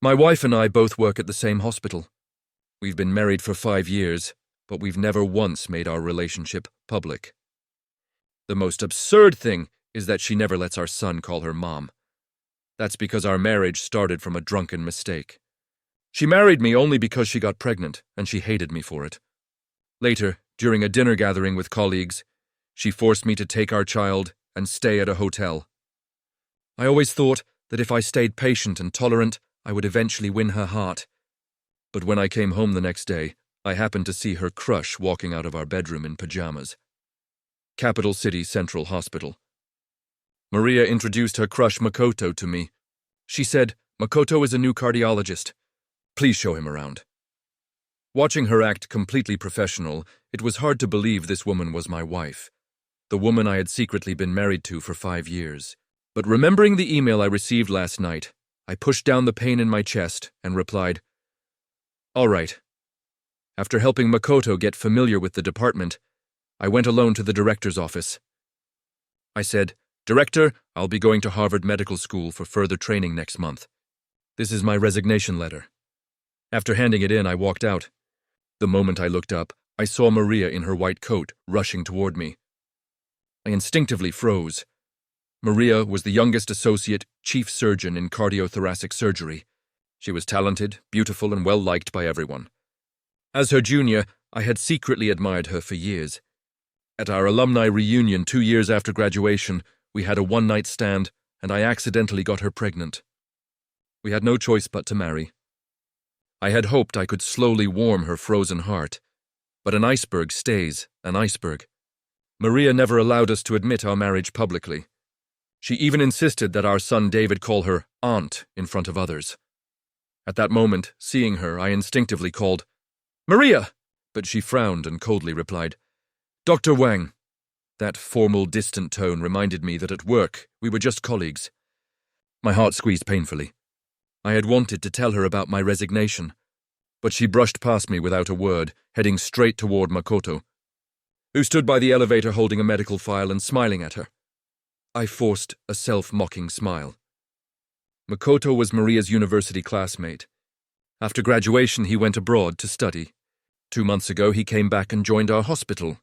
My wife and I both work at the same hospital. We've been married for 5 years, but we've never once made our relationship public. The most absurd thing is that she never lets our son call her mom. That's because our marriage started from a drunken mistake. She married me only because she got pregnant, and she hated me for it. Later, during a dinner gathering with colleagues, she forced me to take our child and stay at a hotel. I always thought that if I stayed patient and tolerant, I would eventually win her heart. But when I came home the next day, I happened to see her crush walking out of our bedroom in pajamas. Capital City Central Hospital. Maria introduced her crush Makoto to me. She said, "Makoto is a new cardiologist. Please show him around." Watching her act completely professional, it was hard to believe this woman was my wife, the woman I had secretly been married to for 5 years. But remembering the email I received last night, I pushed down the pain in my chest and replied, "All right." After helping Makoto get familiar with the department, I went alone to the director's office. I said, "Director, I'll be going to Harvard Medical School for further training next month. This is my resignation letter." After handing it in, I walked out. The moment I looked up, I saw Maria in her white coat rushing toward me. I instinctively froze. Maria was the youngest associate chief surgeon in cardiothoracic surgery. She was talented, beautiful, and well-liked by everyone. As her junior, I had secretly admired her for years. At our alumni reunion 2 years after graduation, we had a one-night stand, and I accidentally got her pregnant. We had no choice but to marry. I had hoped I could slowly warm her frozen heart, but an iceberg stays an iceberg. Maria never allowed us to admit our marriage publicly. She even insisted that our son David call her aunt in front of others. At that moment, seeing her, I instinctively called, "Maria!" But she frowned and coldly replied, "Dr. Wang." That formal, distant tone reminded me that at work we were just colleagues. My heart squeezed painfully. I had wanted to tell her about my resignation, but she brushed past me without a word, heading straight toward Makoto, who stood by the elevator holding a medical file and smiling at her. I forced a self-mocking smile. Makoto was Maria's university classmate. After graduation, he went abroad to study. 2 months ago, he came back and joined our hospital.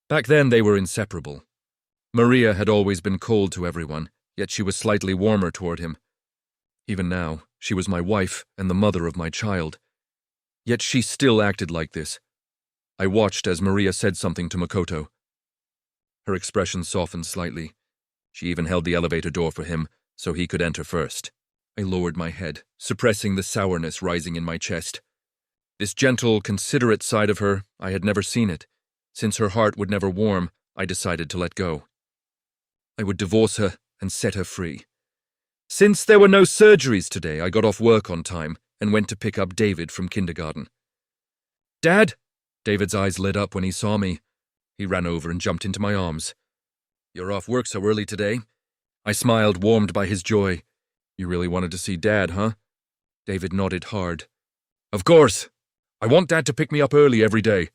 Back then, they were inseparable. Maria had always been cold to everyone, yet she was slightly warmer toward him. Even now, she was my wife and the mother of my child. Yet she still acted like this. I watched as Maria said something to Makoto. Her expression softened slightly. She even held the elevator door for him, so he could enter first. I lowered my head, suppressing the sourness rising in my chest. This gentle, considerate side of her, I had never seen it. Since her heart would never warm, I decided to let go. I would divorce her and set her free. Since there were no surgeries today, I got off work on time and went to pick up David from kindergarten. "Dad!" David's eyes lit up when he saw me. He ran over and jumped into my arms. "You're off work so early today?" I smiled, warmed by his joy. "You really wanted to see Dad, huh?" David nodded hard. "Of course! I want Dad to pick me up early every day."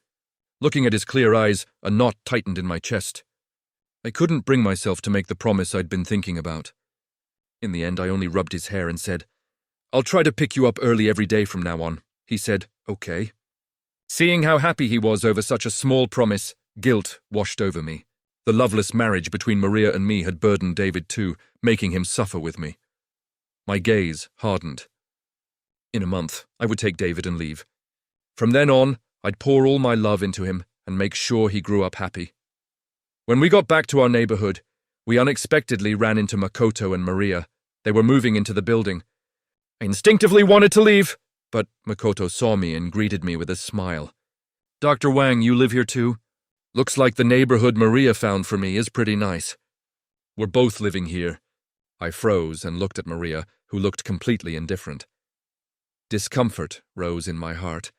Looking at his clear eyes, a knot tightened in my chest. I couldn't bring myself to make the promise I'd been thinking about. In the end, I only rubbed his hair and said, "I'll try to pick you up early every day from now on." He said, "Okay." Seeing how happy he was over such a small promise, guilt washed over me. The loveless marriage between Maria and me had burdened David too, making him suffer with me. My gaze hardened. In a month, I would take David and leave. From then on, I'd pour all my love into him and make sure he grew up happy. When we got back to our neighborhood, we unexpectedly ran into Makoto and Maria. They were moving into the building. I instinctively wanted to leave, but Makoto saw me and greeted me with a smile. "Dr. Wang, you live here too? Looks like the neighborhood Maria found for me is pretty nice." "We're both living here." I froze and looked at Maria, who looked completely indifferent. Discomfort rose in my heart.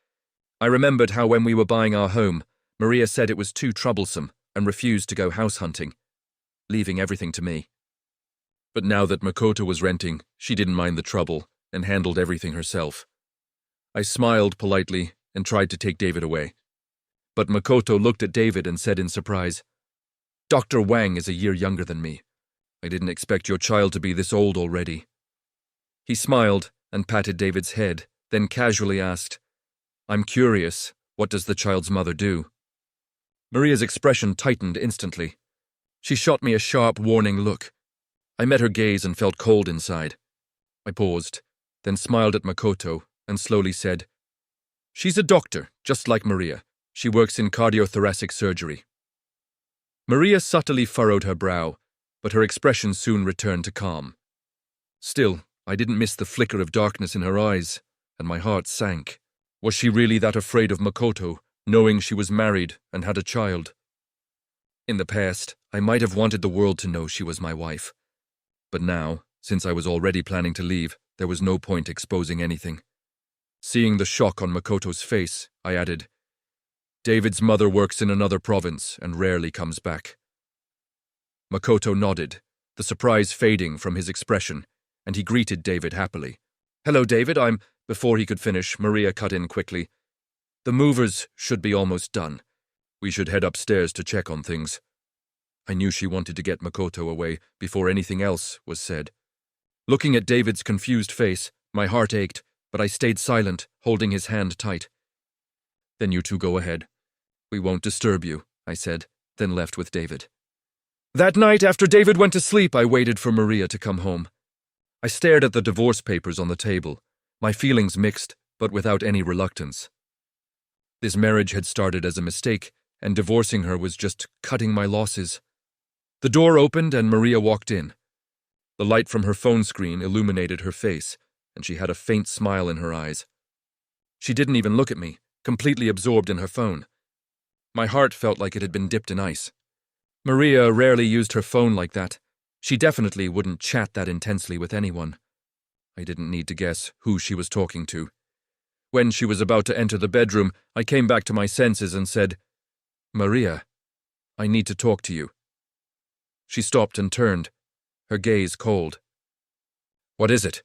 I remembered how when we were buying our home, Maria said it was too troublesome and refused to go house hunting, leaving everything to me. But now that Makoto was renting, she didn't mind the trouble and handled everything herself. I smiled politely and tried to take David away. But Makoto looked at David and said in surprise, "Dr. Wang is a year younger than me. I didn't expect your child to be this old already." He smiled and patted David's head, then casually asked, "I'm curious, what does the child's mother do?" Maria's expression tightened instantly. She shot me a sharp, warning look. I met her gaze and felt cold inside. I paused, then smiled at Makoto and slowly said, "She's a doctor, just like Maria. She works in cardiothoracic surgery." Maria subtly furrowed her brow, but her expression soon returned to calm. Still, I didn't miss the flicker of darkness in her eyes, and my heart sank. Was she really that afraid of Makoto, knowing she was married and had a child? In the past, I might have wanted the world to know she was my wife. But now, since I was already planning to leave, there was no point exposing anything. Seeing the shock on Makoto's face, I added, "David's mother works in another province and rarely comes back." Makoto nodded, the surprise fading from his expression, and he greeted David happily. "Hello, David, Before he could finish, Maria cut in quickly. "The movers should be almost done. We should head upstairs to check on things." I knew she wanted to get Makoto away before anything else was said. Looking at David's confused face, my heart ached, but I stayed silent, holding his hand tight. "Then you two go ahead. We won't disturb you," I said, then left with David. That night, after David went to sleep, I waited for Maria to come home. I stared at the divorce papers on the table, my feelings mixed, but without any reluctance. This marriage had started as a mistake, and divorcing her was just cutting my losses. The door opened and Maria walked in. The light from her phone screen illuminated her face, and she had a faint smile in her eyes. She didn't even look at me, completely absorbed in her phone. My heart felt like it had been dipped in ice. Maria rarely used her phone like that. She definitely wouldn't chat that intensely with anyone. I didn't need to guess who she was talking to. When she was about to enter the bedroom, I came back to my senses and said, "Maria, I need to talk to you." She stopped and turned, her gaze cold. "What is it?"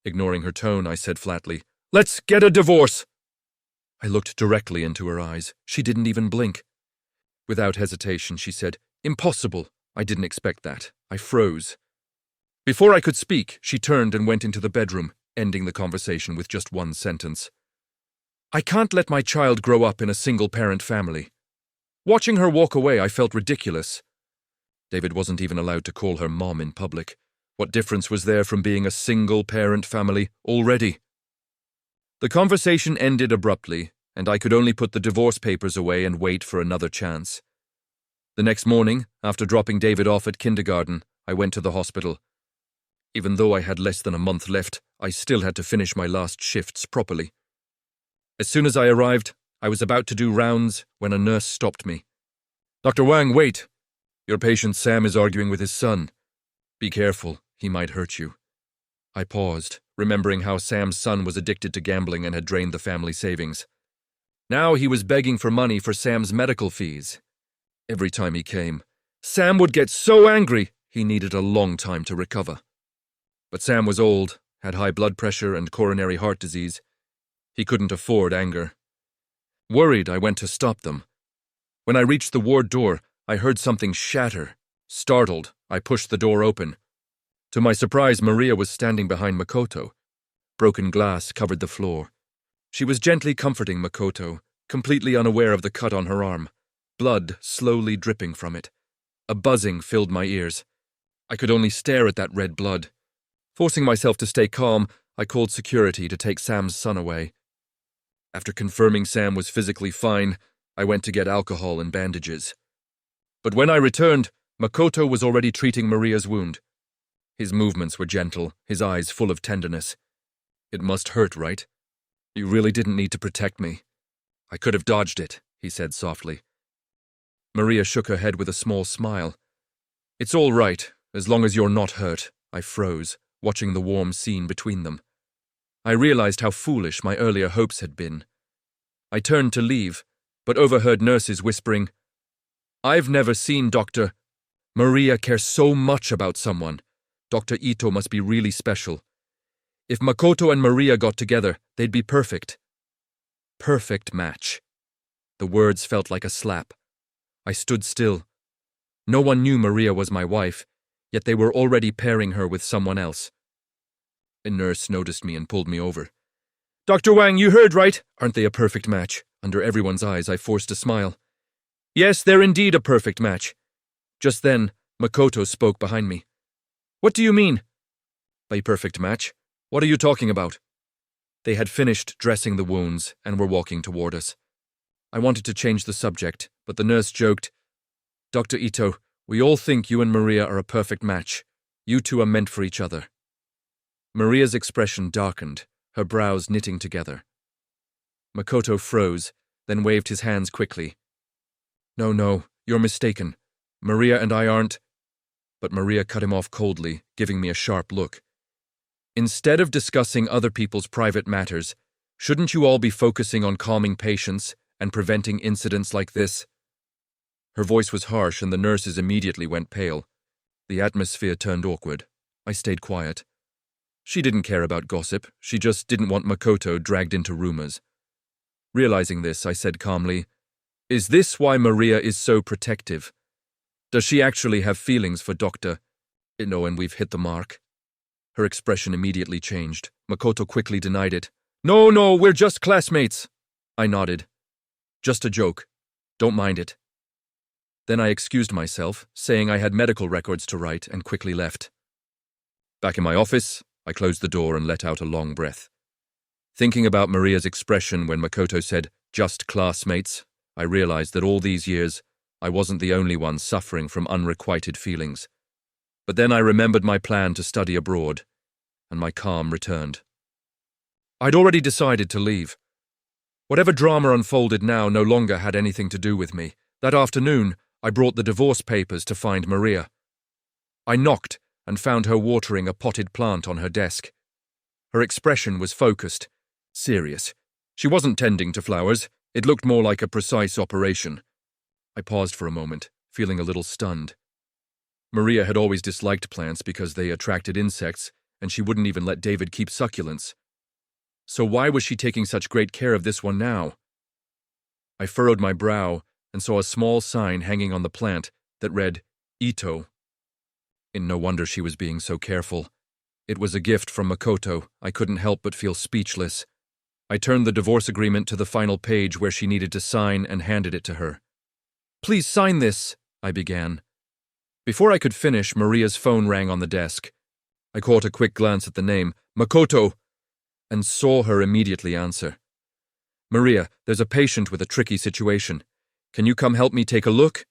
Ignoring her tone, I said flatly, "Let's get a divorce!" I looked directly into her eyes. She didn't even blink. Without hesitation, she said, "Impossible." I didn't expect that. I froze. Before I could speak, she turned and went into the bedroom, ending the conversation with just one sentence. "I can't let my child grow up in a single-parent family." Watching her walk away, I felt ridiculous. David wasn't even allowed to call her mom in public. What difference was there from being a single-parent family already? The conversation ended abruptly, and I could only put the divorce papers away and wait for another chance. The next morning, after dropping David off at kindergarten, I went to the hospital. Even though I had less than a month left, I still had to finish my last shifts properly. As soon as I arrived, I was about to do rounds when a nurse stopped me. "Dr. Wang, wait! Your patient Sam is arguing with his son. Be careful, he might hurt you." I paused, remembering how Sam's son was addicted to gambling and had drained the family savings. Now he was begging for money for Sam's medical fees. Every time he came, Sam would get so angry he needed a long time to recover. But Sam was old, had high blood pressure and coronary heart disease. He couldn't afford anger. Worried, I went to stop them. When I reached the ward door, I heard something shatter. Startled, I pushed the door open. To my surprise, Maria was standing behind Makoto. Broken glass covered the floor. She was gently comforting Makoto, completely unaware of the cut on her arm, blood slowly dripping from it. A buzzing filled my ears. I could only stare at that red blood. Forcing myself to stay calm, I called security to take Sam's son away. After confirming Sam was physically fine, I went to get alcohol and bandages. But when I returned, Makoto was already treating Maria's wound. His movements were gentle, his eyes full of tenderness. "It must hurt, right? You really didn't need to protect me. I could have dodged it," he said softly. Maria shook her head with a small smile. "It's all right, as long as you're not hurt." I froze, watching the warm scene between them. I realized how foolish my earlier hopes had been. I turned to leave, but overheard nurses whispering, "I've never seen Dr. Maria care so much about someone. Dr. Ito must be really special. If Makoto and Maria got together, they'd be perfect." Perfect match. The words felt like a slap. I stood still. No one knew Maria was my wife, yet they were already pairing her with someone else. A nurse noticed me and pulled me over. "Dr. Wang, you heard right. Aren't they a perfect match?" Under everyone's eyes, I forced a smile. "Yes, they're indeed a perfect match." Just then, Makoto spoke behind me. "What do you mean?" "By perfect match? What are you talking about?" They had finished dressing the wounds and were walking toward us. I wanted to change the subject, but the nurse joked, "Dr. Ito, we all think you and Maria are a perfect match. You two are meant for each other." Maria's expression darkened, her brows knitting together. Makoto froze, then waved his hands quickly. No, you're mistaken. Maria and I aren't—" But Maria cut him off coldly, giving me a sharp look. "Instead of discussing other people's private matters, shouldn't you all be focusing on calming patients and preventing incidents like this?" Her voice was harsh and the nurses immediately went pale. The atmosphere turned awkward. I stayed quiet. She didn't care about gossip, she just didn't want Makoto dragged into rumors. Realizing this, I said calmly, "Is this why Maria is so protective? Does she actually have feelings for Dr. Ito and we've hit the mark?" Her expression immediately changed. Makoto quickly denied it. No, we're just classmates." I nodded. "Just a joke. Don't mind it." Then I excused myself, saying I had medical records to write, and quickly left. Back in my office, I closed the door and let out a long breath. Thinking about Maria's expression when Makoto said, "just classmates," I realized that all these years, I wasn't the only one suffering from unrequited feelings. But then I remembered my plan to study abroad, and my calm returned. I'd already decided to leave. Whatever drama unfolded now no longer had anything to do with me. That afternoon, I brought the divorce papers to find Maria. I knocked and found her watering a potted plant on her desk. Her expression was focused, serious. She wasn't tending to flowers. It looked more like a precise operation. I paused for a moment, feeling a little stunned. Maria had always disliked plants because they attracted insects, and she wouldn't even let David keep succulents. So why was she taking such great care of this one now? I furrowed my brow and saw a small sign hanging on the plant that read, "Ito." No wonder she was being so careful. It was a gift from Makoto. I couldn't help but feel speechless. I turned the divorce agreement to the final page where she needed to sign and handed it to her. "Please sign this," I began. Before I could finish, Maria's phone rang on the desk. I caught a quick glance at the name, Makoto, and saw her immediately answer. "Maria, there's a patient with a tricky situation. Can you come help me take a look?"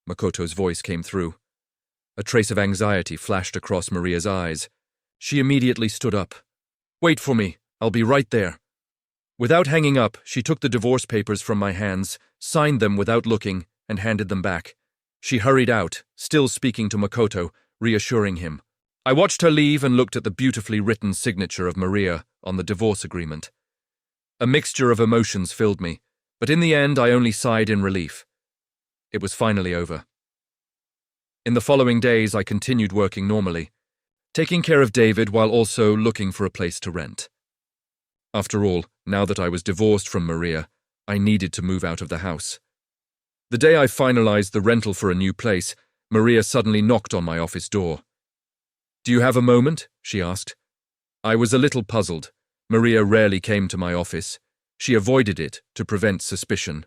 Makoto's voice came through. A trace of anxiety flashed across Maria's eyes. She immediately stood up. "Wait for me. I'll be right there." Without hanging up, she took the divorce papers from my hands, signed them without looking, and handed them back. She hurried out, still speaking to Makoto, reassuring him. I watched her leave and looked at the beautifully written signature of Maria on the divorce agreement. A mixture of emotions filled me, but in the end I only sighed in relief. It was finally over. In the following days I continued working normally, taking care of David while also looking for a place to rent. After all, now that I was divorced from Maria, I needed to move out of the house. The day I finalized the rental for a new place, Maria suddenly knocked on my office door. "Do you have a moment?" she asked. I was a little puzzled. Maria rarely came to my office. She avoided it to prevent suspicion.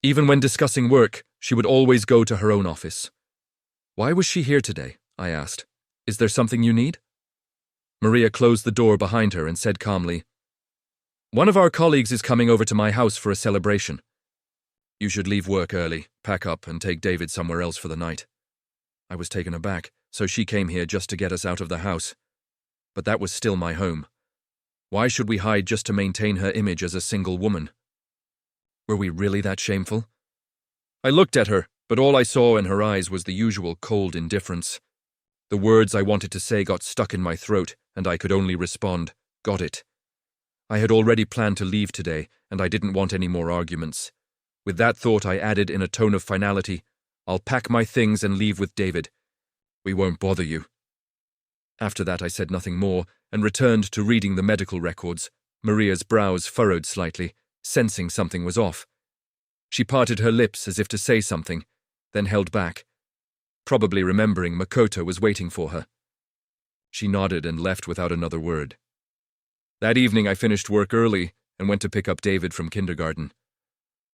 Even when discussing work, she would always go to her own office. "Why was she here today?" I asked. "Is there something you need?" Maria closed the door behind her and said calmly, "One of our colleagues is coming over to my house for a celebration. You should leave work early, pack up, and take David somewhere else for the night." I was taken aback, so she came here just to get us out of the house. But that was still my home. Why should we hide just to maintain her image as a single woman? Were we really that shameful? I looked at her, but all I saw in her eyes was the usual cold indifference. The words I wanted to say got stuck in my throat, and I could only respond, "Got it." I had already planned to leave today, and I didn't want any more arguments. With that thought, I added in a tone of finality, "I'll pack my things and leave with David. We won't bother you." After that, I said nothing more and returned to reading the medical records. Maria's brows furrowed slightly, sensing something was off. She parted her lips as if to say something, then held back, probably remembering Makoto was waiting for her. She nodded and left without another word. That evening I finished work early and went to pick up David from kindergarten.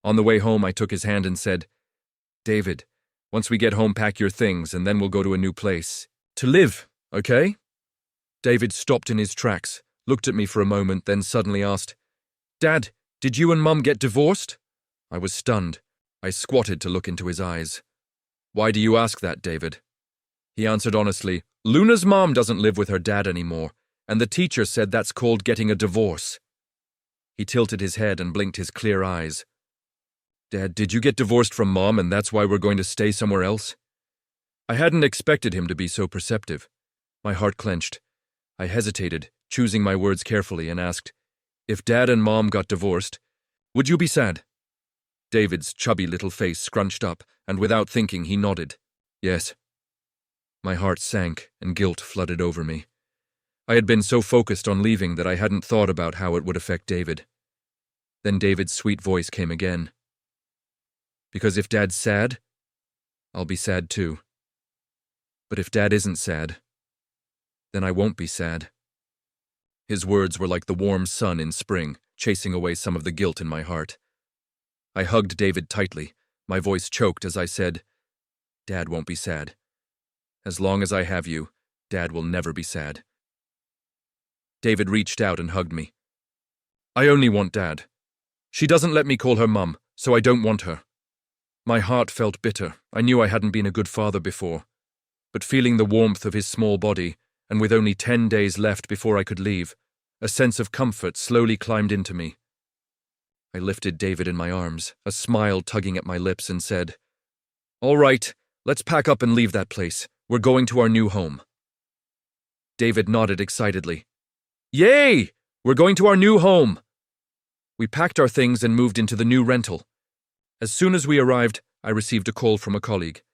On the way home I took his hand and said, "David, once we get home, pack your things and then we'll go to a new place. To live, okay?" David stopped in his tracks, looked at me for a moment, then suddenly asked, "Dad, did you and Mum get divorced?" I was stunned. I squatted to look into his eyes. "Why do you ask that, David?" He answered honestly, "Luna's mom doesn't live with her dad anymore, and the teacher said that's called getting a divorce." He tilted his head and blinked his clear eyes. "Dad, did you get divorced from Mom and that's why we're going to stay somewhere else?" I hadn't expected him to be so perceptive. My heart clenched. I hesitated, choosing my words carefully, and asked, "If Dad and Mom got divorced, would you be sad?" David's chubby little face scrunched up, and without thinking he nodded. "Yes." My heart sank and guilt flooded over me. I had been so focused on leaving that I hadn't thought about how it would affect David. Then David's sweet voice came again. "Because if Dad's sad, I'll be sad too. But if Dad isn't sad, then I won't be sad." His words were like the warm sun in spring, chasing away some of the guilt in my heart. I hugged David tightly, my voice choked as I said, "Dad won't be sad. As long as I have you, Dad will never be sad." David reached out and hugged me. "I only want Dad. She doesn't let me call her Mum, so I don't want her." My heart felt bitter. I knew I hadn't been a good father before. But feeling the warmth of his small body, and with only 10 days left before I could leave, a sense of comfort slowly climbed into me. I lifted David in my arms, a smile tugging at my lips, and said, "All right, let's pack up and leave that place. We're going to our new home." David nodded excitedly. "Yay! We're going to our new home!" We packed our things and moved into the new rental. As soon as we arrived, I received a call from a colleague.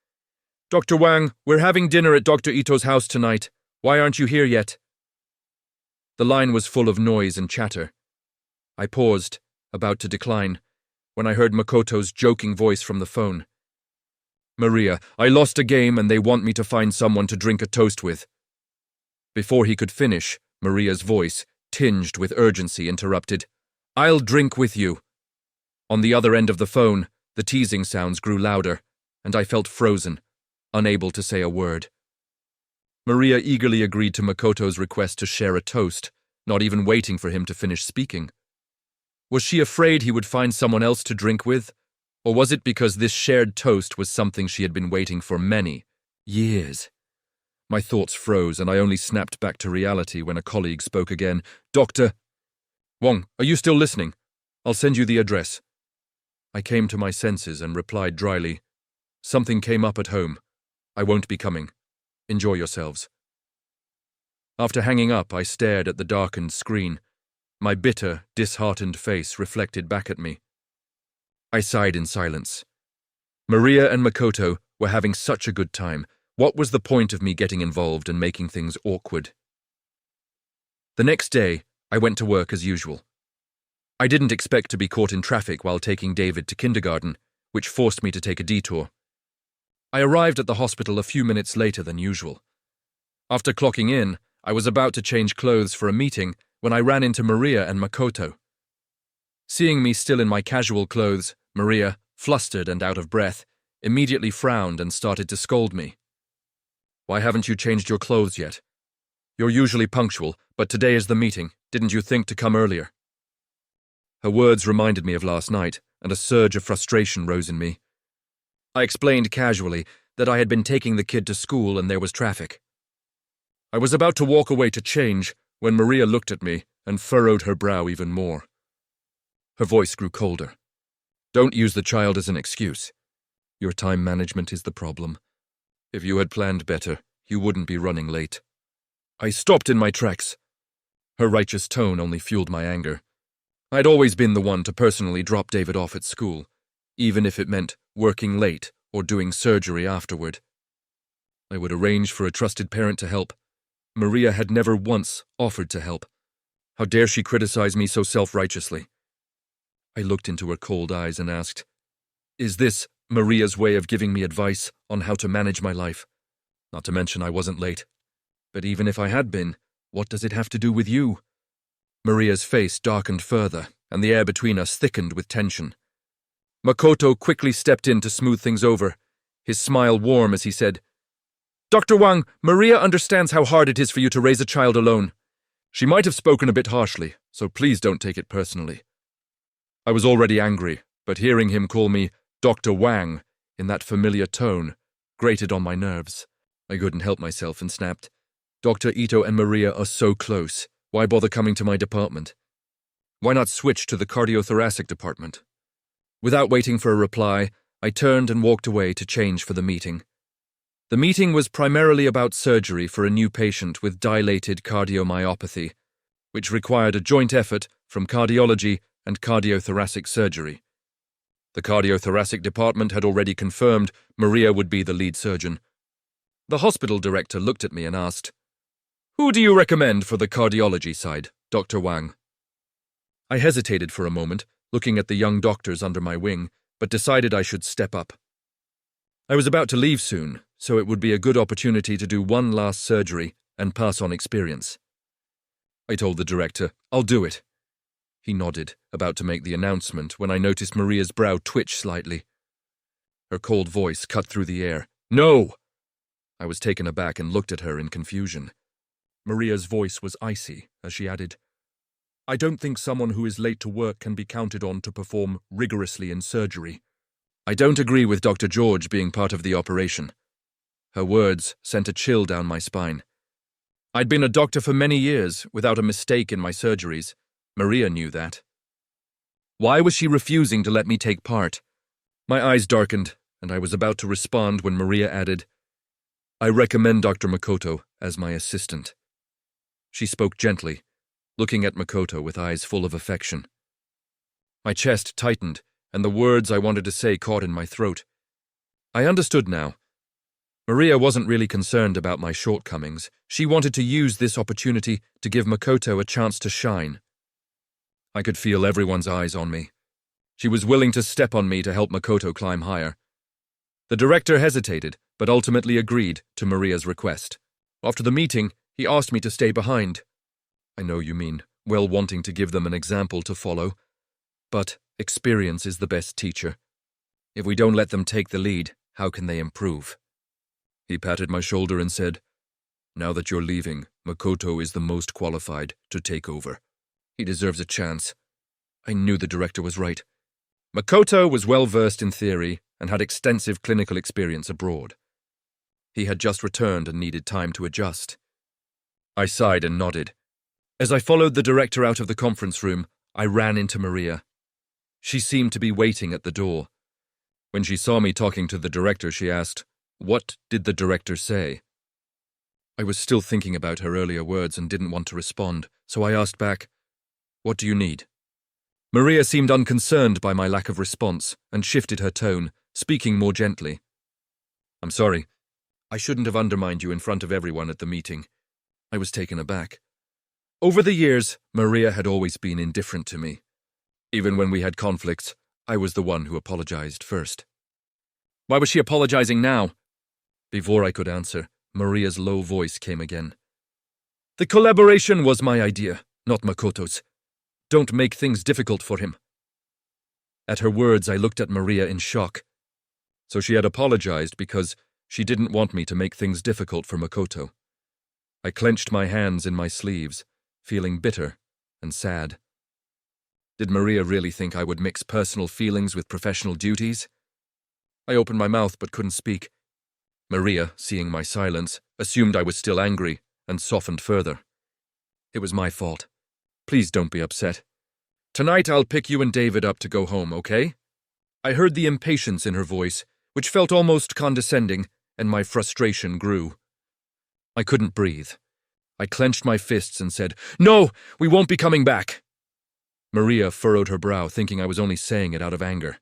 "Dr. Wang, we're having dinner at Dr. Ito's house tonight. Why aren't you here yet?" The line was full of noise and chatter. I paused, about to decline, when I heard Makoto's joking voice from the phone. "Maria, I lost a game and they want me to find someone to drink a toast with." Before he could finish, Maria's voice, tinged with urgency, interrupted, "I'll drink with you." On the other end of the phone, the teasing sounds grew louder, and I felt frozen, unable to say a word. Maria eagerly agreed to Makoto's request to share a toast, not even waiting for him to finish speaking. Was she afraid he would find someone else to drink with? Or was it because this shared toast was something she had been waiting for many years? My thoughts froze, and I only snapped back to reality when a colleague spoke again. "Dr. Wang, are you still listening? I'll send you the address." I came to my senses and replied dryly, "Something came up at home. I won't be coming. Enjoy yourselves." After hanging up, I stared at the darkened screen, my bitter, disheartened face reflected back at me. I sighed in silence. Maria and Makoto were having such a good time. What was the point of me getting involved and making things awkward? The next day, I went to work as usual. I didn't expect to be caught in traffic while taking David to kindergarten, which forced me to take a detour. I arrived at the hospital a few minutes later than usual. After clocking in, I was about to change clothes for a meeting when I ran into Maria and Makoto. Seeing me still in my casual clothes, Maria, flustered and out of breath, immediately frowned and started to scold me. "Why haven't you changed your clothes yet? You're usually punctual, but today is the meeting. Didn't you think to come earlier?" Her words reminded me of last night, and a surge of frustration rose in me. I explained casually that I had been taking the kid to school and there was traffic. I was about to walk away to change when Maria looked at me and furrowed her brow even more. Her voice grew colder. "Don't use the child as an excuse. Your time management is the problem. If you had planned better, you wouldn't be running late." I stopped in my tracks. Her righteous tone only fueled my anger. I'd always been the one to personally drop David off at school, even if it meant working late or doing surgery afterward. I would arrange for a trusted parent to help. Maria had never once offered to help. How dare she criticize me so self-righteously? I looked into her cold eyes and asked, "Is this Maria's way of giving me advice on how to manage my life? Not to mention I wasn't late. But even if I had been, what does it have to do with you? Maria's face darkened further, and the air between us thickened with tension. Makoto quickly stepped in to smooth things over, his smile warm as he said, "Dr. Wang, Maria understands how hard it is for you to raise a child alone. She might have spoken a bit harshly, so please don't take it personally." I was already angry, but hearing him call me Dr. Wang in that familiar tone grated on my nerves. I couldn't help myself and snapped, "Dr. Ito and Maria are so close. Why bother coming to my department? Why not switch to the cardiothoracic department?" Without waiting for a reply, I turned and walked away to change for the meeting. The meeting was primarily about surgery for a new patient with dilated cardiomyopathy, which required a joint effort from cardiology and cardiothoracic surgery. The cardiothoracic department had already confirmed Maria would be the lead surgeon. The hospital director looked at me and asked, "Who do you recommend for the cardiology side, Dr. Wang?" I hesitated for a moment, looking at the young doctors under my wing, but decided I should step up. I was about to leave soon, so it would be a good opportunity to do one last surgery and pass on experience. I told the director, "I'll do it." He nodded, about to make the announcement, when I noticed Maria's brow twitch slightly. Her cold voice cut through the air. "No!" I was taken aback and looked at her in confusion. Maria's voice was icy as she added, "I don't think someone who is late to work can be counted on to perform rigorously in surgery. I don't agree with Dr. George being part of the operation." Her words sent a chill down my spine. I'd been a doctor for many years, without a mistake in my surgeries. Maria knew that. Why was she refusing to let me take part? My eyes darkened, and I was about to respond when Maria added, "I recommend Dr. Makoto as my assistant." She spoke gently, looking at Makoto with eyes full of affection. My chest tightened, and the words I wanted to say caught in my throat. I understood now. Maria wasn't really concerned about my shortcomings. She wanted to use this opportunity to give Makoto a chance to shine. I could feel everyone's eyes on me. She was willing to step on me to help Makoto climb higher. The director hesitated, but ultimately agreed to Maria's request. After the meeting, he asked me to stay behind. I know you mean well wanting to give them an example to follow, but experience is the best teacher. If we don't let them take the lead, how can they improve? He patted my shoulder and said, "Now that you're leaving, Makoto is the most qualified to take over. He deserves a chance." I knew the director was right. Makoto was well versed in theory and had extensive clinical experience abroad. He had just returned and needed time to adjust. I sighed and nodded. As I followed the director out of the conference room, I ran into Maria. She seemed to be waiting at the door. When she saw me talking to the director, she asked, "What did the director say?" I was still thinking about her earlier words and didn't want to respond, so I asked back, "What do you need?" Maria seemed unconcerned by my lack of response and shifted her tone, speaking more gently. "I'm sorry. I shouldn't have undermined you in front of everyone at the meeting." I was taken aback. Over the years, Maria had always been indifferent to me. Even when we had conflicts, I was the one who apologized first. Why was she apologizing now? Before I could answer, Maria's low voice came again. "The collaboration was my idea, not Makoto's. Don't make things difficult for him." At her words, I looked at Maria in shock. So she had apologized because she didn't want me to make things difficult for Makoto. I clenched my hands in my sleeves, feeling bitter and sad. Did Maria really think I would mix personal feelings with professional duties? I opened my mouth but couldn't speak. Maria, seeing my silence, assumed I was still angry and softened further. "It was my fault. Please don't be upset. Tonight I'll pick you and David up to go home, okay?" I heard the impatience in her voice, which felt almost condescending, and my frustration grew. I couldn't breathe. I clenched my fists and said, "No, we won't be coming back." Maria furrowed her brow, thinking I was only saying it out of anger.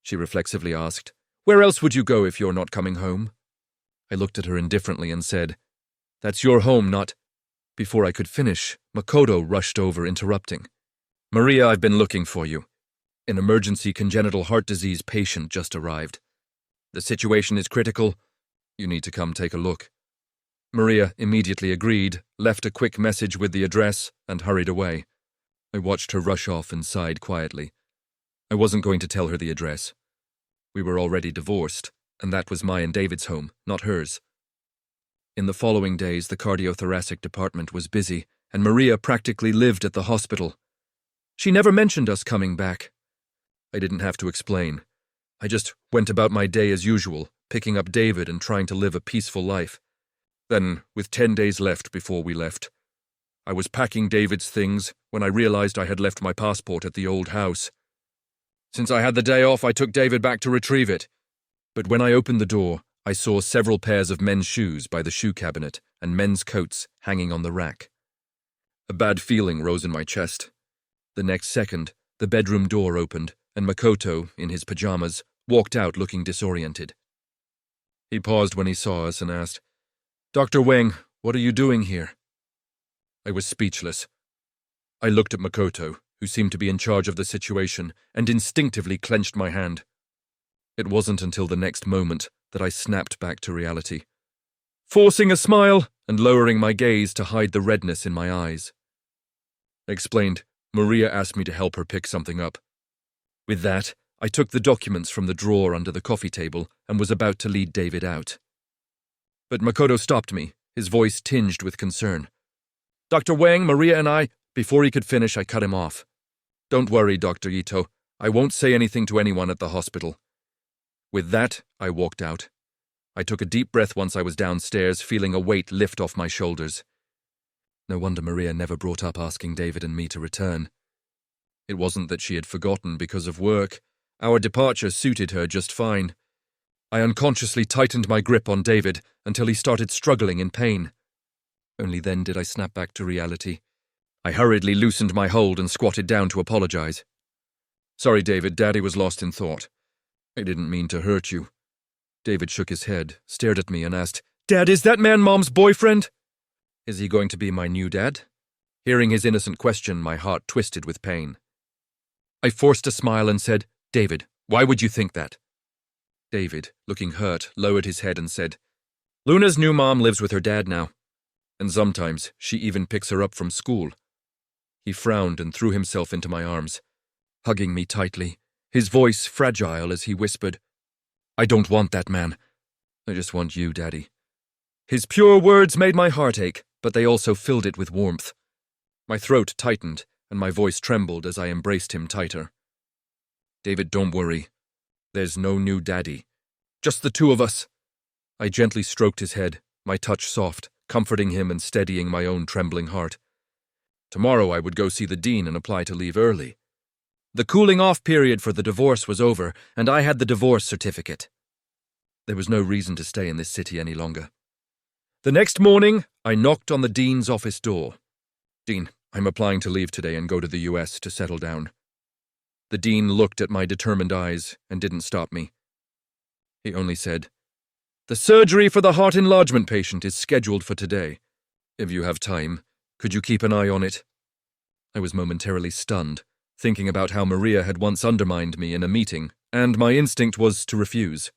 She reflexively asked, "Where else would you go if you're not coming home?" I looked at her indifferently and said, "That's your home, not—" Before I could finish, Makoto rushed over, interrupting. "Maria, I've been looking for you. An emergency congenital heart disease patient just arrived. The situation is critical. You need to come take a look." Maria immediately agreed, left a quick message with the address, and hurried away. I watched her rush off and sighed quietly. I wasn't going to tell her the address. We were already divorced, and that was my and David's home, not hers. In the following days, the cardiothoracic department was busy, and Maria practically lived at the hospital. She never mentioned us coming back. I didn't have to explain. I just went about my day as usual, picking up David and trying to live a peaceful life. Then, with 10 days left before we left, I was packing David's things when I realized I had left my passport at the old house. Since I had the day off, I took David back to retrieve it. But when I opened the door, I saw several pairs of men's shoes by the shoe cabinet and men's coats hanging on the rack. A bad feeling rose in my chest. The next second, the bedroom door opened, and Makoto, in his pajamas, walked out looking disoriented. He paused when he saw us and asked, "Dr. Wang, what are you doing here?" I was speechless. I looked at Makoto, who seemed to be in charge of the situation, and instinctively clenched my hand. It wasn't until the next moment that I snapped back to reality, forcing a smile and lowering my gaze to hide the redness in my eyes. I explained, Maria asked me to help her pick something up. With that, I took the documents from the drawer under the coffee table and was about to lead David out. But Makoto stopped me, his voice tinged with concern. "Dr. Wang, Maria and I—" Before he could finish, I cut him off. "Don't worry, Dr. Ito. I won't say anything to anyone at the hospital." With that, I walked out. I took a deep breath once I was downstairs, feeling a weight lift off my shoulders. No wonder Maria never brought up asking David and me to return. It wasn't that she had forgotten because of work. Our departure suited her just fine. I unconsciously tightened my grip on David until he started struggling in pain. Only then did I snap back to reality. I hurriedly loosened my hold and squatted down to apologize. "Sorry, David, Daddy was lost in thought. I didn't mean to hurt you." David shook his head, stared at me, and asked, "Dad, is that man Mom's boyfriend?" "Is he going to be my new dad?" Hearing his innocent question, my heart twisted with pain. I forced a smile and said, "David, why would you think that?" David, looking hurt, lowered his head and said, "Luna's new mom lives with her dad now, and sometimes she even picks her up from school." He frowned and threw himself into my arms, hugging me tightly, his voice fragile as he whispered, "I don't want that man. I just want you, Daddy." His pure words made my heart ache, but they also filled it with warmth. My throat tightened, and my voice trembled as I embraced him tighter. "David, don't worry. There's no new Daddy. Just the two of us." I gently stroked his head, my touch soft, comforting him and steadying my own trembling heart. Tomorrow I would go see the dean and apply to leave early. The cooling-off period for the divorce was over, and I had the divorce certificate. There was no reason to stay in this city any longer. The next morning, I knocked on the dean's office door. "Dean, I'm applying to leave today and go to the US to settle down." The dean looked at my determined eyes and didn't stop me. He only said, "The surgery for the heart enlargement patient is scheduled for today. If you have time, could you keep an eye on it?" I was momentarily stunned, thinking about how Maria had once undermined me in a meeting, and my instinct was to refuse.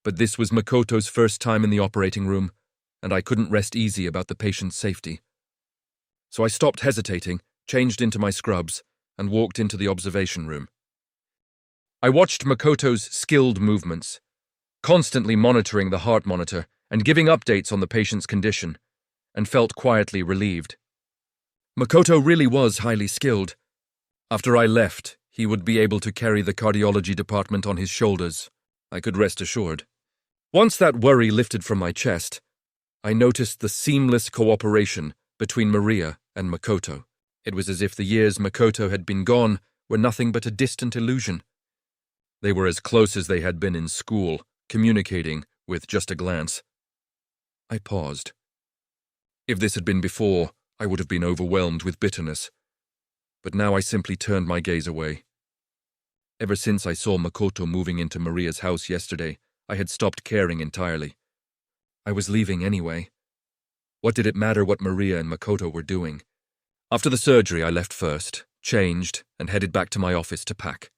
But this was Makoto's first time in the operating room, and I couldn't rest easy about the patient's safety. So I stopped hesitating, changed into my scrubs, and walked into the observation room. I watched Makoto's skilled movements, constantly monitoring the heart monitor and giving updates on the patient's condition, and felt quietly relieved. Makoto really was highly skilled. After I left, he would be able to carry the cardiology department on his shoulders. I could rest assured. Once that worry lifted from my chest, I noticed the seamless cooperation between Maria and Makoto. It was as if the years Makoto had been gone were nothing but a distant illusion. They were as close as they had been in school, communicating with just a glance. I paused. If this had been before, I would have been overwhelmed with bitterness. But now I simply turned my gaze away. Ever since I saw Makoto moving into Maria's house yesterday, I had stopped caring entirely. I was leaving anyway. What did it matter what Maria and Makoto were doing? After the surgery, I left first, changed, and headed back to my office to pack.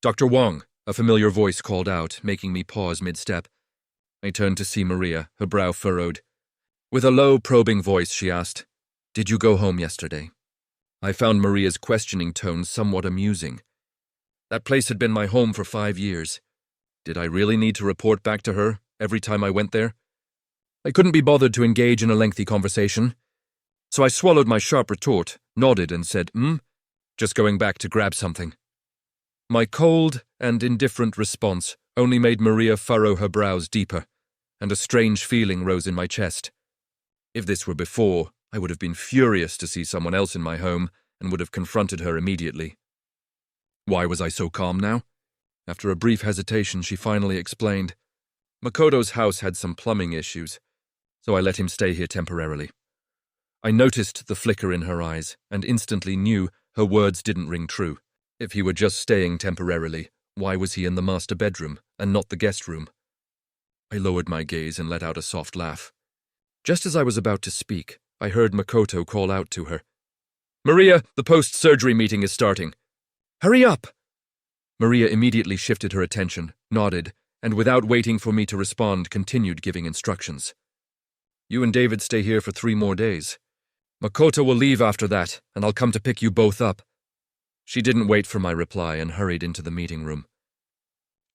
"Dr. Wang," a familiar voice called out, making me pause mid-step. I turned to see Maria, her brow furrowed. With a low, probing voice, she asked, "Did you go home yesterday?" I found Maria's questioning tone somewhat amusing. That place had been my home for 5 years. Did I really need to report back to her every time I went there? I couldn't be bothered to engage in a lengthy conversation, so I swallowed my sharp retort, nodded, and said, just going back to grab something." My cold and indifferent response only made Maria furrow her brows deeper, and a strange feeling rose in my chest. If this were before, I would have been furious to see someone else in my home and would have confronted her immediately. Why was I so calm now? After a brief hesitation, she finally explained, "Makoto's house had some plumbing issues, so I let him stay here temporarily." I noticed the flicker in her eyes and instantly knew her words didn't ring true. If he were just staying temporarily, why was he in the master bedroom and not the guest room? I lowered my gaze and let out a soft laugh. Just as I was about to speak, I heard Makoto call out to her, "Maria, the post-surgery meeting is starting. Hurry up!" Maria immediately shifted her attention, nodded, and without waiting for me to respond, continued giving instructions. "You and David stay here for 3 more days. Makoto will leave after that, and I'll come to pick you both up." She didn't wait for my reply and hurried into the meeting room.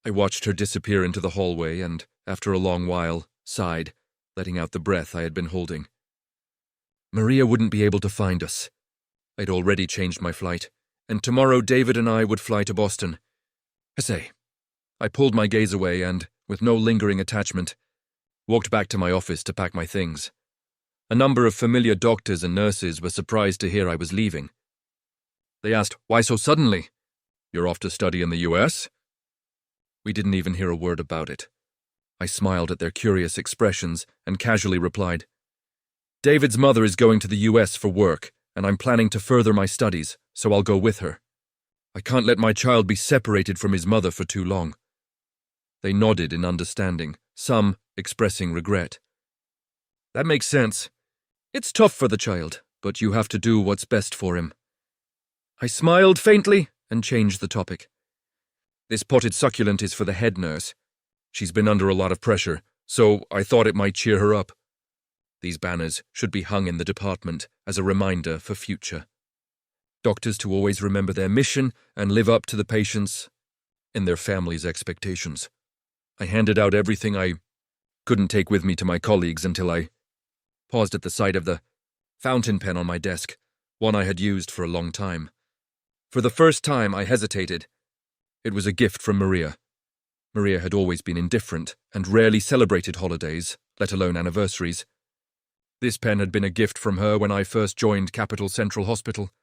I watched her disappear into the hallway and, after a long while, sighed, letting out the breath I had been holding. Maria wouldn't be able to find us. I'd already changed my flight, and tomorrow David and I would fly to Boston. I pulled my gaze away and, with no lingering attachment, walked back to my office to pack my things. A number of familiar doctors and nurses were surprised to hear I was leaving. They asked, "Why so suddenly? You're off to study in the US?" We didn't even hear a word about it. I smiled at their curious expressions and casually replied, "David's mother is going to the US for work, and I'm planning to further my studies, so I'll go with her. I can't let my child be separated from his mother for too long." They nodded in understanding, some expressing regret. "That makes sense. It's tough for the child, but you have to do what's best for him." I smiled faintly and changed the topic. "This potted succulent is for the head nurse. She's been under a lot of pressure, so I thought it might cheer her up. These banners should be hung in the department as a reminder for future doctors to always remember their mission and live up to the patients' and their families' expectations." I handed out everything I couldn't take with me to my colleagues until I paused at the sight of the fountain pen on my desk, one I had used for a long time. For the first time, I hesitated. It was a gift from Maria. Maria had always been indifferent and rarely celebrated holidays, let alone anniversaries. This pen had been a gift from her when I first joined Capital Central Hospital.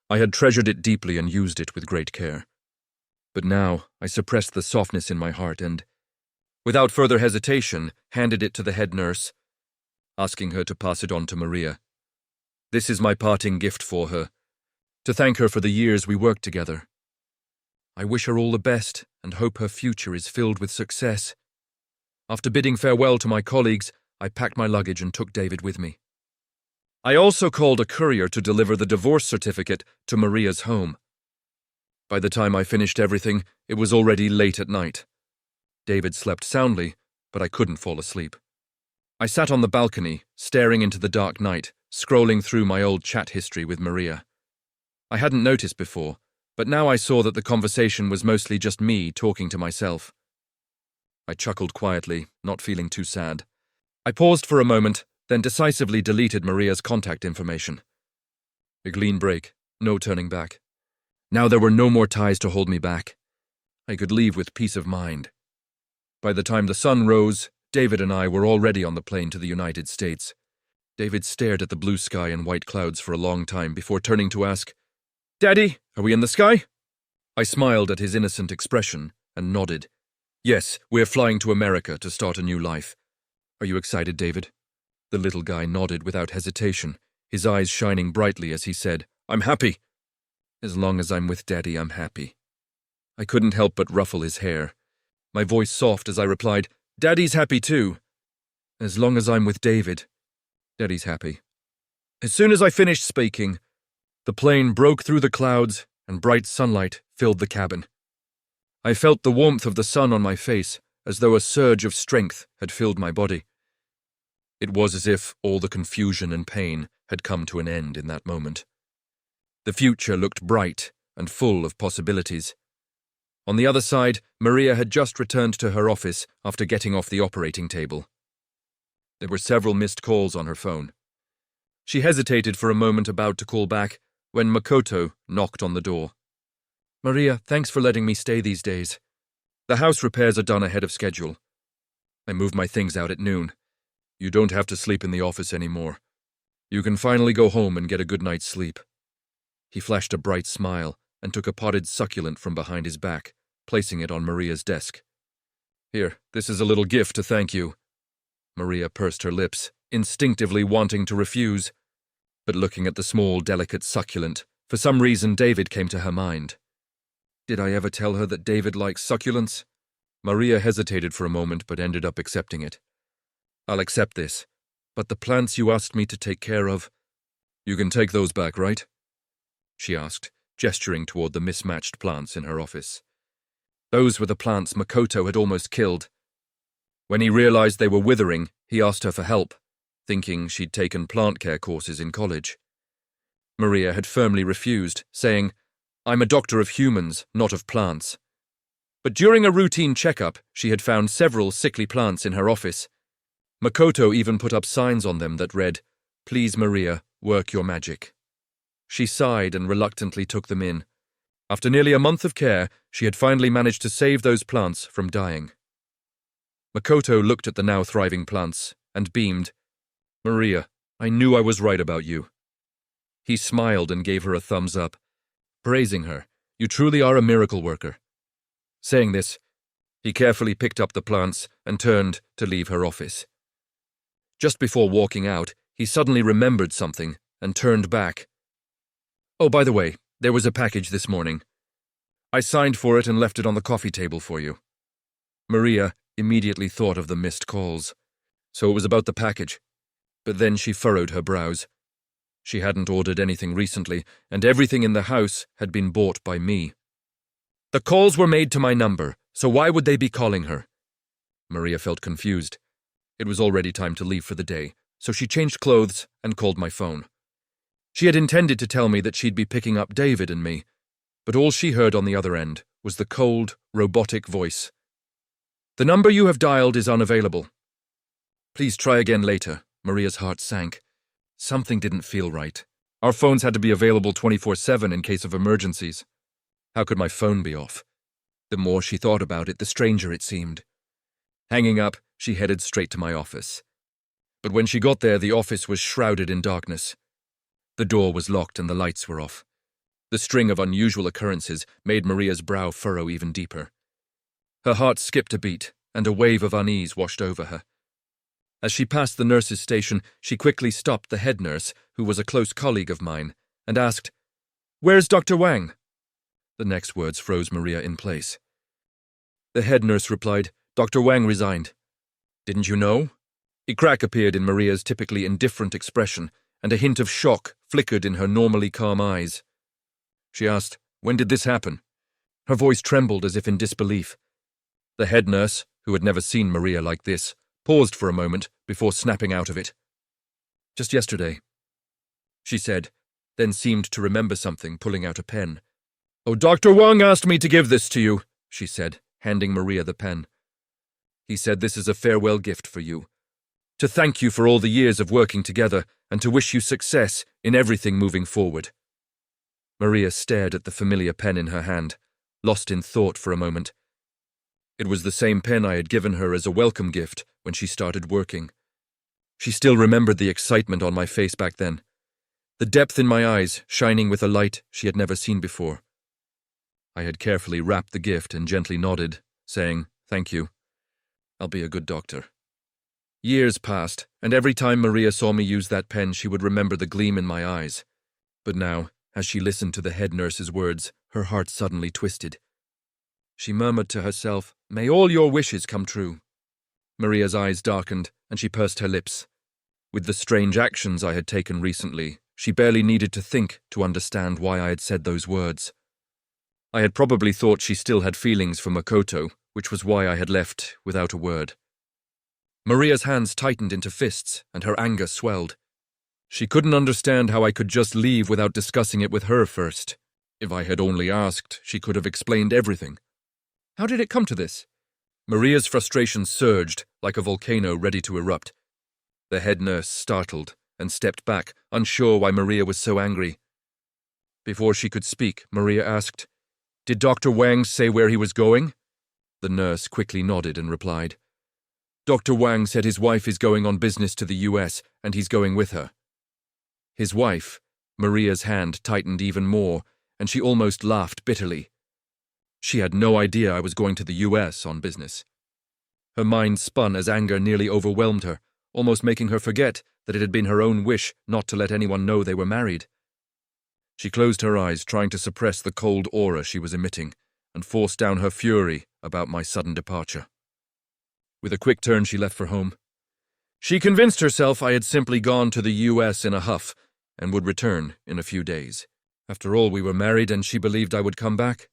I had treasured it deeply and used it with great care. But now I suppressed the softness in my heart and, without further hesitation, handed it to the head nurse, asking her to pass it on to Maria. "This is my parting gift for her, to thank her for the years we worked together. I wish her all the best and hope her future is filled with success." After bidding farewell to my colleagues, I packed my luggage and took David with me. I also called a courier to deliver the divorce certificate to Maria's home. By the time I finished everything, it was already late at night. David slept soundly, but I couldn't fall asleep. I sat on the balcony, staring into the dark night, scrolling through my old chat history with Maria. I hadn't noticed before, but now I saw that the conversation was mostly just me talking to myself. I chuckled quietly, not feeling too sad. I paused for a moment, then decisively deleted Maria's contact information. A clean break, no turning back. Now there were no more ties to hold me back. I could leave with peace of mind. By the time the sun rose, David and I were already on the plane to the United States. David stared at the blue sky and white clouds for a long time before turning to ask, "Daddy, are we in the sky?" I smiled at his innocent expression and nodded. "Yes, we're flying to America to start a new life. Are you excited, David?" The little guy nodded without hesitation, his eyes shining brightly as he said, "I'm happy. As long as I'm with Daddy, I'm happy." I couldn't help but ruffle his hair, my voice soft as I replied, "Daddy's happy too. As long as I'm with David, Daddy's happy." As soon as I finished speaking, the plane broke through the clouds and bright sunlight filled the cabin. I felt the warmth of the sun on my face as though a surge of strength had filled my body. It was as if all the confusion and pain had come to an end in that moment. The future looked bright and full of possibilities. On the other side, Maria had just returned to her office after getting off the operating table. There were several missed calls on her phone. She hesitated for a moment about to call back when Makoto knocked on the door. "Maria, thanks for letting me stay these days. The house repairs are done ahead of schedule. I moved my things out at noon. You don't have to sleep in the office anymore. You can finally go home and get a good night's sleep." He flashed a bright smile and took a potted succulent from behind his back, placing it on Maria's desk. "Here, this is a little gift to thank you." Maria pursed her lips, instinctively wanting to refuse. But looking at the small, delicate succulent, for some reason David came to her mind. Did I ever tell her that David likes succulents? Maria hesitated for a moment but ended up accepting it. "I'll accept this, but the plants you asked me to take care of, you can take those back, right?" she asked, gesturing toward the mismatched plants in her office. Those were the plants Makoto had almost killed. When he realized they were withering, he asked her for help, thinking she'd taken plant care courses in college. Maria had firmly refused, saying, "I'm a doctor of humans, not of plants." But during a routine checkup, she had found several sickly plants in her office. Makoto even put up signs on them that read, "Please, Maria, work your magic." She sighed and reluctantly took them in. After nearly a month of care, she had finally managed to save those plants from dying. Makoto looked at the now thriving plants and beamed. "Maria, I knew I was right about you." He smiled and gave her a thumbs up, praising her. "You truly are a miracle worker." Saying this, he carefully picked up the plants and turned to leave her office. Just before walking out, he suddenly remembered something and turned back. "Oh, by the way, there was a package this morning. I signed for it and left it on the coffee table for you." Maria immediately thought of the missed calls. So it was about the package. But then she furrowed her brows. She hadn't ordered anything recently, and everything in the house had been bought by me. "The calls were made to my number, so why would they be calling her?" Maria felt confused. It was already time to leave for the day, so she changed clothes and called my phone. She had intended to tell me that she'd be picking up David and me, but all she heard on the other end was the cold, robotic voice. "The number you have dialed is unavailable. Please try again later." Maria's heart sank. Something didn't feel right. Our phones had to be available 24/7 in case of emergencies. How could my phone be off? The more she thought about it, the stranger it seemed. Hanging up, she headed straight to my office. But when she got there, the office was shrouded in darkness. The door was locked and the lights were off. The string of unusual occurrences made Maria's brow furrow even deeper. Her heart skipped a beat, and a wave of unease washed over her. As she passed the nurse's station, she quickly stopped the head nurse, who was a close colleague of mine, and asked, "Where's Dr. Wang?" The next words froze Maria in place. The head nurse replied, "Dr. Wang resigned." "Didn't you know?" A crack appeared in Maria's typically indifferent expression, and a hint of shock flickered in her normally calm eyes. She asked, "When did this happen?" Her voice trembled as if in disbelief. The head nurse, who had never seen Maria like this, paused for a moment before snapping out of it. "Just yesterday," she said, then seemed to remember something, pulling out a pen. "Oh, Dr. Wang asked me to give this to you," she said, handing Maria the pen. "He said this is a farewell gift for you, to thank you for all the years of working together and to wish you success in everything moving forward." Maria stared at the familiar pen in her hand, lost in thought for a moment. It was the same pen I had given her as a welcome gift when she started working. She still remembered the excitement on my face back then, the depth in my eyes shining with a light she had never seen before. I had carefully wrapped the gift and gently nodded, saying, "Thank you. I'll be a good doctor." Years passed, and every time Maria saw me use that pen, she would remember the gleam in my eyes. But now, as she listened to the head nurse's words, her heart suddenly twisted. She murmured to herself, "May all your wishes come true." Maria's eyes darkened, and she pursed her lips. With the strange actions I had taken recently, she barely needed to think to understand why I had said those words. I had probably thought she still had feelings for Makoto, which was why I had left without a word. Maria's hands tightened into fists, and her anger swelled. She couldn't understand how I could just leave without discussing it with her first. If I had only asked, she could have explained everything. How did it come to this? Maria's frustration surged, like a volcano ready to erupt. The head nurse startled and stepped back, unsure why Maria was so angry. Before she could speak, Maria asked, "Did Dr. Wang say where he was going?" The nurse quickly nodded and replied, "Dr. Wang said his wife is going on business to the US and he's going with her." His wife? Maria's hand tightened even more, and she almost laughed bitterly. She had no idea I was going to the US on business. Her mind spun as anger nearly overwhelmed her, almost making her forget that it had been her own wish not to let anyone know they were married. She closed her eyes, trying to suppress the cold aura she was emitting, and forced down her fury about my sudden departure. With a quick turn, she left for home. She convinced herself I had simply gone to the US in a huff and would return in a few days. After all, we were married and she believed I would come back.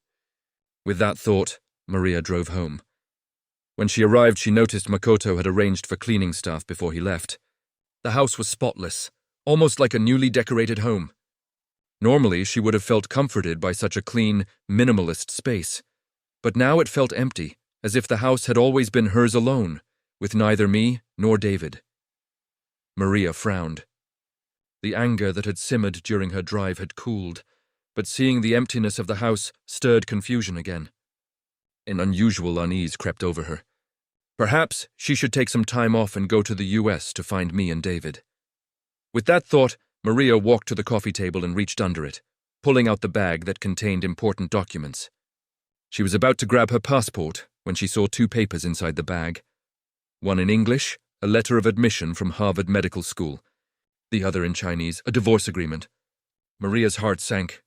With that thought, Maria drove home. When she arrived, she noticed Makoto had arranged for cleaning staff before he left. The house was spotless, almost like a newly decorated home. Normally, she would have felt comforted by such a clean, minimalist space. But now it felt empty, as if the house had always been hers alone, with neither me nor David. Maria frowned. The anger that had simmered during her drive had cooled, but seeing the emptiness of the house stirred confusion again. An unusual unease crept over her. Perhaps she should take some time off and go to the US to find me and David. With that thought, Maria walked to the coffee table and reached under it, pulling out the bag that contained important documents. She was about to grab her passport when she saw two papers inside the bag. One in English, a letter of admission from Harvard Medical School. The other in Chinese, a divorce agreement. Maria's heart sank.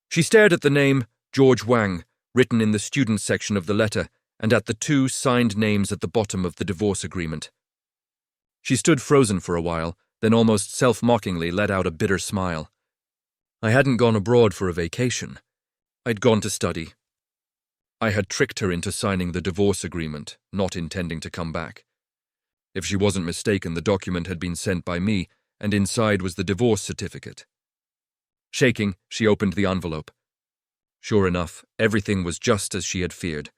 She stared at the name George Wang, written in the student section of the letter, and at the two signed names at the bottom of the divorce agreement. She stood frozen for a while, then almost self-mockingly let out a bitter smile. I hadn't gone abroad for a vacation. I'd gone to study. I had tricked her into signing the divorce agreement, not intending to come back. If she wasn't mistaken, the document had been sent by me, and inside was the divorce certificate. Shaking, she opened the envelope. Sure enough, everything was just as she had feared.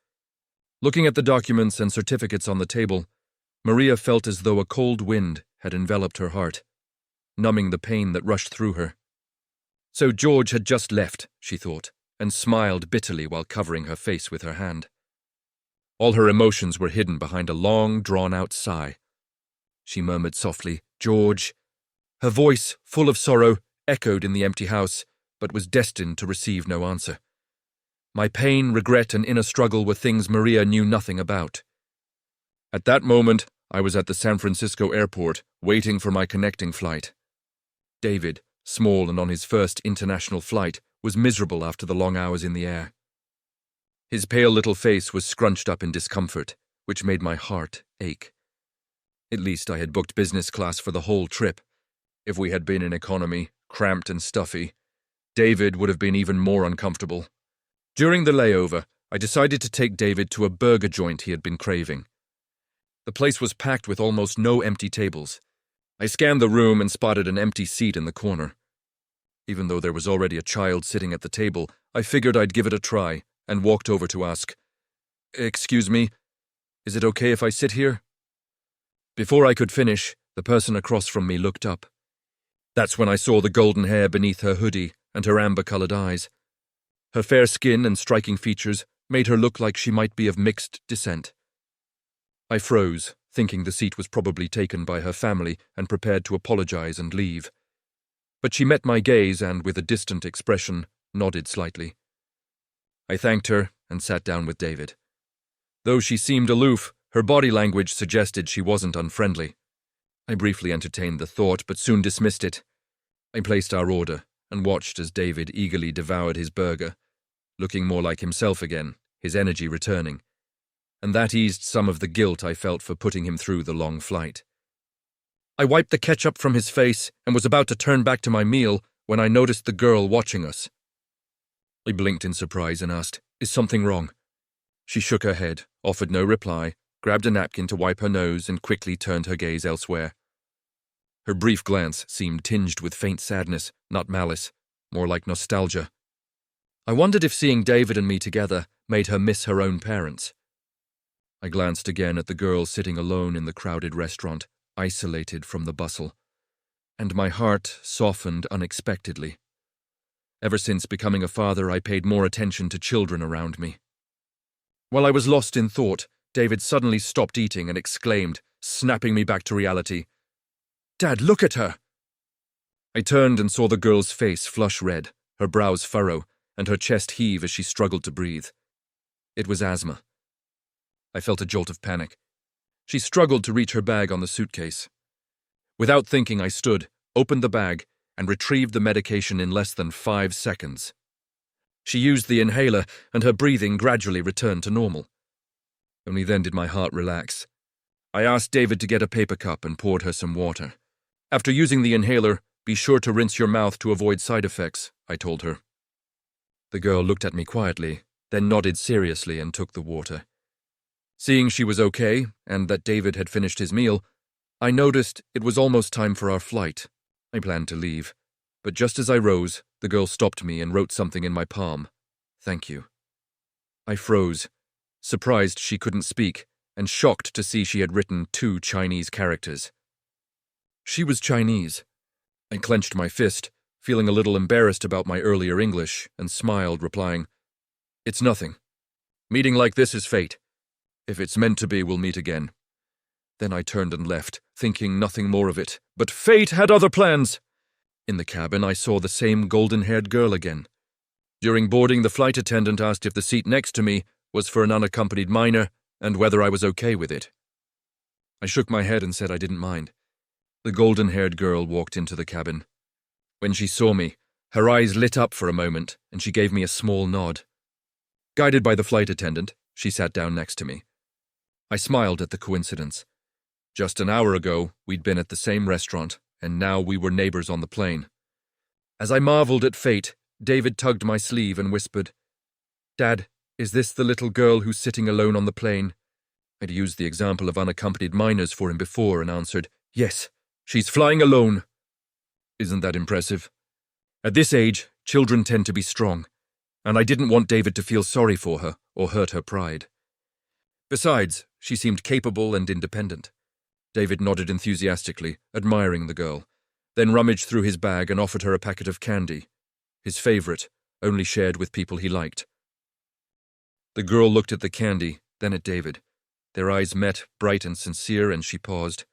Looking at the documents and certificates on the table, Maria felt as though a cold wind had enveloped her heart, numbing the pain that rushed through her. So George had just left, she thought, and smiled bitterly while covering her face with her hand. All her emotions were hidden behind a long, drawn-out sigh. She murmured softly, "George." Her voice, full of sorrow, echoed in the empty house, but was destined to receive no answer. My pain, regret, and inner struggle were things Maria knew nothing about. At that moment, I was at the San Francisco airport, waiting for my connecting flight. David, small and on his first international flight, was miserable after the long hours in the air. His pale little face was scrunched up in discomfort, which made my heart ache. At least I had booked business class for the whole trip. If we had been in economy, cramped and stuffy, David would have been even more uncomfortable. During the layover, I decided to take David to a burger joint he had been craving. The place was packed with almost no empty tables. I scanned the room and spotted an empty seat in the corner. Even though there was already a child sitting at the table, I figured I'd give it a try and walked over to ask, "Excuse me, is it okay if I sit here?" Before I could finish, the person across from me looked up. That's when I saw the golden hair beneath her hoodie and her amber-colored eyes. Her fair skin and striking features made her look like she might be of mixed descent. I froze, thinking the seat was probably taken by her family, and prepared to apologize and leave. But she met my gaze and, with a distant expression, nodded slightly. I thanked her and sat down with David. Though she seemed aloof, her body language suggested she wasn't unfriendly. I briefly entertained the thought, but soon dismissed it. I placed our order and watched as David eagerly devoured his burger, looking more like himself again, his energy returning. And that eased some of the guilt I felt for putting him through the long flight. I wiped the ketchup from his face and was about to turn back to my meal when I noticed the girl watching us. I blinked in surprise and asked, "Is something wrong?" She shook her head, offered no reply, grabbed a napkin to wipe her nose, and quickly turned her gaze elsewhere. Her brief glance seemed tinged with faint sadness, not malice, more like nostalgia. I wondered if seeing David and me together made her miss her own parents. I glanced again at the girl sitting alone in the crowded restaurant, isolated from the bustle, and my heart softened unexpectedly. Ever since becoming a father, I paid more attention to children around me. While I was lost in thought, David suddenly stopped eating and exclaimed, snapping me back to reality, "Dad, look at her!" I turned and saw the girl's face flush red, her brows furrow, and her chest heave as she struggled to breathe. It was asthma. I felt a jolt of panic. She struggled to reach her bag on the suitcase. Without thinking, I stood, opened the bag, and retrieved the medication in less than 5 seconds. She used the inhaler, and her breathing gradually returned to normal. Only then did my heart relax. I asked David to get a paper cup and poured her some water. After using the inhaler, be sure to rinse your mouth to avoid side effects, I told her. The girl looked at me quietly, then nodded seriously and took the water. Seeing she was okay, and that David had finished his meal, I noticed it was almost time for our flight. I planned to leave, but just as I rose, the girl stopped me and wrote something in my palm. "Thank you." I froze, surprised she couldn't speak, and shocked to see she had written 2 Chinese characters. She was Chinese. I clenched my fist, feeling a little embarrassed about my earlier English, and smiled, replying, "It's nothing. Meeting like this is fate. If it's meant to be, we'll meet again." Then I turned and left, thinking nothing more of it. But fate had other plans. In the cabin, I saw the same golden-haired girl again. During boarding, the flight attendant asked if the seat next to me was for an unaccompanied minor and whether I was okay with it. I shook my head and said I didn't mind. The golden-haired girl walked into the cabin. When she saw me, her eyes lit up for a moment, and she gave me a small nod. Guided by the flight attendant, she sat down next to me. I smiled at the coincidence. Just an hour ago, we'd been at the same restaurant, and now we were neighbors on the plane. As I marveled at fate, David tugged my sleeve and whispered, "Dad, is this the little girl who's sitting alone on the plane?" I'd used the example of unaccompanied minors for him before and answered, "Yes, she's flying alone." Isn't that impressive? At this age, children tend to be strong, and I didn't want David to feel sorry for her or hurt her pride. Besides, she seemed capable and independent. David nodded enthusiastically, admiring the girl, then rummaged through his bag and offered her a packet of candy, his favorite, only shared with people he liked. The girl looked at the candy, then at David. Their eyes met, bright and sincere, and she paused.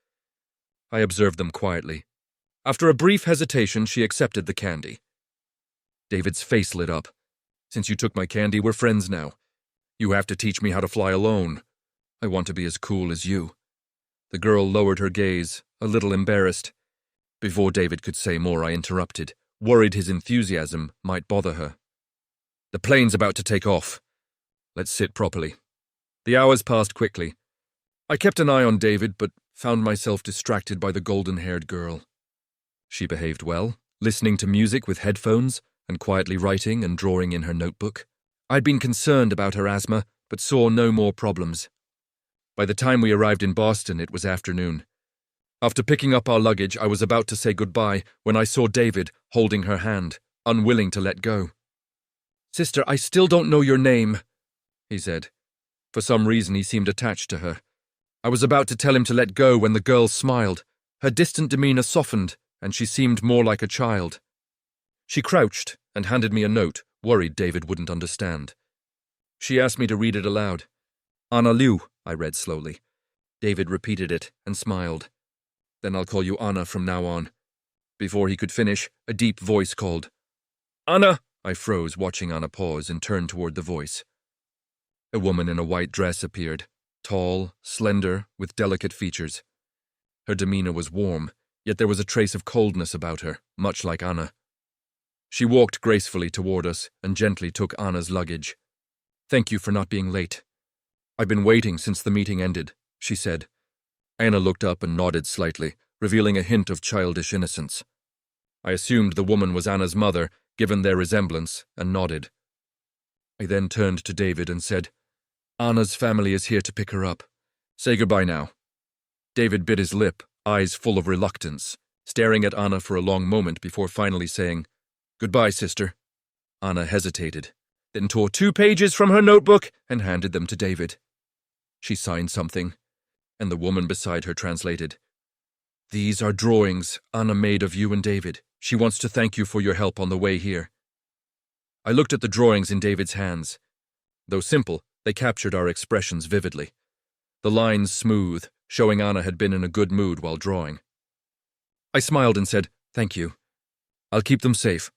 I observed them quietly. After a brief hesitation, she accepted the candy. David's face lit up. "Since you took my candy, we're friends now. You have to teach me how to fly alone. I want to be as cool as you." The girl lowered her gaze, a little embarrassed. Before David could say more, I interrupted, worried his enthusiasm might bother her. "The plane's about to take off. Let's sit properly." The hours passed quickly. I kept an eye on David, but found myself distracted by the golden-haired girl. She behaved well, listening to music with headphones and quietly writing and drawing in her notebook. I'd been concerned about her asthma, but saw no more problems. By the time we arrived in Boston, it was afternoon. After picking up our luggage, I was about to say goodbye when I saw David holding her hand, unwilling to let go. "Sister, I still don't know your name," he said. For some reason, he seemed attached to her. I was about to tell him to let go when the girl smiled. Her distant demeanor softened, and she seemed more like a child. She crouched and handed me a note, worried David wouldn't understand. She asked me to read it aloud. "Anna Liu," I read slowly. David repeated it and smiled. "Then I'll call you Anna from now on." Before he could finish, a deep voice called, "Anna!" I froze, watching Anna pause and turn toward the voice. A woman in a white dress appeared, tall, slender, with delicate features. Her demeanor was warm, yet there was a trace of coldness about her, much like Anna. She walked gracefully toward us and gently took Anna's luggage. "Thank you for not being late." "I've been waiting since the meeting ended," she said. Anna looked up and nodded slightly, revealing a hint of childish innocence. I assumed the woman was Anna's mother, given their resemblance, and nodded. I then turned to David and said, "Anna's family is here to pick her up. Say goodbye now. David bit his lip, eyes full of reluctance, staring at Anna for a long moment before finally saying, Goodbye, sister. Anna hesitated, then tore 2 pages from her notebook and handed them to David. She signed something, and the woman beside her translated. These are drawings Anna made of you and David. She wants to thank you for your help on the way here. I looked at the drawings in David's hands. Though simple, they captured our expressions vividly. The lines smooth, showing Anna had been in a good mood while drawing. I smiled and said, Thank you. I'll keep them safe.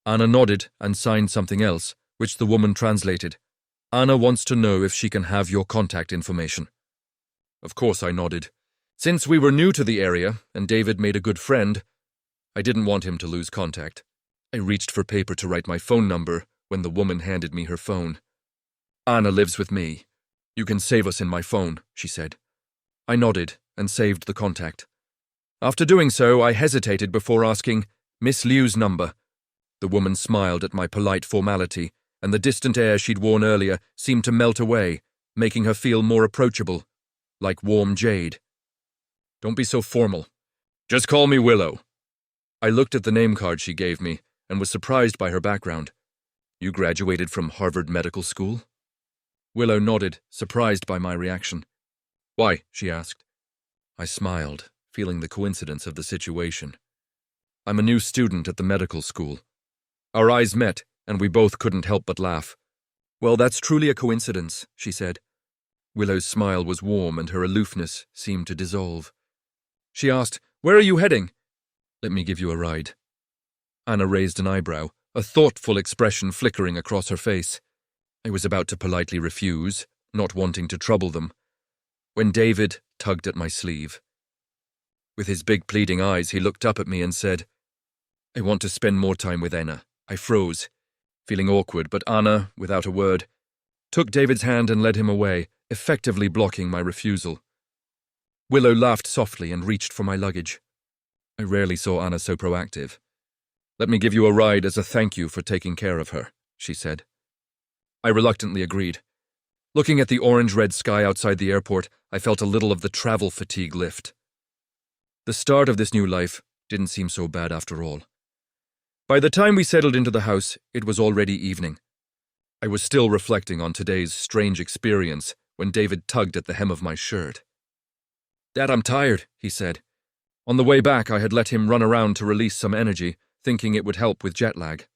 Anna nodded and signed something else, which the woman translated. Anna wants to know if she can have your contact information. Of course I nodded. Since we were new to the area, and David made a good friend, I didn't want him to lose contact. I reached for paper to write my phone number when the woman handed me her phone. Anna lives with me. You can save us in my phone, she said. I nodded and saved the contact. After doing so, I hesitated before asking, Miss Liu's number. The woman smiled at my polite formality, and the distant air she'd worn earlier seemed to melt away, making her feel more approachable, like warm jade. Don't be so formal. Just call me Willow. I looked at the name card she gave me and was surprised by her background. You graduated from Harvard Medical School? Willow nodded, surprised by my reaction. Why? She asked. I smiled, feeling the coincidence of the situation. I'm a new student at the medical school. Our eyes met, and we both couldn't help but laugh. Well, that's truly a coincidence, she said. Willow's smile was warm and her aloofness seemed to dissolve. She asked, Where are you heading? Let me give you a ride. Anna raised an eyebrow, a thoughtful expression flickering across her face. I was about to politely refuse, not wanting to trouble them, when David tugged at my sleeve. With his big pleading eyes, he looked up at me and said, I want to spend more time with Anna. I froze, feeling awkward, but Anna, without a word, took David's hand and led him away, effectively blocking my refusal. Willow laughed softly and reached for my luggage. I rarely saw Anna so proactive. Let me give you a ride as a thank you for taking care of her, she said. I reluctantly agreed. Looking at the orange-red sky outside the airport, I felt a little of the travel fatigue lift. The start of this new life didn't seem so bad after all. By the time we settled into the house, it was already evening. I was still reflecting on today's strange experience when David tugged at the hem of my shirt. Dad, I'm tired, he said. On the way back, I had let him run around to release some energy, thinking it would help with jet lag.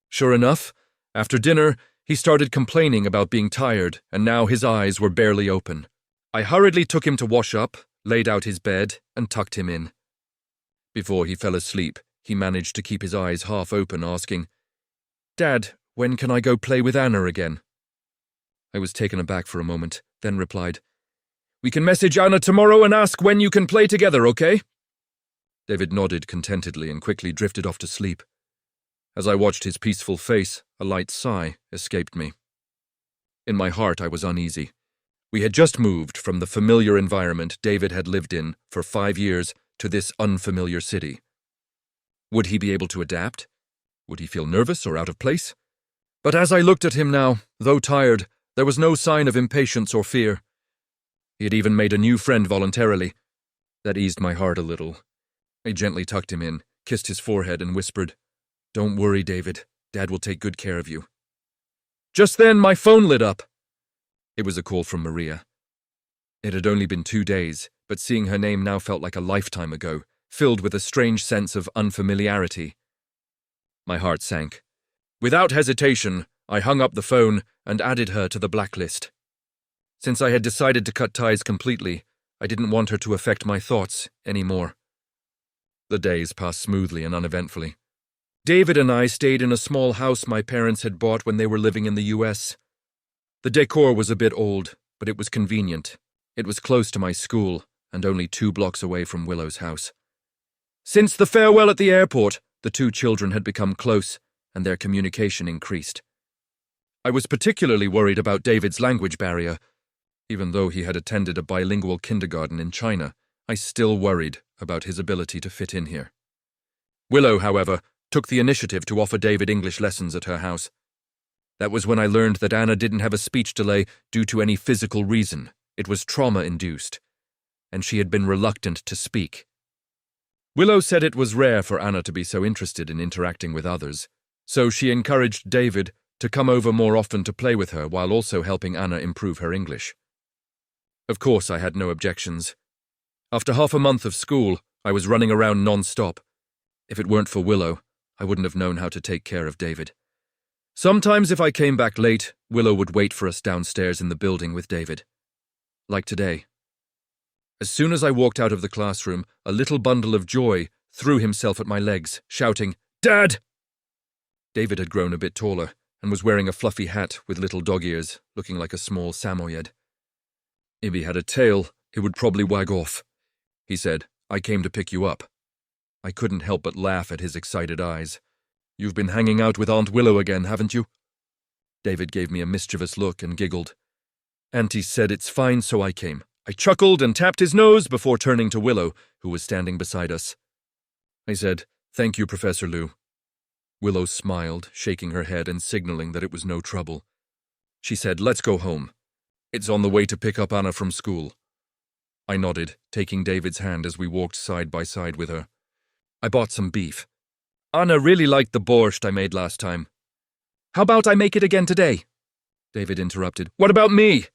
Sure enough, after dinner, he started complaining about being tired, and now his eyes were barely open. I hurriedly took him to wash up, laid out his bed, and tucked him in. Before he fell asleep, he managed to keep his eyes half open, asking, Dad, when can I go play with Anna again? I was taken aback for a moment, then replied, We can message Anna tomorrow and ask when you can play together, okay? David nodded contentedly and quickly drifted off to sleep. As I watched his peaceful face, a light sigh escaped me. In my heart, I was uneasy. We had just moved from the familiar environment David had lived in for 5 years to this unfamiliar city. Would he be able to adapt? Would he feel nervous or out of place? But as I looked at him now, though tired, there was no sign of impatience or fear. He had even made a new friend voluntarily. That eased my heart a little. I gently tucked him in, kissed his forehead, and whispered, Don't worry, David. Dad will take good care of you. Just then, my phone lit up. It was a call from Maria. It had only been 2 days, but seeing her name now felt like a lifetime ago, filled with a strange sense of unfamiliarity. My heart sank. Without hesitation, I hung up the phone and added her to the blacklist. Since I had decided to cut ties completely, I didn't want her to affect my thoughts anymore. The days passed smoothly and uneventfully. David and I stayed in a small house my parents had bought when they were living in the U.S. The decor was a bit old, but it was convenient. It was close to my school and only 2 blocks away from Willow's house. Since the farewell at the airport, the 2 children had become close and their communication increased. I was particularly worried about David's language barrier. Even though he had attended a bilingual kindergarten in China, I still worried about his ability to fit in here. Willow, however, took the initiative to offer David English lessons at her house. That was when I learned that Anna didn't have a speech delay due to any physical reason. It was trauma-induced, and she had been reluctant to speak. Willow said it was rare for Anna to be so interested in interacting with others, so she encouraged David to come over more often to play with her while also helping Anna improve her English. Of course, I had no objections. After half a month of school, I was running around non-stop. If it weren't for Willow, I wouldn't have known how to take care of David. Sometimes if I came back late, Willow would wait for us downstairs in the building with David. Like today. As soon as I walked out of the classroom, a little bundle of joy threw himself at my legs, shouting, "Dad!" David had grown a bit taller and was wearing a fluffy hat with little dog ears, looking like a small Samoyed. "If he had a tail, he would probably wag off," he said. "I came to pick you up." I couldn't help but laugh at his excited eyes. "You've been hanging out with Aunt Willow again, haven't you?" David gave me a mischievous look and giggled. "Auntie said it's fine, so I came." I chuckled and tapped his nose before turning to Willow, who was standing beside us. I said, "Thank you, Professor Liu." Willow smiled, shaking her head and signaling that it was no trouble. She said, "Let's go home. It's on the way to pick up Anna from school." I nodded, taking David's hand as we walked side by side with her. I bought some beef. Anna really liked the borscht I made last time. "How about I make it again today?" David interrupted. "What about me?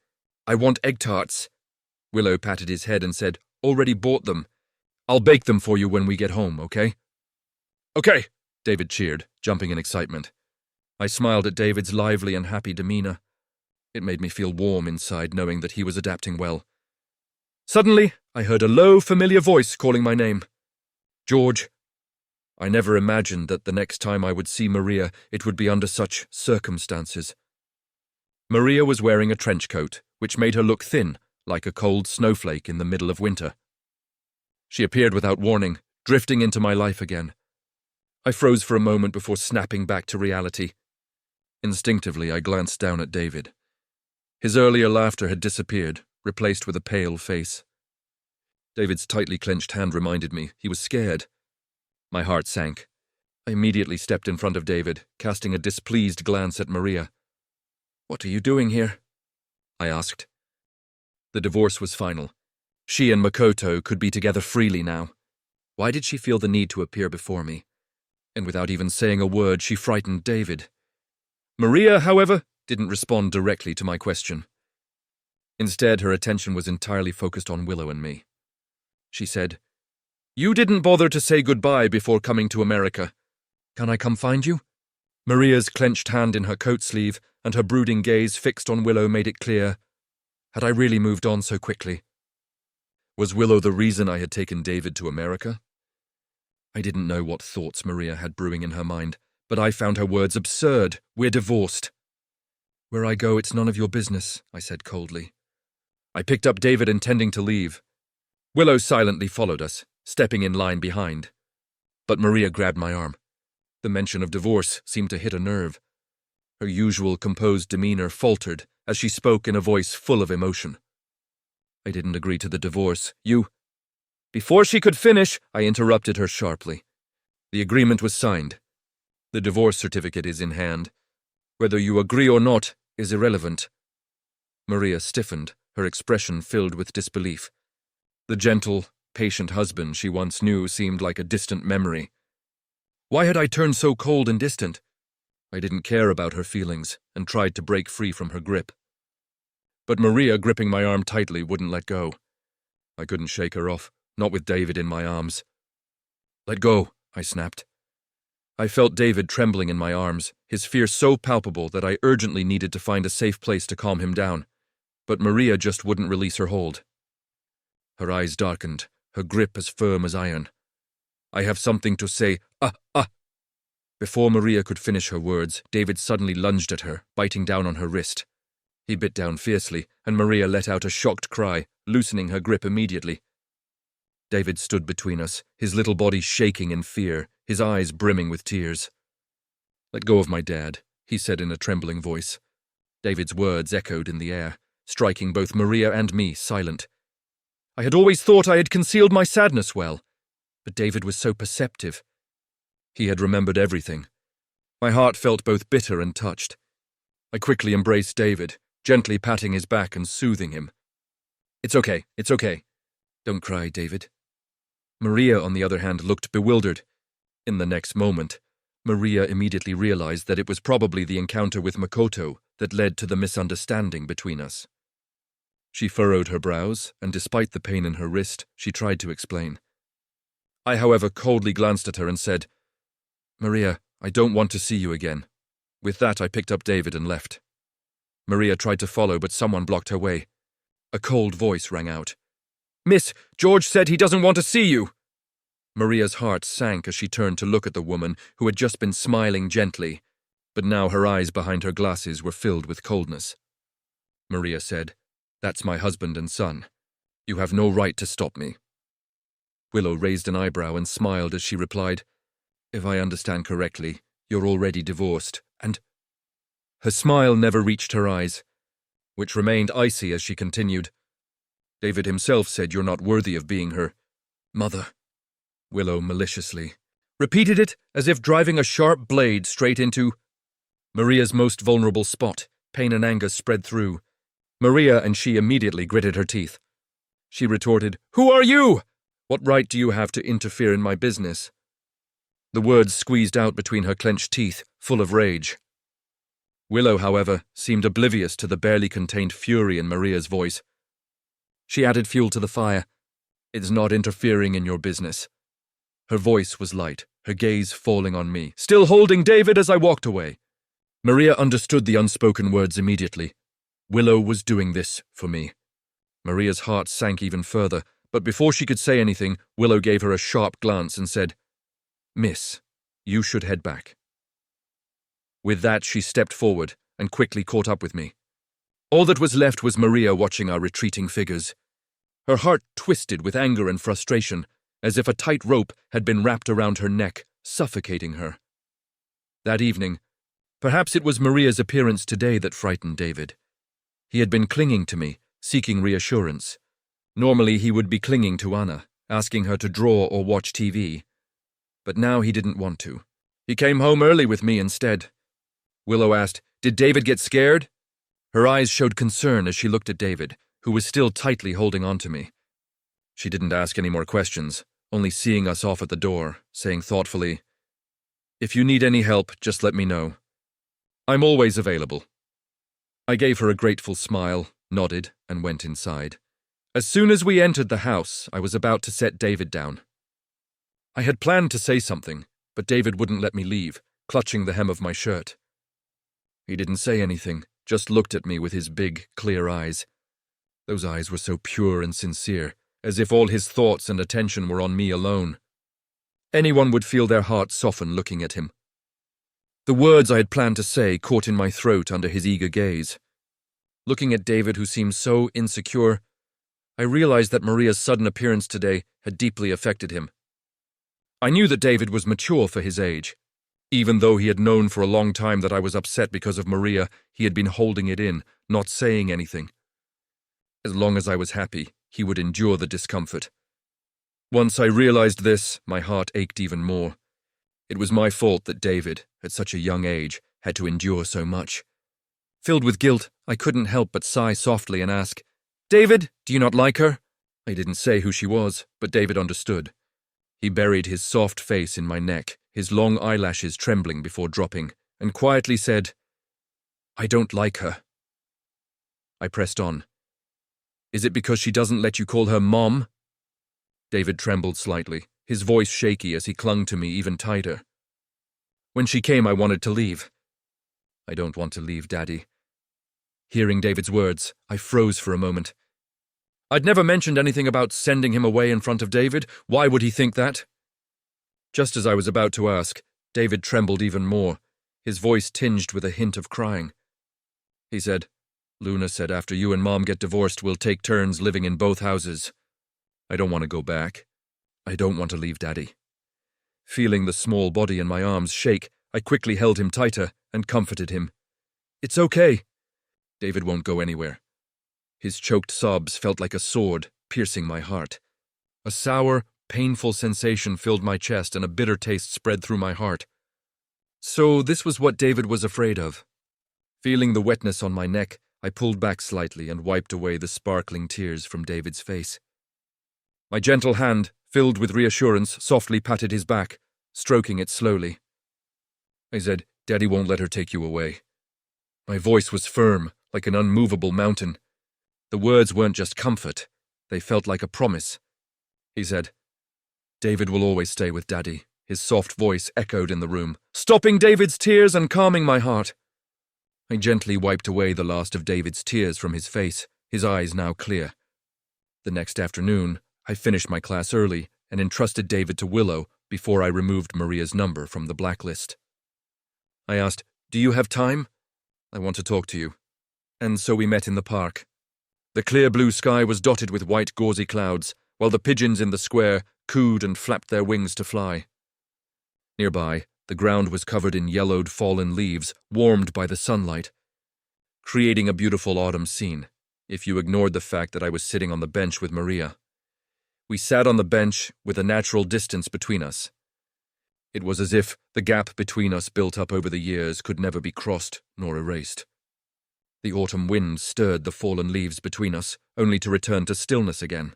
I want egg tarts." Willow patted his head and said, "Already bought them. I'll bake them for you when we get home, okay?" "Okay," David cheered, jumping in excitement. I smiled at David's lively and happy demeanor. It made me feel warm inside knowing that he was adapting well. Suddenly, I heard a low, familiar voice calling my name. "George." I never imagined that the next time I would see Maria, it would be under such circumstances. Maria was wearing a trench coat, which made her look thin, like a cold snowflake in the middle of winter. She appeared without warning, drifting into my life again. I froze for a moment before snapping back to reality. Instinctively, I glanced down at David. His earlier laughter had disappeared, replaced with a pale face. David's tightly clenched hand reminded me he was scared. My heart sank. I immediately stepped in front of David, casting a displeased glance at Maria. "What are you doing here?" I asked. The divorce was final. She and Makoto could be together freely now. Why did she feel the need to appear before me? And without even saying a word, she frightened David. Maria, however, didn't respond directly to my question. Instead, her attention was entirely focused on Willow and me. She said, "You didn't bother to say goodbye before coming to America. Can I come find you?" Maria's clenched hand in her coat sleeve and her brooding gaze fixed on Willow made it clear. Had I really moved on so quickly? Was Willow the reason I had taken David to America? I didn't know what thoughts Maria had brewing in her mind, but I found her words absurd. "We're divorced." "Where I go, it's none of your business," I said coldly. I picked up David intending to leave. Willow silently followed us, stepping in line behind. But Maria grabbed my arm. The mention of divorce seemed to hit a nerve. Her usual composed demeanor faltered as she spoke in a voice full of emotion. "I didn't agree to the divorce. You—" Before she could finish, I interrupted her sharply. "The agreement was signed. The divorce certificate is in hand. Whether you agree or not is irrelevant." Maria stiffened, her expression filled with disbelief. The gentle, patient husband she once knew seemed like a distant memory. Why had I turned so cold and distant? I didn't care about her feelings and tried to break free from her grip. But Maria, gripping my arm tightly, wouldn't let go. I couldn't shake her off, not with David in my arms. "Let go," I snapped. I felt David trembling in my arms, his fear so palpable that I urgently needed to find a safe place to calm him down. But Maria just wouldn't release her hold. Her eyes darkened, her grip as firm as iron. "I have something to say. Before Maria could finish her words, David suddenly lunged at her, biting down on her wrist. He bit down fiercely, and Maria let out a shocked cry, loosening her grip immediately. David stood between us, his little body shaking in fear, his eyes brimming with tears. "Let go of my dad," he said in a trembling voice. David's words echoed in the air, striking both Maria and me silent. I had always thought I had concealed my sadness well, but David was so perceptive. He had remembered everything. My heart felt both bitter and touched. I quickly embraced David, gently patting his back and soothing him. It's okay, it's okay. Don't cry, David. Maria, on the other hand, looked bewildered. In the next moment, Maria immediately realized that it was probably the encounter with Makoto that led to the misunderstanding between us. She furrowed her brows, and despite the pain in her wrist, she tried to explain. I, however, coldly glanced at her and said, Maria, I don't want to see you again. With that, I picked up David and left. Maria tried to follow, but someone blocked her way. A cold voice rang out. Miss, George said he doesn't want to see you. Maria's heart sank as she turned to look at the woman who had just been smiling gently, but now her eyes behind her glasses were filled with coldness. Maria said, That's my husband and son. You have no right to stop me. Willow raised an eyebrow and smiled as she replied, If I understand correctly, you're already divorced, and… Her smile never reached her eyes, which remained icy as she continued. David himself said you're not worthy of being her mother. Willow maliciously repeated it as if driving a sharp blade straight into Maria's most vulnerable spot. Pain and anger spread through. Maria and she immediately gritted her teeth. She retorted, Who are you? What right do you have to interfere in my business? The words squeezed out between her clenched teeth, full of rage. Willow, however, seemed oblivious to the barely contained fury in Maria's voice. She added fuel to the fire. It's not interfering in your business. Her voice was light, her gaze falling on me, still holding David as I walked away. Maria understood the unspoken words immediately. Willow was doing this for me. Maria's heart sank even further, but before she could say anything, Willow gave her a sharp glance and said, Miss, you should head back. With that, she stepped forward and quickly caught up with me. All that was left was Maria watching our retreating figures. Her heart twisted with anger and frustration, as if a tight rope had been wrapped around her neck, suffocating her. That evening, perhaps it was Maria's appearance today that frightened David. He had been clinging to me, seeking reassurance. Normally he would be clinging to Anna, asking her to draw or watch TV. But now he didn't want to. He came home early with me instead. Willow asked, Did David get scared? Her eyes showed concern as she looked at David, who was still tightly holding on to me. She didn't ask any more questions, only seeing us off at the door, saying thoughtfully, If you need any help, just let me know. I'm always available. I gave her a grateful smile, nodded, and went inside. As soon as we entered the house, I was about to set David down. I had planned to say something, but David wouldn't let me leave, clutching the hem of my shirt. He didn't say anything, just looked at me with his big, clear eyes. Those eyes were so pure and sincere, as if all his thoughts and attention were on me alone. Anyone would feel their heart soften looking at him. The words I had planned to say caught in my throat under his eager gaze. Looking at David, who seemed so insecure, I realized that Maria's sudden appearance today had deeply affected him. I knew that David was mature for his age. Even though he had known for a long time that I was upset because of Maria, he had been holding it in, not saying anything. As long as I was happy, he would endure the discomfort. Once I realized this, my heart ached even more. It was my fault that David, at such a young age, had to endure so much. Filled with guilt, I couldn't help but sigh softly and ask, David, do you not like her? I didn't say who she was, but David understood. He buried his soft face in my neck, his long eyelashes trembling before dropping, and quietly said, I don't like her. I pressed on. Is it because she doesn't let you call her Mom? David trembled slightly, his voice shaky as he clung to me even tighter. When she came, I wanted to leave. I don't want to leave, Daddy. Hearing David's words, I froze for a moment. I'd never mentioned anything about sending him away in front of David. Why would he think that? Just as I was about to ask, David trembled even more, his voice tinged with a hint of crying. He said, Luna said after you and Mom get divorced, we'll take turns living in both houses. I don't want to go back. I don't want to leave Daddy. Feeling the small body in my arms shake, I quickly held him tighter and comforted him. It's okay. David won't go anywhere. His choked sobs felt like a sword, piercing my heart. A sour, painful sensation filled my chest and a bitter taste spread through my heart. So this was what David was afraid of. Feeling the wetness on my neck, I pulled back slightly and wiped away the sparkling tears from David's face. My gentle hand, filled with reassurance, softly patted his back, stroking it slowly. I said, "Daddy won't let her take you away." My voice was firm, like an unmovable mountain. The words weren't just comfort, they felt like a promise. He said, "David will always stay with Daddy." His soft voice echoed in the room, stopping David's tears and calming my heart. I gently wiped away the last of David's tears from his face, his eyes now clear. The next afternoon, I finished my class early and entrusted David to Willow before I removed Maria's number from the blacklist. I asked, "Do you have time? I want to talk to you." And so we met in the park. The clear blue sky was dotted with white gauzy clouds, while the pigeons in the square cooed and flapped their wings to fly. Nearby, the ground was covered in yellowed fallen leaves, warmed by the sunlight, creating a beautiful autumn scene, if you ignored the fact that I was sitting on the bench with Maria. We sat on the bench with a natural distance between us. It was as if the gap between us built up over the years could never be crossed nor erased. The autumn wind stirred the fallen leaves between us, only to return to stillness again.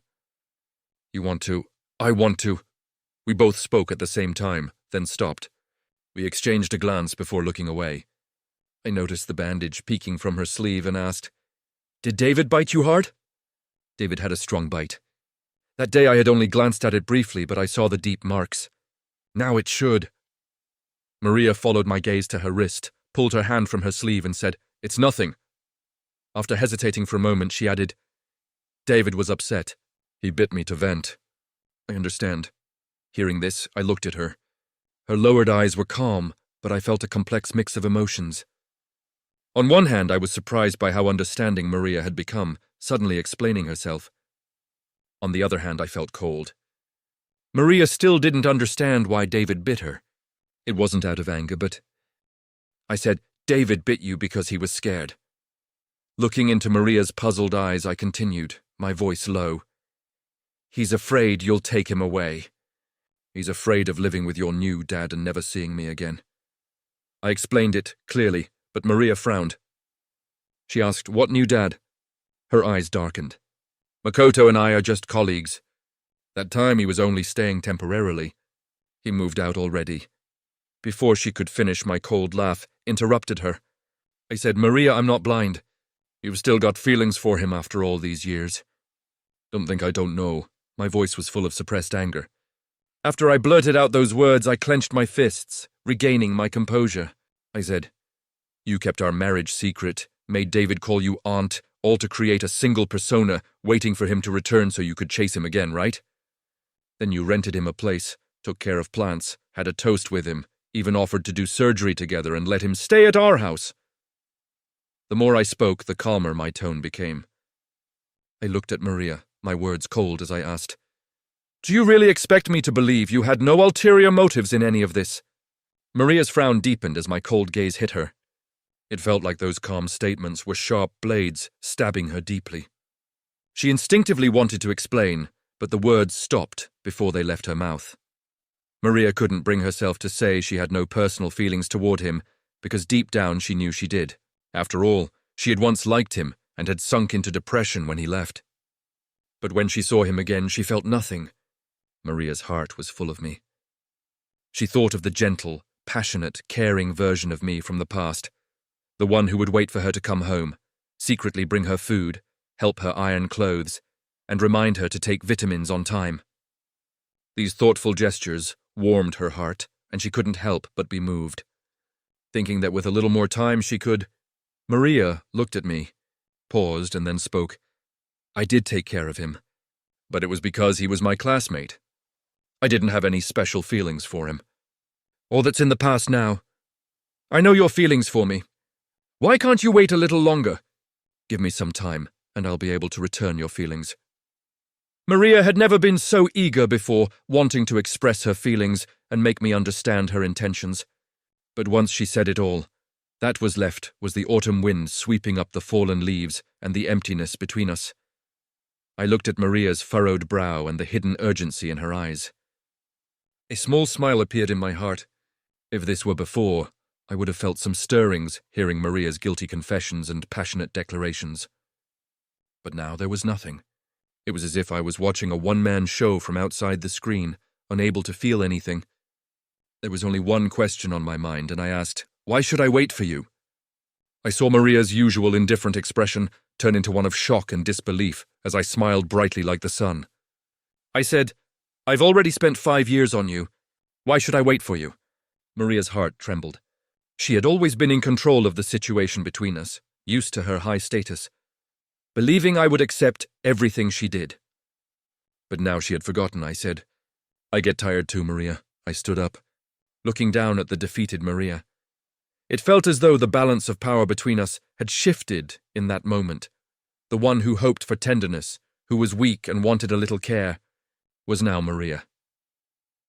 "You want to? I want to." We both spoke at the same time, then stopped. We exchanged a glance before looking away. I noticed the bandage peeking from her sleeve and asked, "Did David bite you hard?" David had a strong bite. That day I had only glanced at it briefly, but I saw the deep marks. Now it should. Maria followed my gaze to her wrist, pulled her hand from her sleeve and said, "It's nothing." After hesitating for a moment, she added, "David was upset. He bit me to vent." I understand. Hearing this, I looked at her. Her lowered eyes were calm, but I felt a complex mix of emotions. On one hand, I was surprised by how understanding Maria had become, suddenly explaining herself. On the other hand, I felt cold. Maria still didn't understand why David bit her. It wasn't out of anger, but... I said, "David bit you because he was scared." Looking into Maria's puzzled eyes, I continued, my voice low. "He's afraid you'll take him away. He's afraid of living with your new dad and never seeing me again." I explained it clearly, but Maria frowned. She asked, "What new dad?" Her eyes darkened. "Makoto and I are just colleagues. That time he was only staying temporarily. He moved out already." Before she could finish, my cold laugh interrupted her. I said, "Maria, I'm not blind. You've still got feelings for him after all these years." "Don't think I don't know." My voice was full of suppressed anger. After I blurted out those words, I clenched my fists, regaining my composure. I said, "You kept our marriage secret, made David call you aunt, all to create a single persona, waiting for him to return so you could chase him again, right? Then you rented him a place, took care of plants, had a toast with him, even offered to do surgery together and let him stay at our house." The more I spoke, the calmer my tone became. I looked at Maria, my words cold as I asked, "Do you really expect me to believe you had no ulterior motives in any of this?" Maria's frown deepened as my cold gaze hit her. It felt like those calm statements were sharp blades stabbing her deeply. She instinctively wanted to explain, but the words stopped before they left her mouth. Maria couldn't bring herself to say she had no personal feelings toward him, because deep down she knew she did. After all, she had once liked him and had sunk into depression when he left. But when she saw him again, she felt nothing. Maria's heart was full of me. She thought of the gentle, passionate, caring version of me from the past, the one who would wait for her to come home, secretly bring her food, help her iron clothes, and remind her to take vitamins on time. These thoughtful gestures warmed her heart, and she couldn't help but be moved. Thinking that with a little more time she could... Maria looked at me, paused, and then spoke. "I did take care of him, but it was because he was my classmate. I didn't have any special feelings for him. All that's in the past now. I know your feelings for me. Why can't you wait a little longer? Give me some time, and I'll be able to return your feelings." Maria had never been so eager before, wanting to express her feelings and make me understand her intentions. But once she said it all, that was left was the autumn wind sweeping up the fallen leaves and the emptiness between us. I looked at Maria's furrowed brow and the hidden urgency in her eyes. A small smile appeared in my heart. If this were before, I would have felt some stirrings hearing Maria's guilty confessions and passionate declarations. But now there was nothing. It was as if I was watching a one-man show from outside the screen, unable to feel anything. There was only one question on my mind, and I asked, "Why should I wait for you?" I saw Maria's usual indifferent expression turn into one of shock and disbelief as I smiled brightly like the sun. I said, "I've already spent 5 years on you. Why should I wait for you?" Maria's heart trembled. She had always been in control of the situation between us, used to her high status, believing I would accept everything she did. But now she had forgotten. I said, "I get tired too, Maria." I stood up, looking down at the defeated Maria. It felt as though the balance of power between us had shifted in that moment. The one who hoped for tenderness, who was weak and wanted a little care, was now Maria.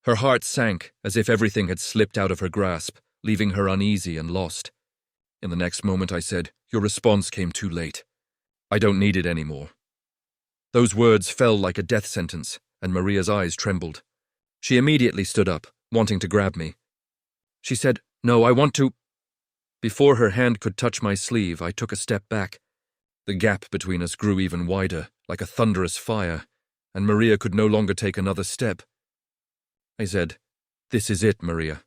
Her heart sank as if everything had slipped out of her grasp, leaving her uneasy and lost. In the next moment I said, "Your response came too late. I don't need it anymore." Those words fell like a death sentence, and Maria's eyes trembled. She immediately stood up, wanting to grab me. She said, "No, I want to—" Before her hand could touch my sleeve, I took a step back. The gap between us grew even wider, like a thunderous fire, and Maria could no longer take another step. I said, "This is it, Maria."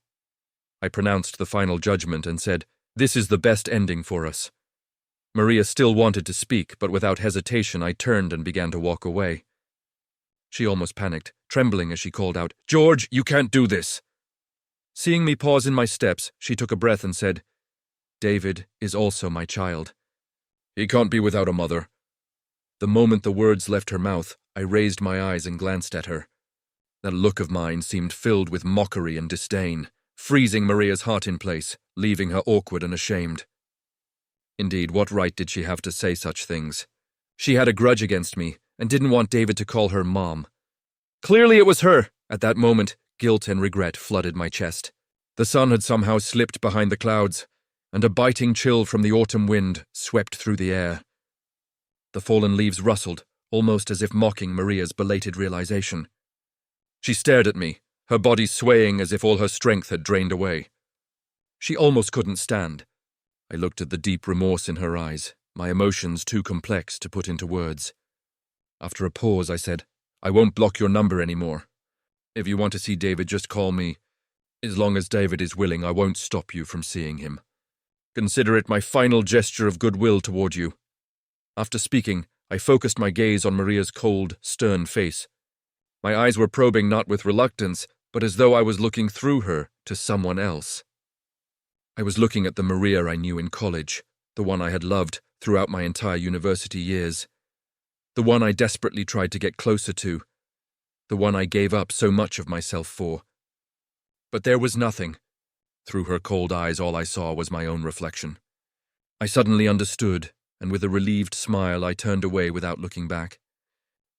I pronounced the final judgment and said, "This is the best ending for us." Maria still wanted to speak, but without hesitation I turned and began to walk away. She almost panicked, trembling as she called out, "George, you can't do this." Seeing me pause in my steps, she took a breath and said, "David is also my child. He can't be without a mother." The moment the words left her mouth, I raised my eyes and glanced at her. That look of mine seemed filled with mockery and disdain, freezing Maria's heart in place, leaving her awkward and ashamed. Indeed, what right did she have to say such things? She had a grudge against me and didn't want David to call her Mom. Clearly it was her. At that moment, guilt and regret flooded my chest. The sun had somehow slipped behind the clouds, and a biting chill from the autumn wind swept through the air. The fallen leaves rustled, almost as if mocking Maria's belated realization. She stared at me, her body swaying as if all her strength had drained away. She almost couldn't stand. I looked at the deep remorse in her eyes, my emotions too complex to put into words. After a pause, I said, "I won't block your number anymore. If you want to see David, just call me. As long as David is willing, I won't stop you from seeing him. Consider it my final gesture of goodwill toward you." After speaking, I focused my gaze on Maria's cold, stern face. My eyes were probing not with reluctance, but as though I was looking through her to someone else. I was looking at the Maria I knew in college, the one I had loved throughout my entire university years, the one I desperately tried to get closer to, the one I gave up so much of myself for. But there was nothing. Through her cold eyes, all I saw was my own reflection. I suddenly understood, and with a relieved smile, I turned away without looking back.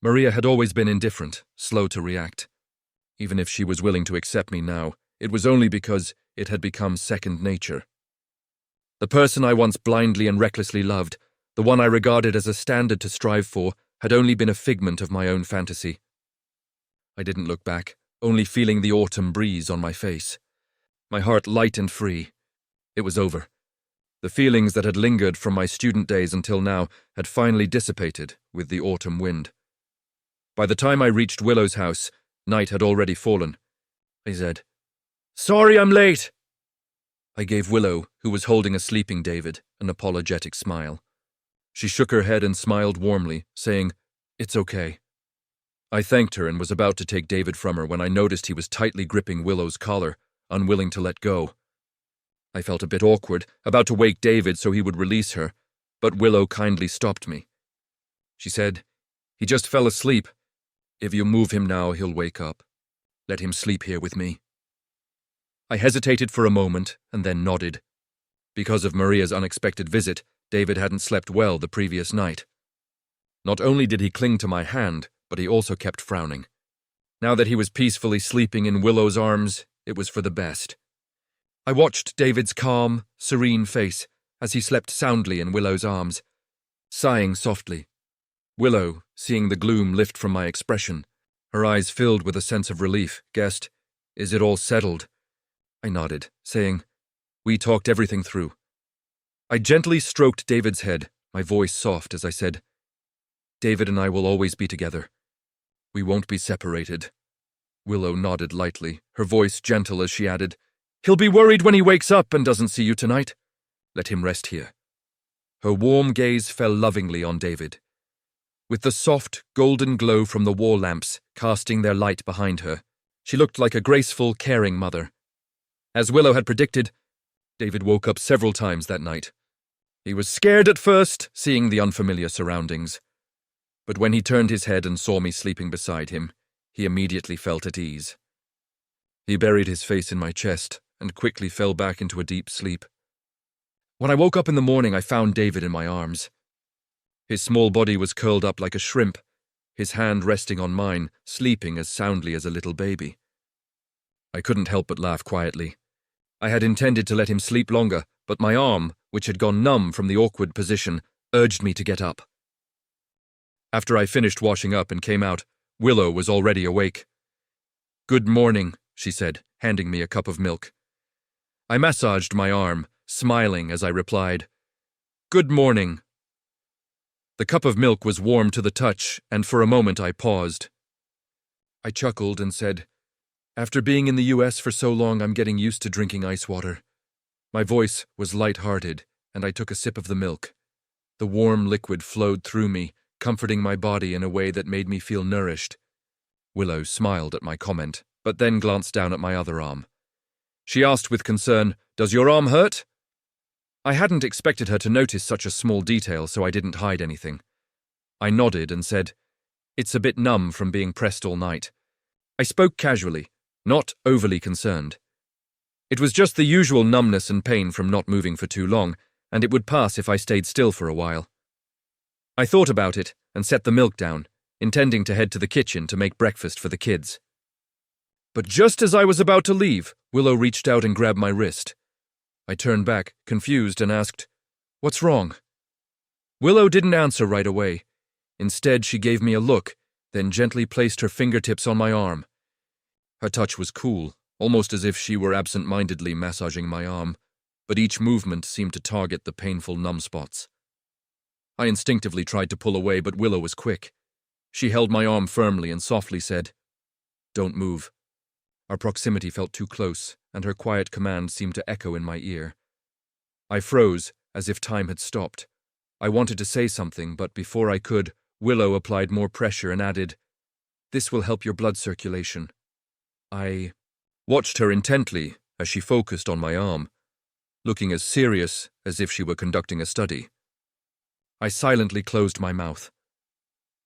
Maria had always been indifferent, slow to react. Even if she was willing to accept me now, it was only because it had become second nature. The person I once blindly and recklessly loved, the one I regarded as a standard to strive for, had only been a figment of my own fantasy. I didn't look back, only feeling the autumn breeze on my face. My heart light and free. It was over. The feelings that had lingered from my student days until now had finally dissipated with the autumn wind. By the time I reached Willow's house, night had already fallen. I said, "Sorry I'm late." I gave Willow, who was holding a sleeping David, an apologetic smile. She shook her head and smiled warmly, saying, "It's okay." I thanked her and was about to take David from her when I noticed he was tightly gripping Willow's collar, unwilling to let go. I felt a bit awkward, about to wake David so he would release her, but Willow kindly stopped me. She said, "He just fell asleep. If you move him now, he'll wake up. Let him sleep here with me." I hesitated for a moment and then nodded. Because of Maria's unexpected visit, David hadn't slept well the previous night. Not only did he cling to my hand, but he also kept frowning. Now that he was peacefully sleeping in Willow's arms, it was for the best. I watched David's calm, serene face as he slept soundly in Willow's arms, sighing softly. Willow, seeing the gloom lift from my expression, her eyes filled with a sense of relief, guessed, "Is it all settled?" I nodded, saying, We talked everything through. I gently stroked David's head, my voice soft as I said, "David and I will always be together. We won't be separated." Willow nodded lightly, her voice gentle as she added, "He'll be worried when he wakes up and doesn't see you tonight. Let him rest here." Her warm gaze fell lovingly on David. With the soft, golden glow from the wall lamps casting their light behind her, she looked like a graceful, caring mother. As Willow had predicted, David woke up several times that night. He was scared at first, seeing the unfamiliar surroundings. But when he turned his head and saw me sleeping beside him, he immediately felt at ease. He buried his face in my chest and quickly fell back into a deep sleep. When I woke up in the morning, I found David in my arms. His small body was curled up like a shrimp, his hand resting on mine, sleeping as soundly as a little baby. I couldn't help but laugh quietly. I had intended to let him sleep longer, but my arm, which had gone numb from the awkward position, urged me to get up. After I finished washing up and came out, Willow was already awake. "Good morning," she said, handing me a cup of milk. I massaged my arm, smiling as I replied, "Good morning." The cup of milk was warm to the touch, and for a moment I paused. I chuckled and said, "After being in the US for so long, I'm getting used to drinking ice water." My voice was light-hearted, and I took a sip of the milk. The warm liquid flowed through me, comforting my body in a way that made me feel nourished. Willow smiled at my comment, but then glanced down at my other arm. She asked with concern, "Does your arm hurt?" I hadn't expected her to notice such a small detail, so I didn't hide anything. I nodded and said, "It's a bit numb from being pressed all night." I spoke casually, not overly concerned. It was just the usual numbness and pain from not moving for too long, and it would pass if I stayed still for a while. I thought about it and set the milk down, intending to head to the kitchen to make breakfast for the kids. But just as I was about to leave, Willow reached out and grabbed my wrist. I turned back, confused, and asked, "What's wrong?" Willow didn't answer right away. Instead, she gave me a look, then gently placed her fingertips on my arm. Her touch was cool, almost as if she were absent-mindedly massaging my arm, but each movement seemed to target the painful numb spots. I instinctively tried to pull away, but Willow was quick. She held my arm firmly and softly said, "Don't move." Our proximity felt too close, and her quiet command seemed to echo in my ear. I froze, as if time had stopped. I wanted to say something, but before I could, Willow applied more pressure and added, "This will help your blood circulation." I watched her intently as she focused on my arm, looking as serious as if she were conducting a study. I silently closed my mouth.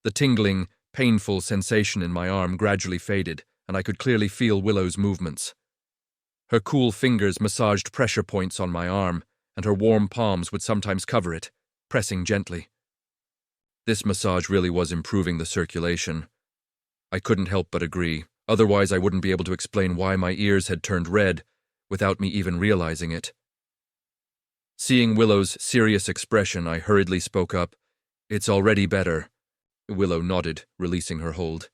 The tingling, painful sensation in my arm gradually faded, and I could clearly feel Willow's movements. Her cool fingers massaged pressure points on my arm, and her warm palms would sometimes cover it, pressing gently. This massage really was improving the circulation. I couldn't help but agree, otherwise I wouldn't be able to explain why my ears had turned red without me even realizing it. Seeing Willow's serious expression, I hurriedly spoke up, "It's already better." Willow nodded, releasing her hold.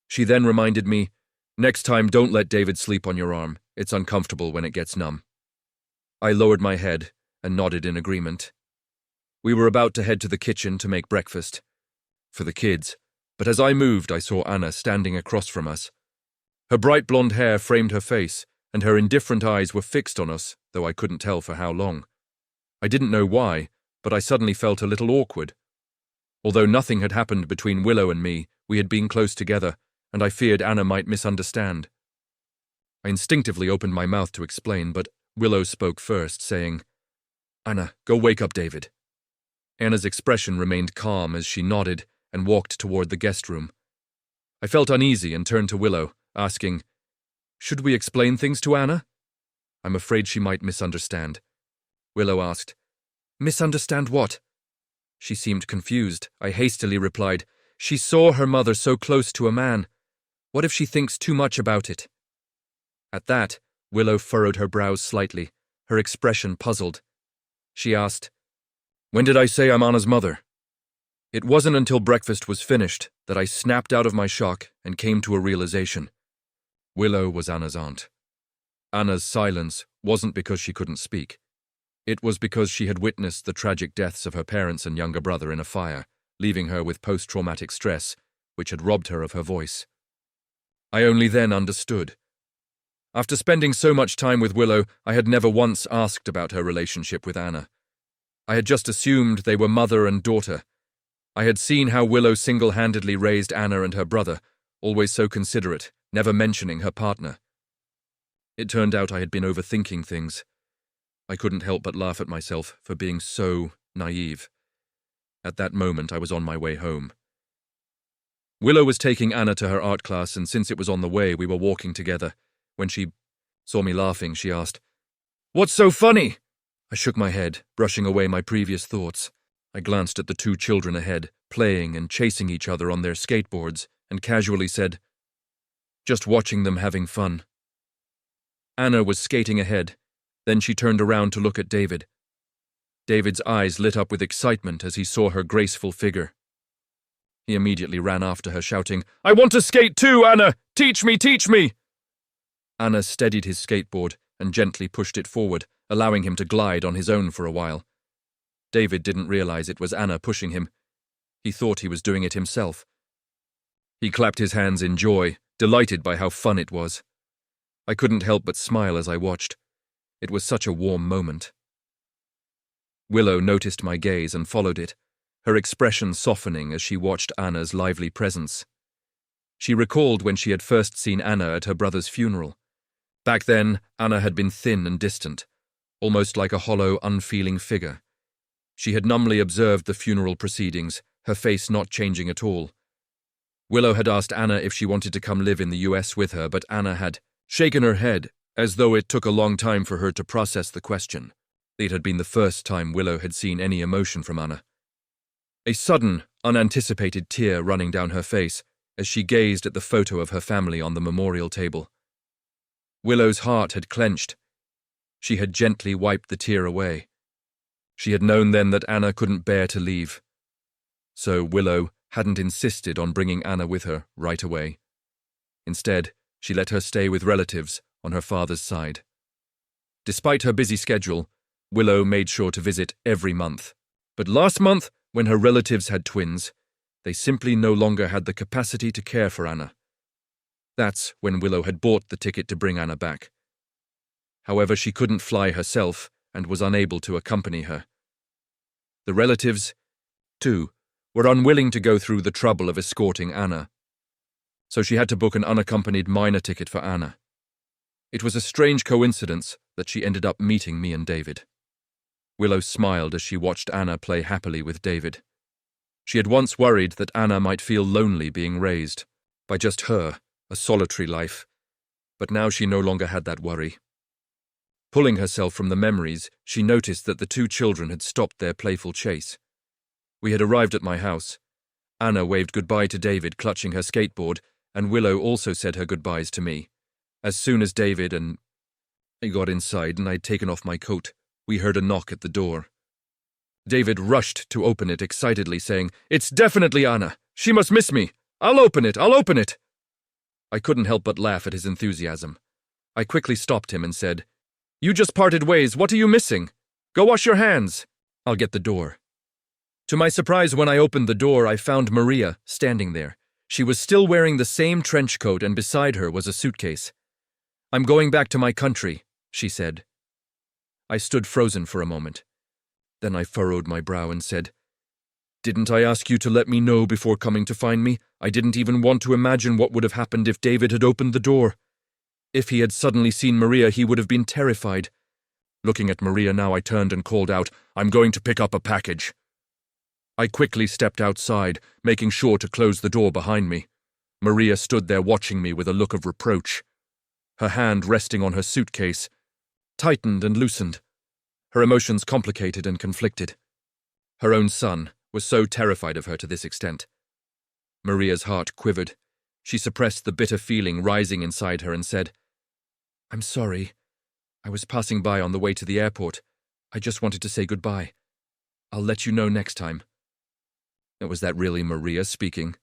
She then reminded me, "Next time, don't let David sleep on your arm. It's uncomfortable when it gets numb." I lowered my head and nodded in agreement. We were about to head to the kitchen to make breakfast for the kids, but as I moved, I saw Anna standing across from us. Her bright blonde hair framed her face, and her indifferent eyes were fixed on us, though I couldn't tell for how long. I didn't know why, but I suddenly felt a little awkward. Although nothing had happened between Willow and me, we had been close together, and I feared Anna might misunderstand. I instinctively opened my mouth to explain, but Willow spoke first, saying, "Anna, go wake up David." Anna's expression remained calm as she nodded and walked toward the guest room. I felt uneasy and turned to Willow, asking, "Should we explain things to Anna? I'm afraid she might misunderstand." Willow asked, "Misunderstand what?" She seemed confused. I hastily replied, "She saw her mother so close to a man. What if she thinks too much about it?" At that, Willow furrowed her brows slightly, her expression puzzled. She asked, "When did I say I'm Anna's mother?" It wasn't until breakfast was finished that I snapped out of my shock and came to a realization. Willow was Anna's aunt. Anna's silence wasn't because she couldn't speak. It was because she had witnessed the tragic deaths of her parents and younger brother in a fire, leaving her with post-traumatic stress, which had robbed her of her voice. I only then understood. After spending so much time with Willow, I had never once asked about her relationship with Anna. I had just assumed they were mother and daughter. I had seen how Willow single-handedly raised Anna and her brother, always so considerate, never mentioning her partner. It turned out I had been overthinking things. I couldn't help but laugh at myself for being so naive. At that moment, I was on my way home. Willow was taking Anna to her art class, and since it was on the way, we were walking together. When she saw me laughing, she asked, "What's so funny?" I shook my head, brushing away my previous thoughts. I glanced at the two children ahead, playing and chasing each other on their skateboards, and casually said, "Just watching them having fun." Anna was skating ahead. Then she turned around to look at David. David's eyes lit up with excitement as he saw her graceful figure. He immediately ran after her, shouting, "I want to skate too, Anna! Teach me, teach me!" Anna steadied his skateboard and gently pushed it forward, allowing him to glide on his own for a while. David didn't realize it was Anna pushing him. He thought he was doing it himself. He clapped his hands in joy, delighted by how fun it was. I couldn't help but smile as I watched. It was such a warm moment. Willow noticed my gaze and followed it, her expression softening as she watched Anna's lively presence. She recalled when she had first seen Anna at her brother's funeral. Back then, Anna had been thin and distant, almost like a hollow, unfeeling figure. She had numbly observed the funeral proceedings, her face not changing at all. Willow had asked Anna if she wanted to come live in the US with her, but Anna had shaken her head, as though it took a long time for her to process the question. It had been the first time Willow had seen any emotion from Anna. A sudden, unanticipated tear running down her face as she gazed at the photo of her family on the memorial table. Willow's heart had clenched. She had gently wiped the tear away. She had known then that Anna couldn't bear to leave. So Willow hadn't insisted on bringing Anna with her right away. Instead, she let her stay with relatives on her father's side. Despite her busy schedule, Willow made sure to visit every month. But last month, when her relatives had twins, they simply no longer had the capacity to care for Anna. That's when Willow had bought the ticket to bring Anna back. However, she couldn't fly herself and was unable to accompany her. The relatives, too, were unwilling to go through the trouble of escorting Anna. So she had to book an unaccompanied minor ticket for Anna. It was a strange coincidence that she ended up meeting me and David. Willow smiled as she watched Anna play happily with David. She had once worried that Anna might feel lonely being raised by just her, a solitary life, but now she no longer had that worry. Pulling herself from the memories, she noticed that the two children had stopped their playful chase. We had arrived at my house. Anna waved goodbye to David, clutching her skateboard, and Willow also said her goodbyes to me. As soon as David and I got inside and I'd taken off my coat, we heard a knock at the door. David rushed to open it excitedly, saying, "It's definitely Anna! She must miss me! I'll open it! I'll open it!" I couldn't help but laugh at his enthusiasm. I quickly stopped him and said, "You just parted ways. What are you missing? Go wash your hands. I'll get the door." To my surprise, when I opened the door, I found Maria standing there. She was still wearing the same trench coat, and beside her was a suitcase. "I'm going back to my country," she said. I stood frozen for a moment. Then I furrowed my brow and said, "Didn't I ask you to let me know before coming to find me? I didn't even want to imagine what would have happened if David had opened the door. If he had suddenly seen Maria, he would have been terrified." Looking at Maria now, I turned and called out, "I'm going to pick up a package." I quickly stepped outside, making sure to close the door behind me. Maria stood there watching me with a look of reproach. Her hand resting on her suitcase tightened and loosened, her emotions complicated and conflicted. Her own son was so terrified of her to this extent. Maria's heart quivered. She suppressed the bitter feeling rising inside her and said, "I'm sorry. I was passing by on the way to the airport. I just wanted to say goodbye. I'll let you know next time." Was that really Maria speaking?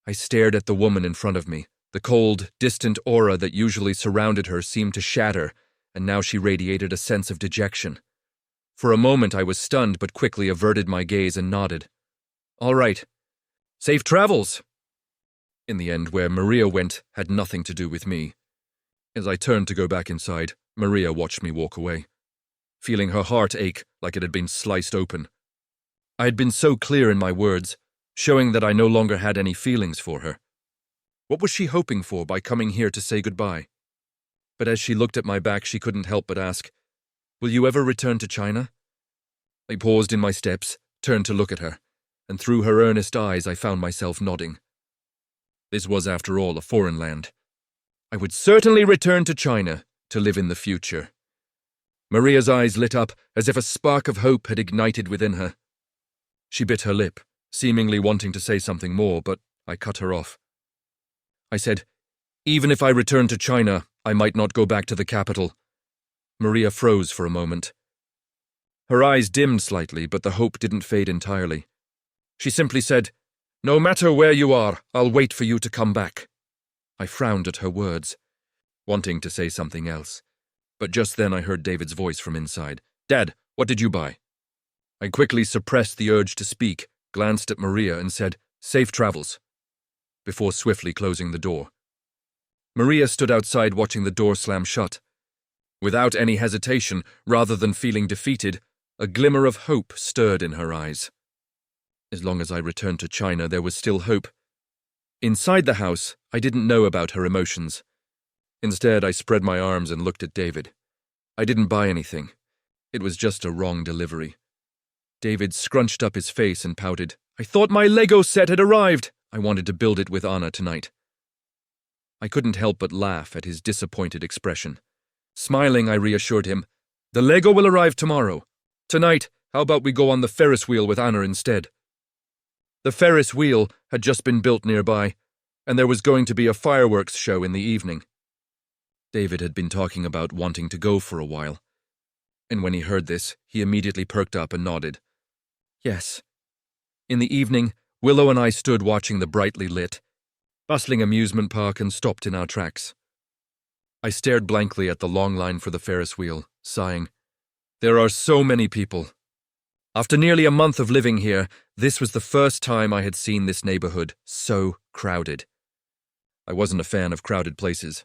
I stared at the woman in front of me, The cold, distant aura that usually surrounded her seemed to shatter, and now she radiated a sense of dejection. For a moment I was stunned, but quickly averted my gaze and nodded. "All right. Safe travels!" In the end, where Maria went had nothing to do with me. As I turned to go back inside, Maria watched me walk away, feeling her heart ache like it had been sliced open. I had been so clear in my words, showing that I no longer had any feelings for her. What was she hoping for by coming here to say goodbye? But as she looked at my back, she couldn't help but ask, "Will you ever return to China?" I paused in my steps, turned to look at her, and through her earnest eyes I found myself nodding. This was, after all, a foreign land. I would certainly return to China to live in the future. Maria's eyes lit up as if a spark of hope had ignited within her. She bit her lip, seemingly wanting to say something more, but I cut her off. I said, "Even if I return to China, I might not go back to the capital." Maria froze for a moment. Her eyes dimmed slightly, but the hope didn't fade entirely. She simply said, "No matter where you are, I'll wait for you to come back." I frowned at her words, wanting to say something else. But just then I heard David's voice from inside. "Dad, what did you buy?" I quickly suppressed the urge to speak, glanced at Maria and said, "Safe travels," before swiftly closing the door. Maria stood outside watching the door slam shut. Without any hesitation, rather than feeling defeated, a glimmer of hope stirred in her eyes. As long as I returned to China, there was still hope. Inside the house, I didn't know about her emotions. Instead, I spread my arms and looked at David. I didn't buy anything. It was just a wrong delivery. David scrunched up his face and pouted. "I thought my Lego set had arrived. I wanted to build it with Anna tonight." I couldn't help but laugh at his disappointed expression. Smiling, I reassured him, "The Lego will arrive tomorrow. Tonight, how about we go on the Ferris wheel with Anna instead?" The Ferris wheel had just been built nearby, and there was going to be a fireworks show in the evening. David had been talking about wanting to go for a while, and when he heard this, he immediately perked up and nodded. "Yes." In the evening, Willow and I stood watching the brightly lit, bustling amusement park and stopped in our tracks. I stared blankly at the long line for the Ferris wheel, sighing. There are so many people. After nearly a month of living here, this was the first time I had seen this neighborhood so crowded. I wasn't a fan of crowded places,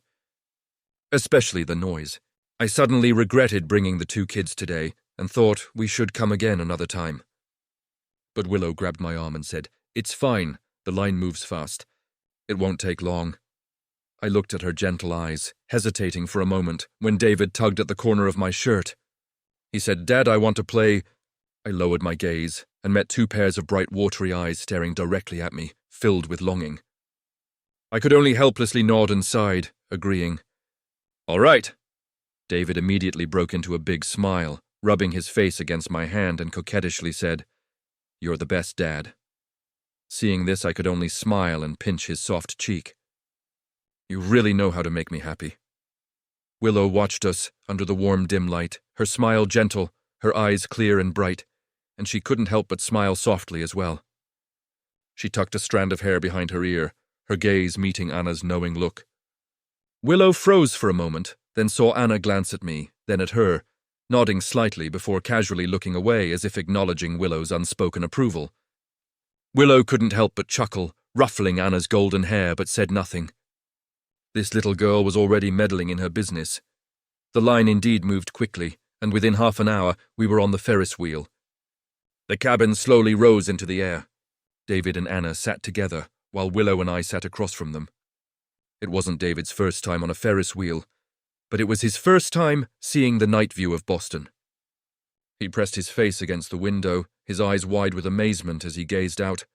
especially the noise. I suddenly regretted bringing the two kids today and thought we should come again another time. But Willow grabbed my arm and said, "It's fine, the line moves fast. It won't take long." I looked at her gentle eyes, hesitating for a moment, when David tugged at the corner of my shirt. He said, "Dad, I want to play." I lowered my gaze and met two pairs of bright watery eyes staring directly at me, filled with longing. I could only helplessly nod and sighed, agreeing. "All right." David immediately broke into a big smile, rubbing his face against my hand and coquettishly said, "You're the best, Dad." Seeing this, I could only smile and pinch his soft cheek. "You really know how to make me happy." Willow watched us under the warm dim light, her smile gentle, her eyes clear and bright, and she couldn't help but smile softly as well. She tucked a strand of hair behind her ear, her gaze meeting Anna's knowing look. Willow froze for a moment, then saw Anna glance at me, then at her, nodding slightly before casually looking away as if acknowledging Willow's unspoken approval. Willow couldn't help but chuckle, ruffling Anna's golden hair, but said nothing. This little girl was already meddling in her business. The line indeed moved quickly, and within half an hour we were on the Ferris wheel. The cabin slowly rose into the air. David and Anna sat together, while Willow and I sat across from them. It wasn't David's first time on a Ferris wheel, but it was his first time seeing the night view of Boston. He pressed his face against the window, his eyes wide with amazement as he gazed out.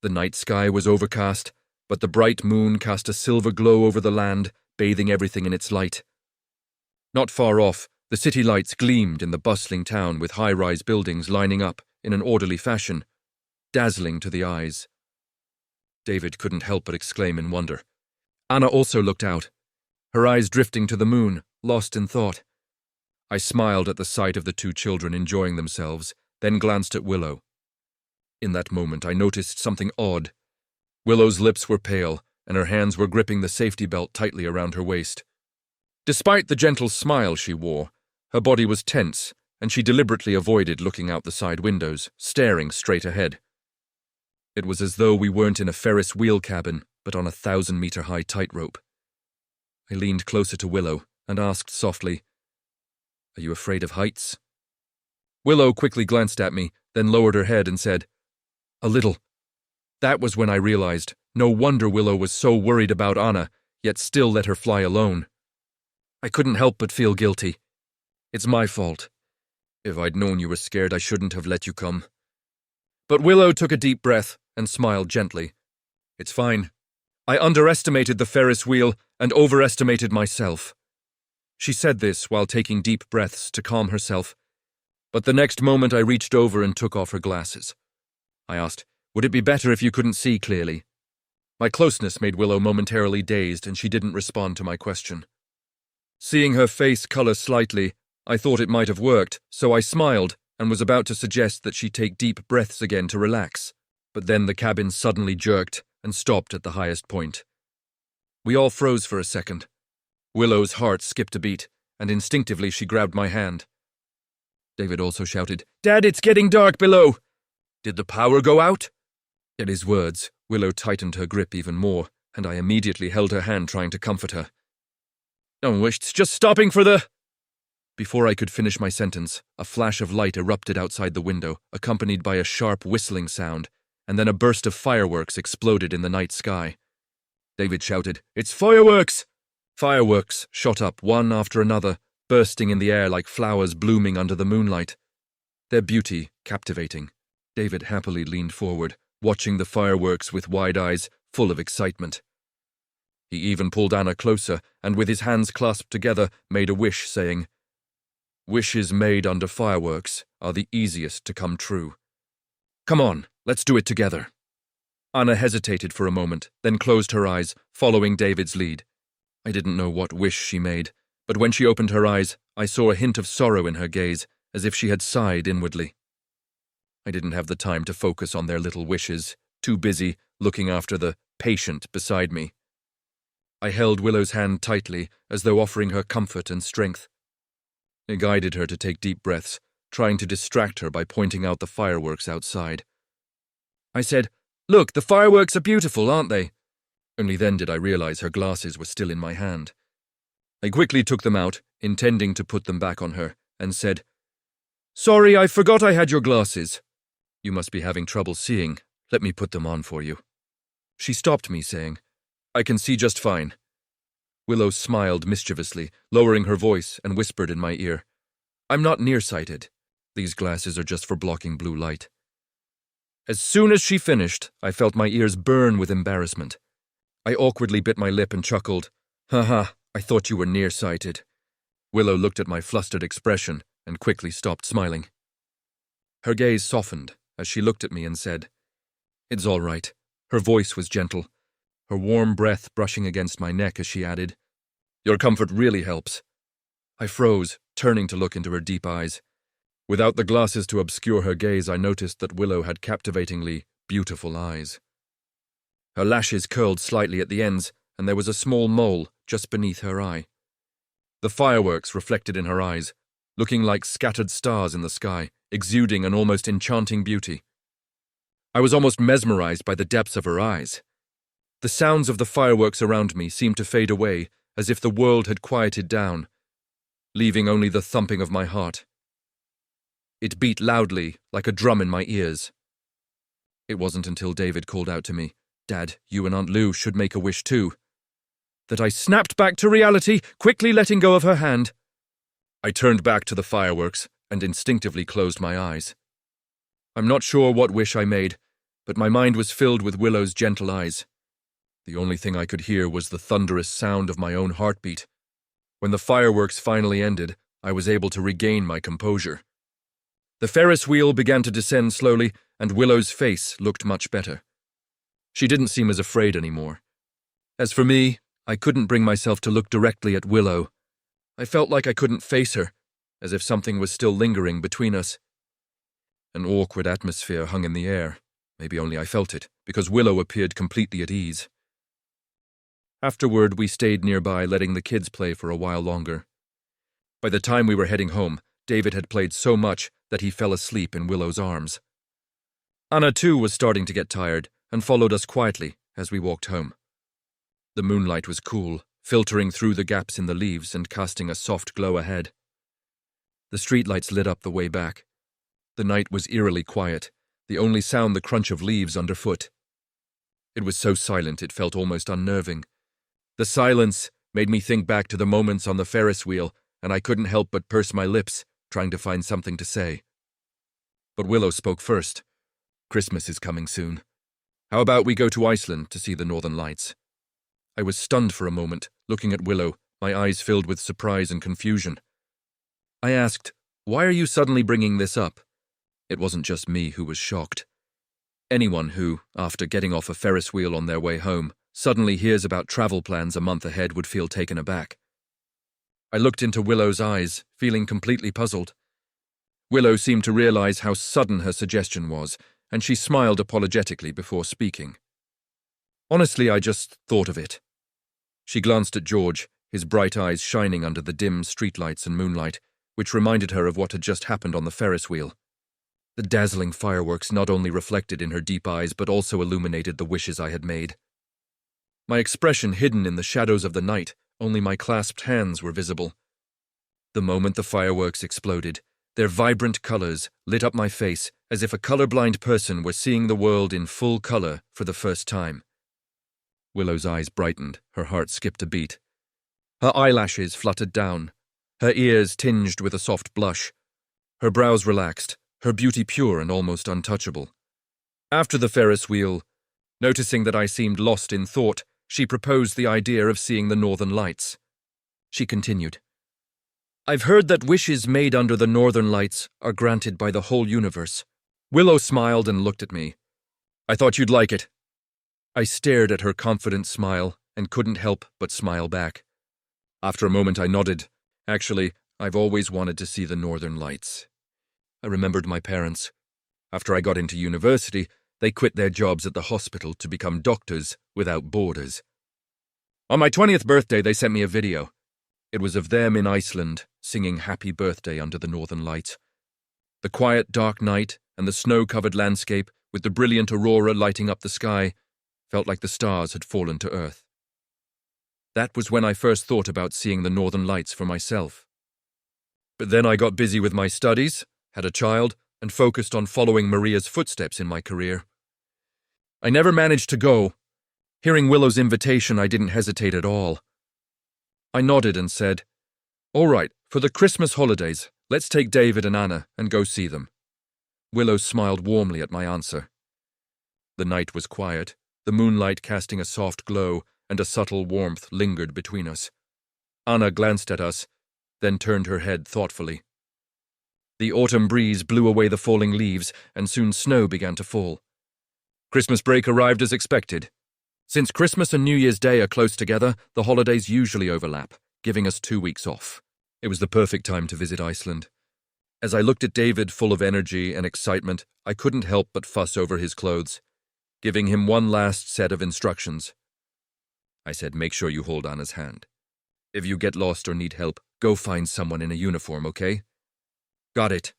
The night sky was overcast, but the bright moon cast a silver glow over the land, bathing everything in its light. Not far off, the city lights gleamed in the bustling town with high-rise buildings lining up in an orderly fashion, dazzling to the eyes. David couldn't help but exclaim in wonder. Anna also looked out, her eyes drifting to the moon, lost in thought. I smiled at the sight of the two children enjoying themselves, then glanced at Willow. In that moment, I noticed something odd. Willow's lips were pale, and her hands were gripping the safety belt tightly around her waist. Despite the gentle smile she wore, her body was tense, and she deliberately avoided looking out the side windows, staring straight ahead. It was as though we weren't in a Ferris wheel cabin, but on a 1,000-meter-high tightrope. I leaned closer to Willow and asked softly, "Are you afraid of heights?" Willow quickly glanced at me, then lowered her head and said, "A little." That was when I realized no wonder Willow was so worried about Anna, yet still let her fly alone. I couldn't help but feel guilty. It's my fault. If I'd known you were scared, I shouldn't have let you come. But Willow took a deep breath and smiled gently. It's fine. I underestimated the Ferris wheel and overestimated myself. She said this while taking deep breaths to calm herself, but the next moment I reached over and took off her glasses. I asked, "Would it be better if you couldn't see clearly?" My closeness made Willow momentarily dazed, and she didn't respond to my question. Seeing her face color slightly, I thought it might have worked, so I smiled and was about to suggest that she take deep breaths again to relax, but then the cabin suddenly jerked and stopped at the highest point. We all froze for a second. Willow's heart skipped a beat, and instinctively she grabbed my hand. David also shouted, "Dad, it's getting dark below!" "Did the power go out?" At his words, Willow tightened her grip even more, and I immediately held her hand trying to comfort her. "No, it's just stopping for the—" Before I could finish my sentence, a flash of light erupted outside the window, accompanied by a sharp whistling sound, and then a burst of fireworks exploded in the night sky. David shouted, "It's fireworks!" Fireworks shot up one after another, bursting in the air like flowers blooming under the moonlight. Their beauty captivating. David happily leaned forward, watching the fireworks with wide eyes, full of excitement. He even pulled Anna closer and, with his hands clasped together, made a wish, saying, "Wishes made under fireworks are the easiest to come true. Come on, let's do it together." Anna hesitated for a moment, then closed her eyes, following David's lead. I didn't know what wish she made, but when she opened her eyes, I saw a hint of sorrow in her gaze, as if she had sighed inwardly. I didn't have the time to focus on their little wishes, too busy looking after the patient beside me. I held Willow's hand tightly, as though offering her comfort and strength. I guided her to take deep breaths, trying to distract her by pointing out the fireworks outside. I said, "Look, the fireworks are beautiful, aren't they?" Only then did I realize her glasses were still in my hand. I quickly took them out, intending to put them back on her, and said, "Sorry, I forgot I had your glasses. You must be having trouble seeing. Let me put them on for you." She stopped me, saying, "I can see just fine." Willow smiled mischievously, lowering her voice, and whispered in my ear, "I'm not nearsighted. These glasses are just for blocking blue light." As soon as she finished, I felt my ears burn with embarrassment. I awkwardly bit my lip and chuckled, "Haha, I thought you were nearsighted." Willow looked at my flustered expression and quickly stopped smiling. Her gaze softened as she looked at me and said, "It's all right." Her voice was gentle, her warm breath brushing against my neck as she added, "Your comfort really helps." I froze, turning to look into her deep eyes. Without the glasses to obscure her gaze, I noticed that Willow had captivatingly beautiful eyes. Her lashes curled slightly at the ends, and there was a small mole just beneath her eye. The fireworks reflected in her eyes, looking like scattered stars in the sky, exuding an almost enchanting beauty. I was almost mesmerized by the depths of her eyes. The sounds of the fireworks around me seemed to fade away, as if the world had quieted down, leaving only the thumping of my heart. It beat loudly, like a drum in my ears. It wasn't until David called out to me, "Dad, you and Aunt Lou should make a wish too," that I snapped back to reality, quickly letting go of her hand. I turned back to the fireworks and instinctively closed my eyes. I'm not sure what wish I made, but my mind was filled with Willow's gentle eyes. The only thing I could hear was the thunderous sound of my own heartbeat. When the fireworks finally ended, I was able to regain my composure. The Ferris wheel began to descend slowly, and Willow's face looked much better. She didn't seem as afraid anymore. As for me, I couldn't bring myself to look directly at Willow. I felt like I couldn't face her, as if something was still lingering between us. An awkward atmosphere hung in the air. Maybe only I felt it, because Willow appeared completely at ease. Afterward, we stayed nearby, letting the kids play for a while longer. By the time we were heading home, David had played so much that he fell asleep in Willow's arms. Anna, too, was starting to get tired and followed us quietly as we walked home. The moonlight was cool, filtering through the gaps in the leaves and casting a soft glow ahead. The streetlights lit up the way back. The night was eerily quiet, the only sound the crunch of leaves underfoot. It was so silent it felt almost unnerving. The silence made me think back to the moments on the Ferris wheel, and I couldn't help but purse my lips, trying to find something to say. But Willow spoke first. Christmas is coming soon. How about we go to Iceland to see the Northern Lights? I was stunned for a moment, looking at Willow, my eyes filled with surprise and confusion. I asked, "Why are you suddenly bringing this up?" It wasn't just me who was shocked. Anyone who, after getting off a Ferris wheel on their way home, suddenly hears about travel plans a month ahead would feel taken aback. I looked into Willow's eyes, feeling completely puzzled. Willow seemed to realize how sudden her suggestion was, and she smiled apologetically before speaking. "Honestly, I just thought of it." She glanced at George, his bright eyes shining under the dim streetlights and moonlight, which reminded her of what had just happened on the Ferris wheel. The dazzling fireworks not only reflected in her deep eyes but also illuminated the wishes I had made. My expression hidden in the shadows of the night, only my clasped hands were visible. The moment the fireworks exploded, their vibrant colors lit up my face as if a colorblind person were seeing the world in full color for the first time. Willow's eyes brightened, her heart skipped a beat. Her eyelashes fluttered down, her ears tinged with a soft blush. Her brows relaxed, her beauty pure and almost untouchable. After the Ferris wheel, noticing that I seemed lost in thought, she proposed the idea of seeing the Northern Lights. She continued, "I've heard that wishes made under the Northern Lights are granted by the whole universe." Willow smiled and looked at me. "I thought you'd like it." I stared at her confident smile and couldn't help but smile back. After a moment I nodded. "Actually, I've always wanted to see the Northern Lights." I remembered my parents. After I got into university, they quit their jobs at the hospital to become doctors without borders. On my 20th birthday, they sent me a video. It was of them in Iceland, singing Happy Birthday under the Northern Lights. The quiet, dark night and the snow-covered landscape, with the brilliant aurora lighting up the sky, felt like the stars had fallen to earth. That was when I first thought about seeing the Northern Lights for myself. But then I got busy with my studies, had a child, and focused on following Maria's footsteps in my career. I never managed to go. Hearing Willow's invitation, I didn't hesitate at all. I nodded and said, "All right, for the Christmas holidays, let's take David and Anna and go see them." Willow smiled warmly at my answer. The night was quiet, the moonlight casting a soft glow, and a subtle warmth lingered between us. Anna glanced at us, then turned her head thoughtfully. The autumn breeze blew away the falling leaves, and soon snow began to fall. Christmas break arrived as expected. Since Christmas and New Year's Day are close together, the holidays usually overlap, giving us 2 weeks off. It was the perfect time to visit Iceland. As I looked at David full of energy and excitement, I couldn't help but fuss over his clothes, giving him one last set of instructions. I said, "Make sure you hold Anna's hand. If you get lost or need help, go find someone in a uniform, okay?" "Got it."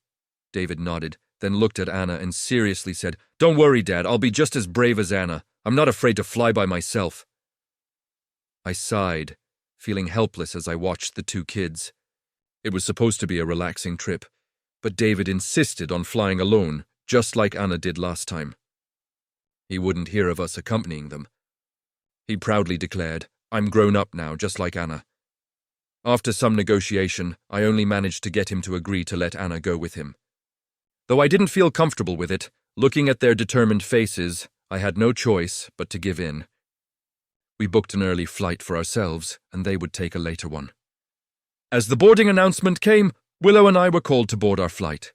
David nodded, then looked at Anna and seriously said, "Don't worry, Dad, I'll be just as brave as Anna. I'm not afraid to fly by myself." I sighed, feeling helpless as I watched the 2 kids. It was supposed to be a relaxing trip, but David insisted on flying alone, just like Anna did last time. He wouldn't hear of us accompanying them. He proudly declared, "I'm grown up now, just like Anna." After some negotiation, I only managed to get him to agree to let Anna go with him. Though I didn't feel comfortable with it, looking at their determined faces, I had no choice but to give in. We booked an early flight for ourselves, and they would take a later one. As the boarding announcement came, Willow and I were called to board our flight.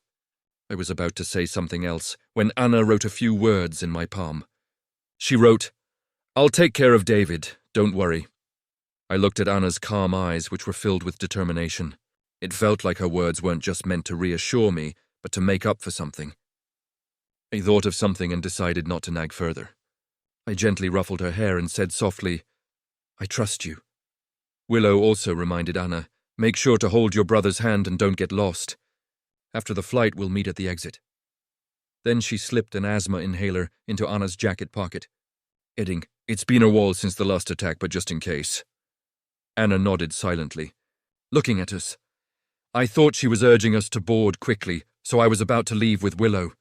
I was about to say something else when Anna wrote a few words in my palm. She wrote, "I'll take care of David, don't worry." I looked at Anna's calm eyes, which were filled with determination. It felt like her words weren't just meant to reassure me, but to make up for something. I thought of something and decided not to nag further. I gently ruffled her hair and said softly, I trust you. Willow also reminded Anna, make sure to hold your brother's hand and don't get lost. After the flight, we'll meet at the exit. Then she slipped an asthma inhaler into Anna's jacket pocket. Adding, it's been a while since the last attack, but just in case. Anna nodded silently, looking at us. I thought she was urging us to board quickly, so I was about to leave with Willow.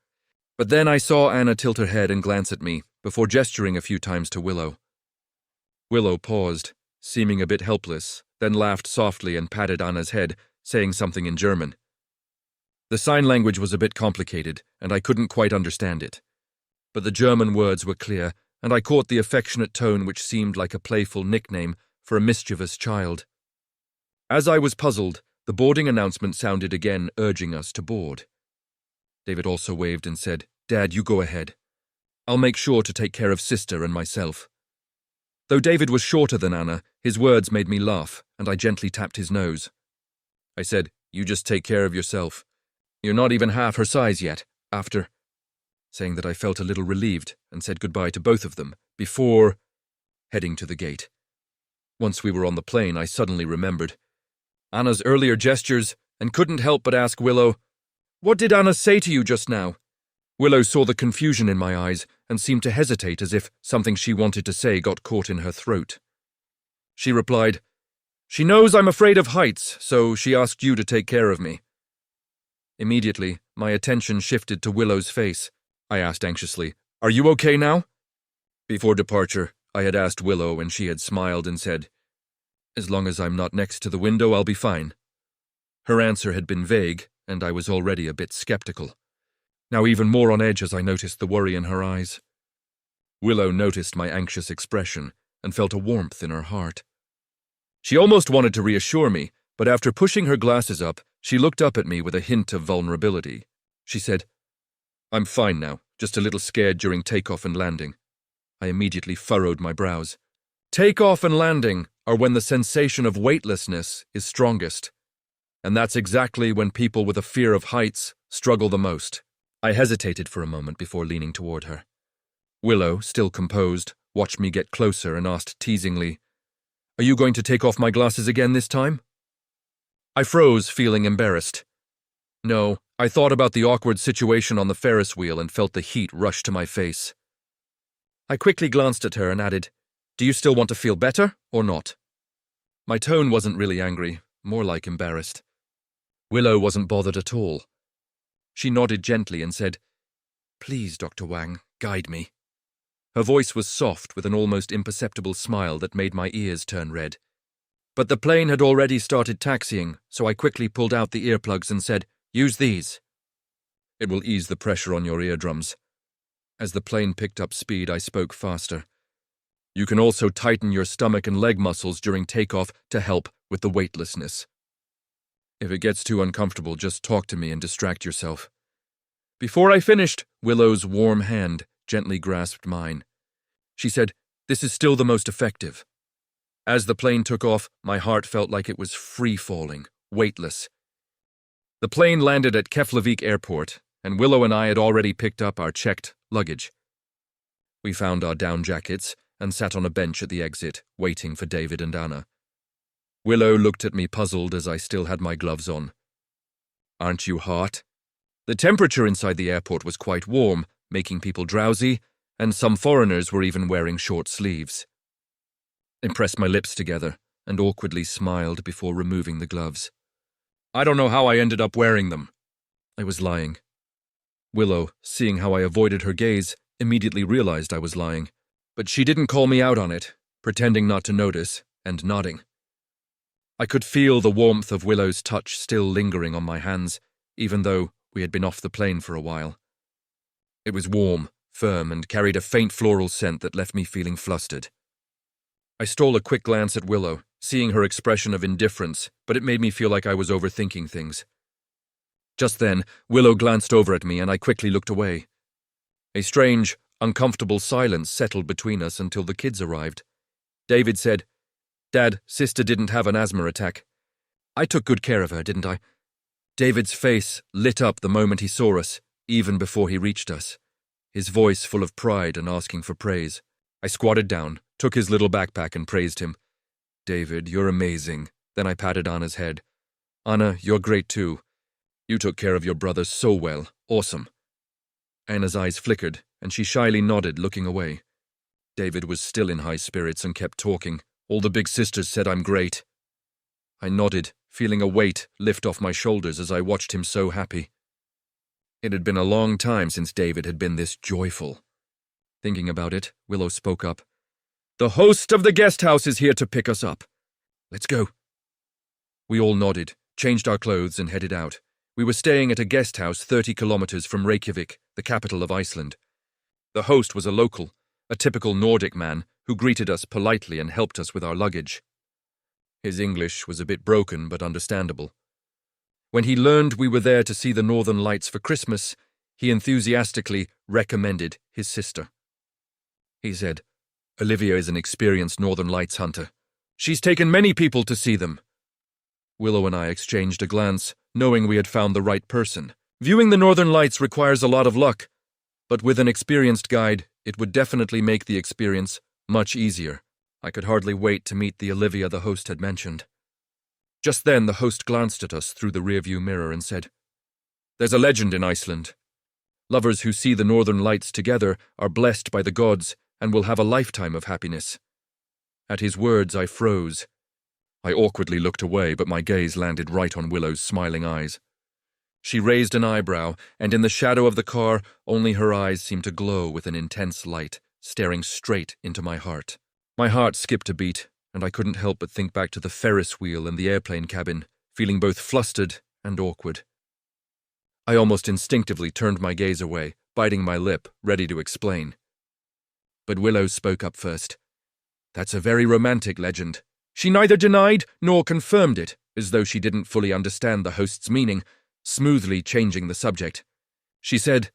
But then I saw Anna tilt her head and glance at me, before gesturing a few times to Willow. Willow paused, seeming a bit helpless, then laughed softly and patted Anna's head, saying something in German. The sign language was a bit complicated, and I couldn't quite understand it. But the German words were clear, and I caught the affectionate tone which seemed like a playful nickname for a mischievous child. As I was puzzled, the boarding announcement sounded again, urging us to board. David also waved and said, Dad, you go ahead. I'll make sure to take care of Sister and myself. Though David was shorter than Anna, his words made me laugh, and I gently tapped his nose. I said, you just take care of yourself. You're not even half her size yet, after... saying that I felt a little relieved and said goodbye to both of them, before heading to the gate. Once we were on the plane, I suddenly remembered Anna's earlier gestures and couldn't help but ask Willow, what did Anna say to you just now? Willow saw the confusion in my eyes and seemed to hesitate as if something she wanted to say got caught in her throat. She replied, she knows I'm afraid of heights, so she asked you to take care of me. Immediately, my attention shifted to Willow's face. I asked anxiously, are you okay now? Before departure, I had asked Willow and she had smiled and said, as long as I'm not next to the window, I'll be fine. Her answer had been vague, and I was already a bit skeptical. Now even more on edge as I noticed the worry in her eyes. Willow noticed my anxious expression and felt a warmth in her heart. She almost wanted to reassure me, but after pushing her glasses up, she looked up at me with a hint of vulnerability. She said, I'm fine now, just a little scared during takeoff and landing. I immediately furrowed my brows. Takeoff and landing are when the sensation of weightlessness is strongest. And that's exactly when people with a fear of heights struggle the most. I hesitated for a moment before leaning toward her. Willow, still composed, watched me get closer and asked teasingly, are you going to take off my glasses again this time? I froze, feeling embarrassed. No, I thought about the awkward situation on the Ferris wheel and felt the heat rush to my face. I quickly glanced at her and added, do you still want to feel better or not? My tone wasn't really angry, more like embarrassed. Willow wasn't bothered at all. She nodded gently and said, please, Dr. Wang, guide me. Her voice was soft with an almost imperceptible smile that made my ears turn red. But the plane had already started taxiing, so I quickly pulled out the earplugs and said, use these. It will ease the pressure on your eardrums. As the plane picked up speed, I spoke faster. You can also tighten your stomach and leg muscles during takeoff to help with the weightlessness. If it gets too uncomfortable, just talk to me and distract yourself. Before I finished, Willow's warm hand gently grasped mine. She said, this is still the most effective. As the plane took off, my heart felt like it was free-falling, weightless. The plane landed at Keflavik Airport, and Willow and I had already picked up our checked luggage. We found our down jackets and sat on a bench at the exit, waiting for David and Anna. Willow looked at me puzzled as I still had my gloves on. Aren't you hot? The temperature inside the airport was quite warm, making people drowsy, and some foreigners were even wearing short sleeves. I pressed my lips together and awkwardly smiled before removing the gloves. I don't know how I ended up wearing them. I was lying. Willow, seeing how I avoided her gaze, immediately realized I was lying, but she didn't call me out on it, pretending not to notice and nodding. I could feel the warmth of Willow's touch still lingering on my hands, even though we had been off the plane for a while. It was warm, firm, and carried a faint floral scent that left me feeling flustered. I stole a quick glance at Willow, seeing her expression of indifference, but it made me feel like I was overthinking things. Just then, Willow glanced over at me and I quickly looked away. A strange, uncomfortable silence settled between us until the kids arrived. David said, Dad, Sister didn't have an asthma attack. I took good care of her, didn't I? David's face lit up the moment he saw us, even before he reached us, his voice full of pride and asking for praise. I squatted down, took his little backpack and praised him. David, you're amazing. Then I patted Anna's head. Anna, you're great too. You took care of your brother so well. Awesome. Anna's eyes flickered, and she shyly nodded, looking away. David was still in high spirits and kept talking. All the big sisters said I'm great. I nodded, feeling a weight lift off my shoulders as I watched him so happy. It had been a long time since David had been this joyful. Thinking about it, Willow spoke up. The host of the guest house is here to pick us up. Let's go. We all nodded, changed our clothes, and headed out. We were staying at a guest house 30 kilometers from Reykjavik, the capital of Iceland. The host was a local, a typical Nordic man who greeted us politely and helped us with our luggage. His English was a bit broken but understandable. When he learned we were there to see the Northern Lights for Christmas, he enthusiastically recommended his sister. He said, Olivia is an experienced Northern Lights hunter. She's taken many people to see them. Willow and I exchanged a glance, knowing we had found the right person. Viewing the Northern Lights requires a lot of luck, but with an experienced guide, it would definitely make the experience much easier. I could hardly wait to meet the Olivia the host had mentioned. Just then, the host glanced at us through the rearview mirror and said, There's a legend in Iceland. Lovers who see the Northern Lights together are blessed by the gods and will have a lifetime of happiness. At his words, I froze. I awkwardly looked away, but my gaze landed right on Willow's smiling eyes. She raised an eyebrow, and in the shadow of the car, only her eyes seemed to glow with an intense light, staring straight into my heart. My heart skipped a beat, and I couldn't help but think back to the Ferris wheel in the airplane cabin, feeling both flustered and awkward. I almost instinctively turned my gaze away, biting my lip, ready to explain. But Willow spoke up first. That's a very romantic legend. She neither denied nor confirmed it, as though she didn't fully understand the host's meaning, smoothly changing the subject. She said,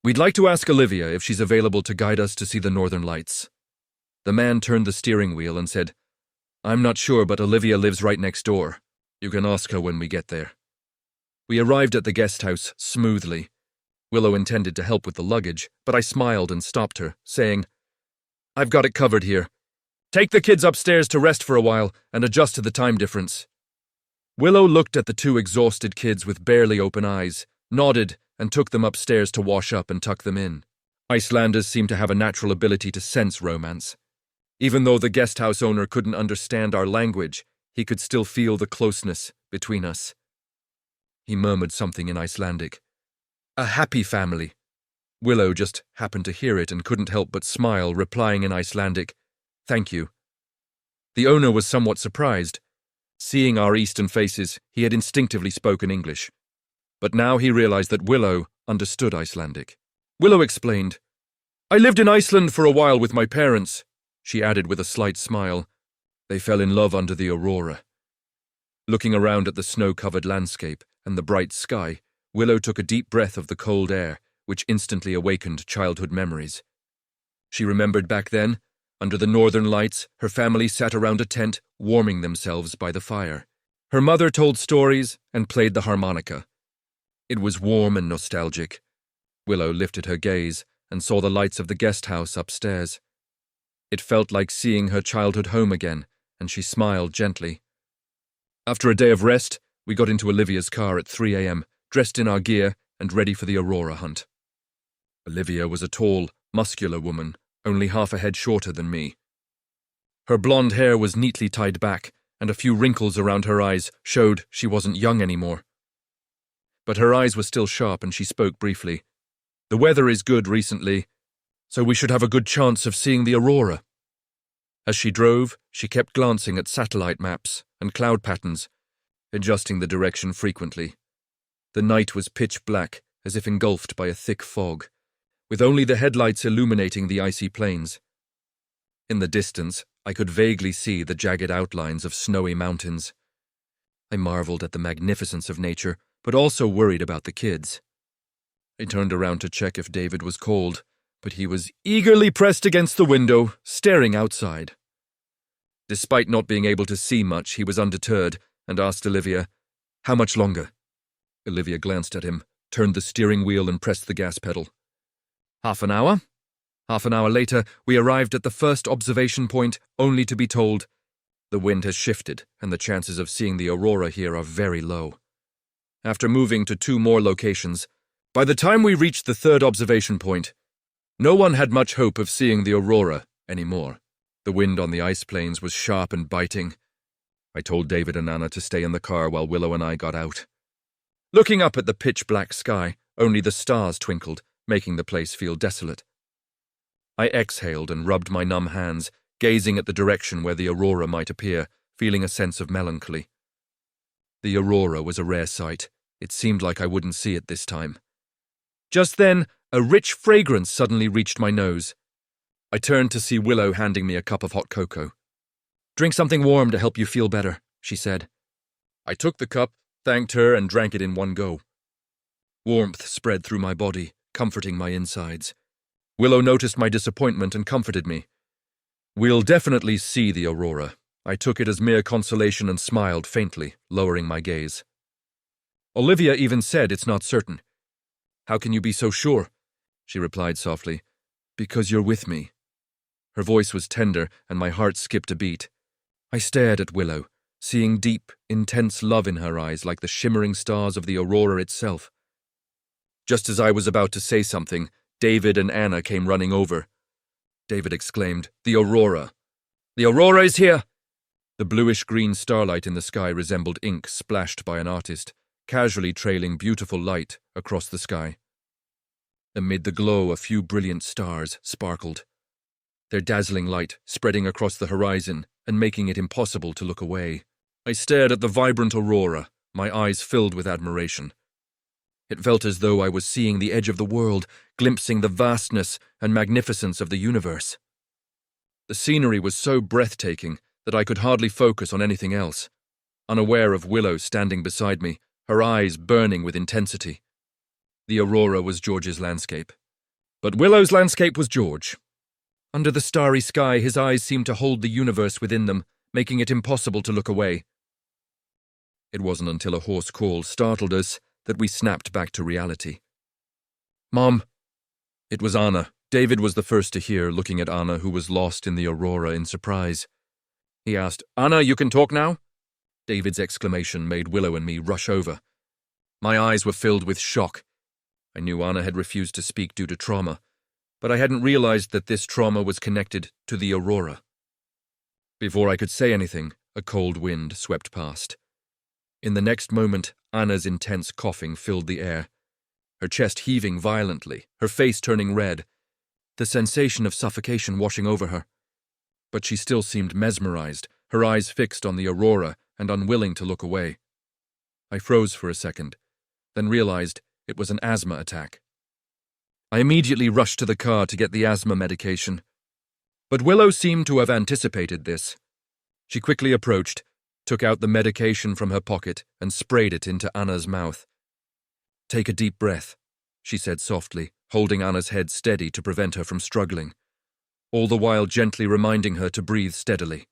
We'd like to ask Olivia if she's available to guide us to see the Northern Lights. The man turned the steering wheel and said, I'm not sure, but Olivia lives right next door. You can ask her when we get there. We arrived at the guest house smoothly. Willow intended to help with the luggage, but I smiled and stopped her, saying, I've got it covered here. Take the kids upstairs to rest for a while and adjust to the time difference. Willow looked at the two exhausted kids with barely open eyes, nodded, and took them upstairs to wash up and tuck them in. Icelanders seem to have a natural ability to sense romance. Even though the guest house owner couldn't understand our language, he could still feel the closeness between us. He murmured something in Icelandic. A happy family. Willow just happened to hear it and couldn't help but smile, replying in Icelandic, Thank you. The owner was somewhat surprised. Seeing our Eastern faces, he had instinctively spoken English. But now he realized that Willow understood Icelandic. Willow explained, I lived in Iceland for a while with my parents, she added with a slight smile. They fell in love under the aurora. Looking around at the snow-covered landscape and the bright sky, Willow took a deep breath of the cold air, which instantly awakened childhood memories. She remembered back then, under the Northern Lights, her family sat around a tent, warming themselves by the fire. Her mother told stories and played the harmonica. It was warm and nostalgic. Willow lifted her gaze and saw the lights of the guest house upstairs. It felt like seeing her childhood home again, and she smiled gently. After a day of rest, we got into Olivia's car at 3 a.m., dressed in our gear and ready for the aurora hunt. Olivia was a tall, muscular woman, only half a head shorter than me. Her blonde hair was neatly tied back, and a few wrinkles around her eyes showed she wasn't young anymore. But her eyes were still sharp, and she spoke briefly. The weather is good recently, so we should have a good chance of seeing the aurora. As she drove, she kept glancing at satellite maps and cloud patterns, adjusting the direction frequently. The night was pitch black, as if engulfed by a thick fog, with only the headlights illuminating the icy plains. In the distance, I could vaguely see the jagged outlines of snowy mountains. I marveled at the magnificence of nature, but also worried about the kids. I turned around to check if David was cold, but he was eagerly pressed against the window, staring outside. Despite not being able to see much, he was undeterred and asked Olivia, How much longer? Olivia glanced at him, turned the steering wheel and pressed the gas pedal. Half an hour? Half an hour later, we arrived at the first observation point, only to be told, The wind has shifted, and the chances of seeing the aurora here are very low. After moving to 2 more locations, by the time we reached the 3rd observation point, no one had much hope of seeing the aurora anymore. The wind on the ice plains was sharp and biting. I told David and Anna to stay in the car while Willow and I got out. Looking up at the pitch-black sky, only the stars twinkled, making the place feel desolate. I exhaled and rubbed my numb hands, gazing at the direction where the aurora might appear, feeling a sense of melancholy. The aurora was a rare sight. It seemed like I wouldn't see it this time. Just then, a rich fragrance suddenly reached my nose. I turned to see Willow handing me a cup of hot cocoa. "Drink something warm to help you feel better," she said. I took the cup, thanked her, and drank it in one go. Warmth spread through my body, comforting my insides. Willow noticed my disappointment and comforted me. "We'll definitely see the aurora." I took it as mere consolation and smiled faintly, lowering my gaze. "Olivia even said it's not certain." "How can you be so sure?" she replied softly. "Because you're with me." Her voice was tender, and my heart skipped a beat. I stared at Willow, seeing deep, intense love in her eyes like the shimmering stars of the aurora itself. Just as I was about to say something, David and Anna came running over. David exclaimed, "The aurora! The aurora is here!" The bluish-green starlight in the sky resembled ink splashed by an artist, casually trailing beautiful light across the sky. Amid the glow, a few brilliant stars sparkled, their dazzling light spreading across the horizon and making it impossible to look away. I stared at the vibrant aurora, my eyes filled with admiration. It felt as though I was seeing the edge of the world, glimpsing the vastness and magnificence of the universe. The scenery was so breathtaking that I could hardly focus on anything else, unaware of Willow standing beside me, her eyes burning with intensity. The aurora was George's landscape, but Willow's landscape was George. Under the starry sky, his eyes seemed to hold the universe within them, making it impossible to look away. It wasn't until a hoarse call startled us that we snapped back to reality. "Mom!" It was Anna. David was the first to hear, looking at Anna, who was lost in the aurora in surprise. He asked, "Anna, you can talk now?" David's exclamation made Willow and me rush over. My eyes were filled with shock. I knew Anna had refused to speak due to trauma, but I hadn't realized that this trauma was connected to the aurora. Before I could say anything, a cold wind swept past. In the next moment, Anna's intense coughing filled the air, her chest heaving violently, her face turning red, the sensation of suffocation washing over her. But she still seemed mesmerized, her eyes fixed on the aurora and unwilling to look away. I froze for a second, then realized it was an asthma attack. I immediately rushed to the car to get the asthma medication. But Willow seemed to have anticipated this. She quickly approached, took out the medication from her pocket, and sprayed it into Anna's mouth. "Take a deep breath," she said softly, holding Anna's head steady to prevent her from struggling, all the while gently reminding her to breathe steadily.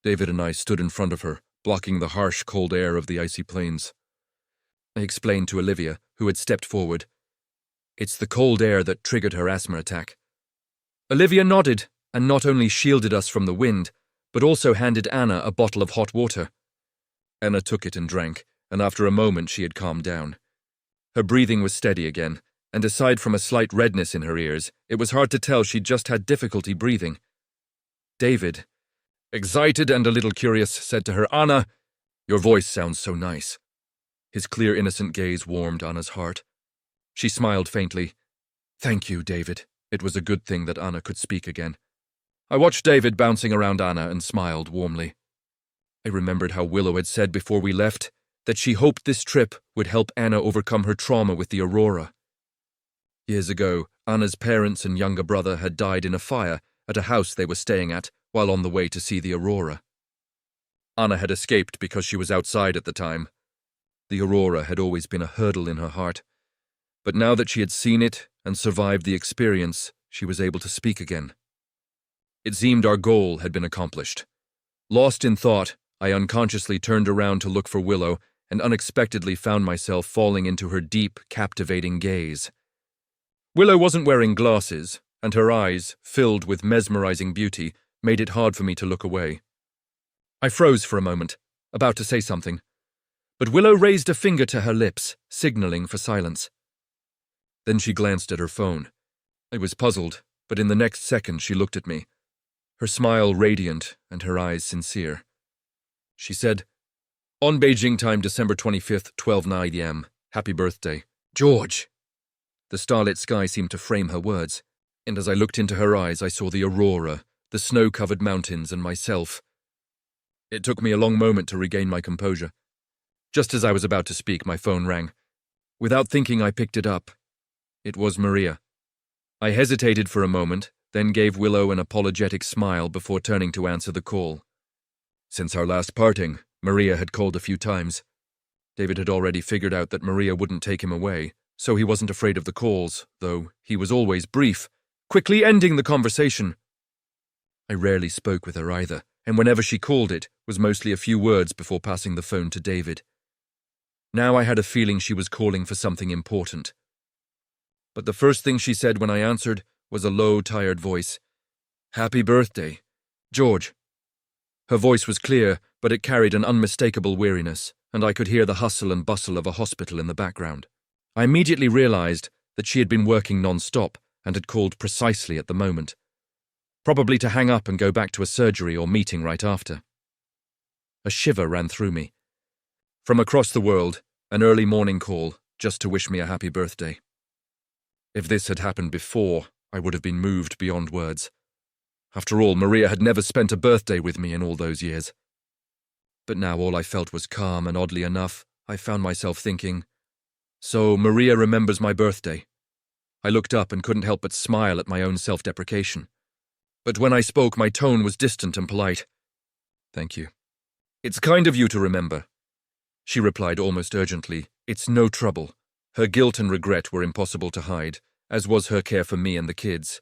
David and I stood in front of her, blocking the harsh, cold air of the icy plains. I explained to Olivia, who had stepped forward. "It's the cold air that triggered her asthma attack." Olivia nodded and not only shielded us from the wind, but also handed Anna a bottle of hot water. Anna took it and drank, and after a moment she had calmed down. Her breathing was steady again, and aside from a slight redness in her ears, it was hard to tell she'd just had difficulty breathing. David, excited and a little curious, said to her, "Anna, your voice sounds so nice." His clear, innocent gaze warmed Anna's heart. She smiled faintly. "Thank you, David." It was a good thing that Anna could speak again. I watched David bouncing around Anna and smiled warmly. I remembered how Willow had said before we left that she hoped this trip would help Anna overcome her trauma with the aurora. Years ago, Anna's parents and younger brother had died in a fire at a house they were staying at while on the way to see the aurora. Anna had escaped because she was outside at the time. The aurora had always been a hurdle in her heart, but now that she had seen it and survived the experience, she was able to speak again. It seemed our goal had been accomplished. Lost in thought, I unconsciously turned around to look for Willow and unexpectedly found myself falling into her deep, captivating gaze. Willow wasn't wearing glasses, and her eyes, filled with mesmerizing beauty, made it hard for me to look away. I froze for a moment, about to say something, but Willow raised a finger to her lips, signaling for silence. Then she glanced at her phone. I was puzzled, but in the next second she looked at me, her smile radiant and her eyes sincere. She said, "On Beijing time, December 25th, 12:09 am. Happy birthday. George." The starlit sky seemed to frame her words, and as I looked into her eyes, I saw the aurora, the snow-covered mountains, and myself. It took me a long moment to regain my composure. Just as I was about to speak, my phone rang. Without thinking, I picked it up. It was Maria. I hesitated for a moment, then gave Willow an apologetic smile before turning to answer the call. Since our last parting, Maria had called a few times. David had already figured out that Maria wouldn't take him away, so he wasn't afraid of the calls, though he was always brief, quickly ending the conversation. I rarely spoke with her either, and whenever she called it was mostly a few words before passing the phone to David. Now I had a feeling she was calling for something important. But the first thing she said when I answered was a low, tired voice. "Happy birthday, George." Her voice was clear, but it carried an unmistakable weariness, and I could hear the hustle and bustle of a hospital in the background. I immediately realized that she had been working non-stop and had called precisely at the moment, probably to hang up and go back to a surgery or meeting right after. A shiver ran through me. From across the world, an early morning call, just to wish me a happy birthday. If this had happened before, I would have been moved beyond words. After all, Maria had never spent a birthday with me in all those years. But now all I felt was calm, and oddly enough, I found myself thinking, so Maria remembers my birthday. I looked up and couldn't help but smile at my own self-deprecation. But when I spoke, my tone was distant and polite. "Thank you. It's kind of you to remember." She replied almost urgently, "It's no trouble." Her guilt and regret were impossible to hide, as was her care for me and the kids.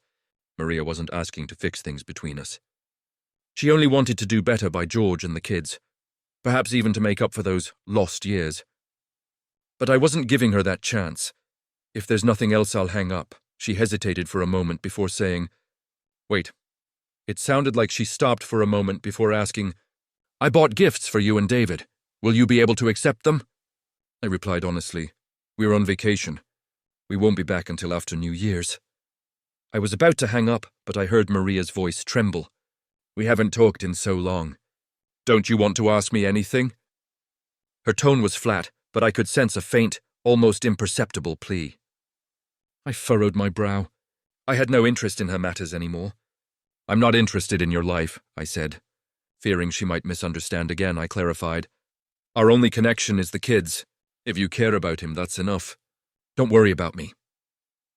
Maria wasn't asking to fix things between us. She only wanted to do better by George and the kids, perhaps even to make up for those lost years. But I wasn't giving her that chance. "If there's nothing else, I'll hang up." She hesitated for a moment before saying, "Wait." It sounded like she stopped for a moment before asking, "I bought gifts for you and David. Will you be able to accept them?" I replied honestly, "We're on vacation. We won't be back until after New Year's." I was about to hang up, but I heard Maria's voice tremble. "We haven't talked in so long. Don't you want to ask me anything?" Her tone was flat, but I could sense a faint, almost imperceptible plea. I furrowed my brow. I had no interest in her matters anymore. "I'm not interested in your life," I said. Fearing she might misunderstand again, I clarified. "Our only connection is the kids. If you care about him, that's enough. Don't worry about me."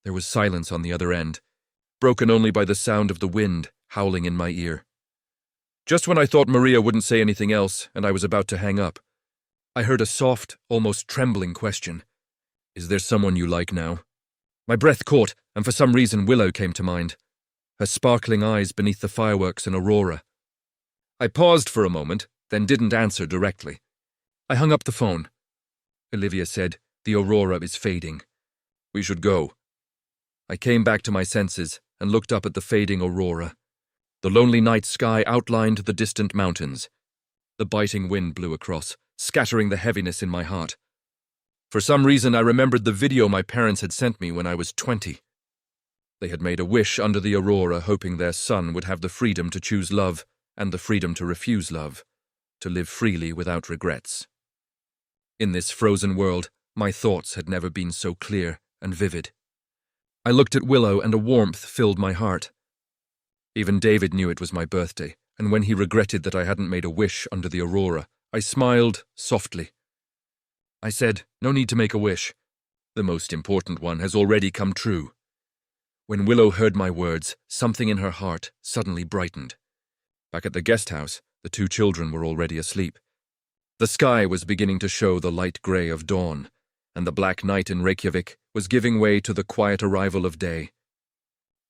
There was silence on the other end, broken only by the sound of the wind howling in my ear. Just when I thought Maria wouldn't say anything else and I was about to hang up, I heard a soft, almost trembling question. "Is there someone you like now?" My breath caught, and for some reason Willow came to mind, her sparkling eyes beneath the fireworks and aurora. I paused for a moment, then didn't answer directly. I hung up the phone. Olivia said, "The aurora is fading. We should go." I came back to my senses and looked up at the fading aurora. The lonely night sky outlined the distant mountains. The biting wind blew across, scattering the heaviness in my heart. For some reason, I remembered the video my parents had sent me when I was 20. They had made a wish under the aurora, hoping their son would have the freedom to choose love and the freedom to refuse love, to live freely without regrets. In this frozen world, my thoughts had never been so clear and vivid. I looked at Willow and a warmth filled my heart. Even David knew it was my birthday, and when he regretted that I hadn't made a wish under the aurora, I smiled softly. I said, "No need to make a wish. The most important one has already come true." When Willow heard my words, something in her heart suddenly brightened. Back at the guest house, the two children were already asleep. The sky was beginning to show the light grey of dawn, and the black night in Reykjavik was giving way to the quiet arrival of day.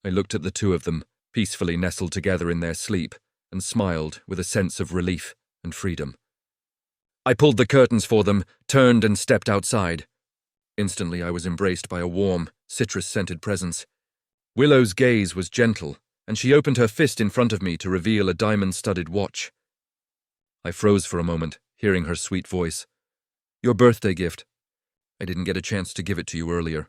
I looked at the two of them, peacefully nestled together in their sleep, and smiled with a sense of relief and freedom. I pulled the curtains for them, turned and stepped outside. Instantly I was embraced by a warm, citrus-scented presence. Willow's gaze was gentle, and she opened her fist in front of me to reveal a diamond-studded watch. I froze for a moment, hearing her sweet voice. Your birthday gift. I didn't get a chance to give it to you earlier.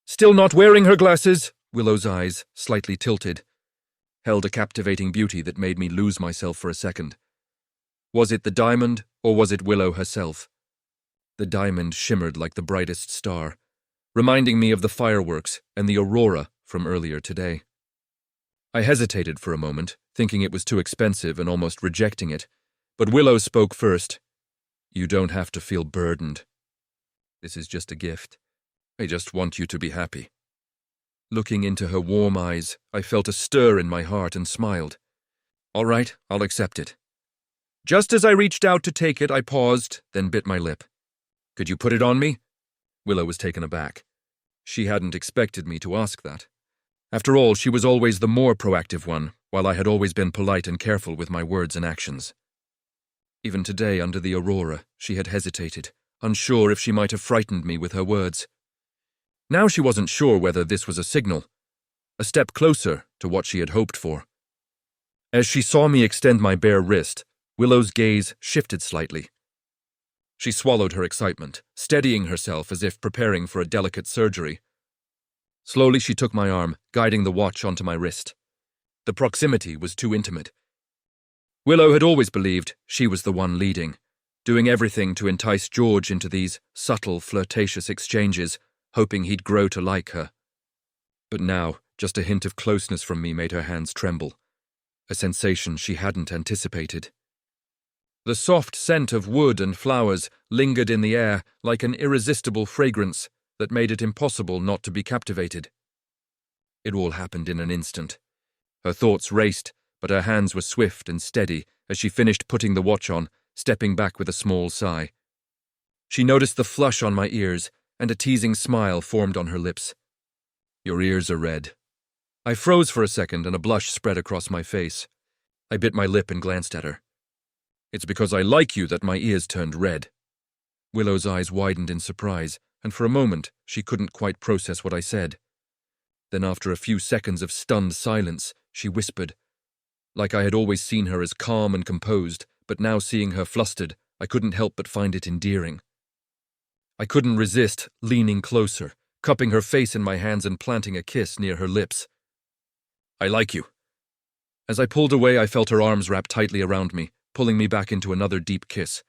Still not wearing her glasses, Willow's eyes, slightly tilted, held a captivating beauty that made me lose myself for a second. Was it the diamond, or was it Willow herself? The diamond shimmered like the brightest star, reminding me of the fireworks and the aurora from earlier today. I hesitated for a moment, thinking it was too expensive and almost rejecting it, but Willow spoke first. You don't have to feel burdened. This is just a gift. I just want you to be happy. Looking into her warm eyes, I felt a stir in my heart and smiled. All right, I'll accept it. Just as I reached out to take it, I paused, then bit my lip. Could you put it on me? Willow was taken aback. She hadn't expected me to ask that. After all, she was always the more proactive one, while I had always been polite and careful with my words and actions. Even today, under the aurora, she had hesitated, unsure if she might have frightened me with her words. Now she wasn't sure whether this was a signal, a step closer to what she had hoped for. As she saw me extend my bare wrist, Willow's gaze shifted slightly. She swallowed her excitement, steadying herself as if preparing for a delicate surgery. Slowly she took my arm, guiding the watch onto my wrist. The proximity was too intimate. Willow had always believed she was the one leading, doing everything to entice George into these subtle, flirtatious exchanges, hoping he'd grow to like her. But now, just a hint of closeness from me made her hands tremble, a sensation she hadn't anticipated. The soft scent of wood and flowers lingered in the air like an irresistible fragrance that made it impossible not to be captivated. It all happened in an instant. Her thoughts raced, but her hands were swift and steady as she finished putting the watch on, stepping back with a small sigh. She noticed the flush on my ears, and a teasing smile formed on her lips. Your ears are red. I froze for a second and a blush spread across my face. I bit my lip and glanced at her. It's because I like you that my ears turned red. Willow's eyes widened in surprise, and for a moment she couldn't quite process what I said. Then after a few seconds of stunned silence, she whispered. Like I had always seen her as calm and composed, but now seeing her flustered, I couldn't help but find it endearing. I couldn't resist leaning closer, cupping her face in my hands and planting a kiss near her lips. I like you. As I pulled away, I felt her arms wrap tightly around me, pulling me back into another deep kiss.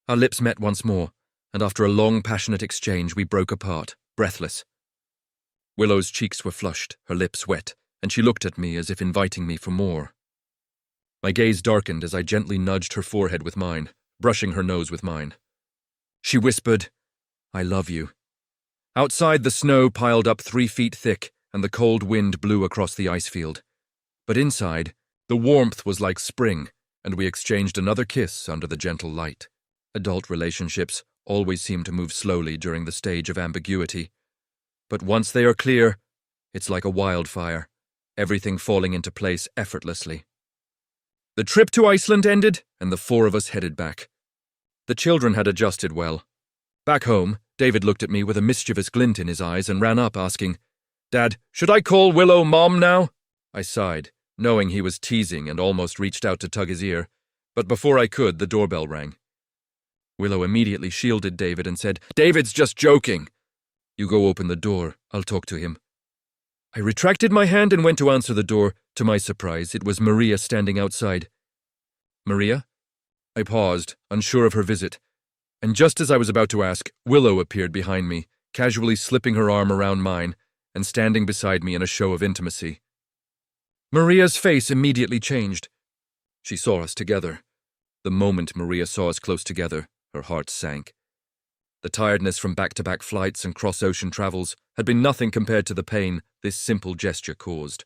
Our lips met once more, and after a long, passionate exchange, we broke apart, breathless. Willow's cheeks were flushed, her lips wet, and she looked at me as if inviting me for more. My gaze darkened as I gently nudged her forehead with mine, brushing her nose with mine. She whispered, I love you. Outside, the snow piled up 3 feet thick, and the cold wind blew across the ice field. But inside, the warmth was like spring, and we exchanged another kiss under the gentle light. Adult relationships always seem to move slowly during the stage of ambiguity. But once they are clear, it's like a wildfire, everything falling into place effortlessly. The trip to Iceland ended, and the 4 of us headed back. The children had adjusted well. Back home, David looked at me with a mischievous glint in his eyes and ran up asking, Dad, should I call Willow Mom now? I sighed, knowing he was teasing and almost reached out to tug his ear, but before I could, the doorbell rang. Willow immediately shielded David and said, David's just joking. You go open the door, I'll talk to him. I retracted my hand and went to answer the door. To my surprise, it was Maria standing outside. Maria? I paused, unsure of her visit, and just as I was about to ask, Willow appeared behind me, casually slipping her arm around mine and standing beside me in a show of intimacy. Maria's face immediately changed. She saw us together. The moment Maria saw us close together, her heart sank. The tiredness from back-to-back flights and cross-ocean travels had been nothing compared to the pain this simple gesture caused.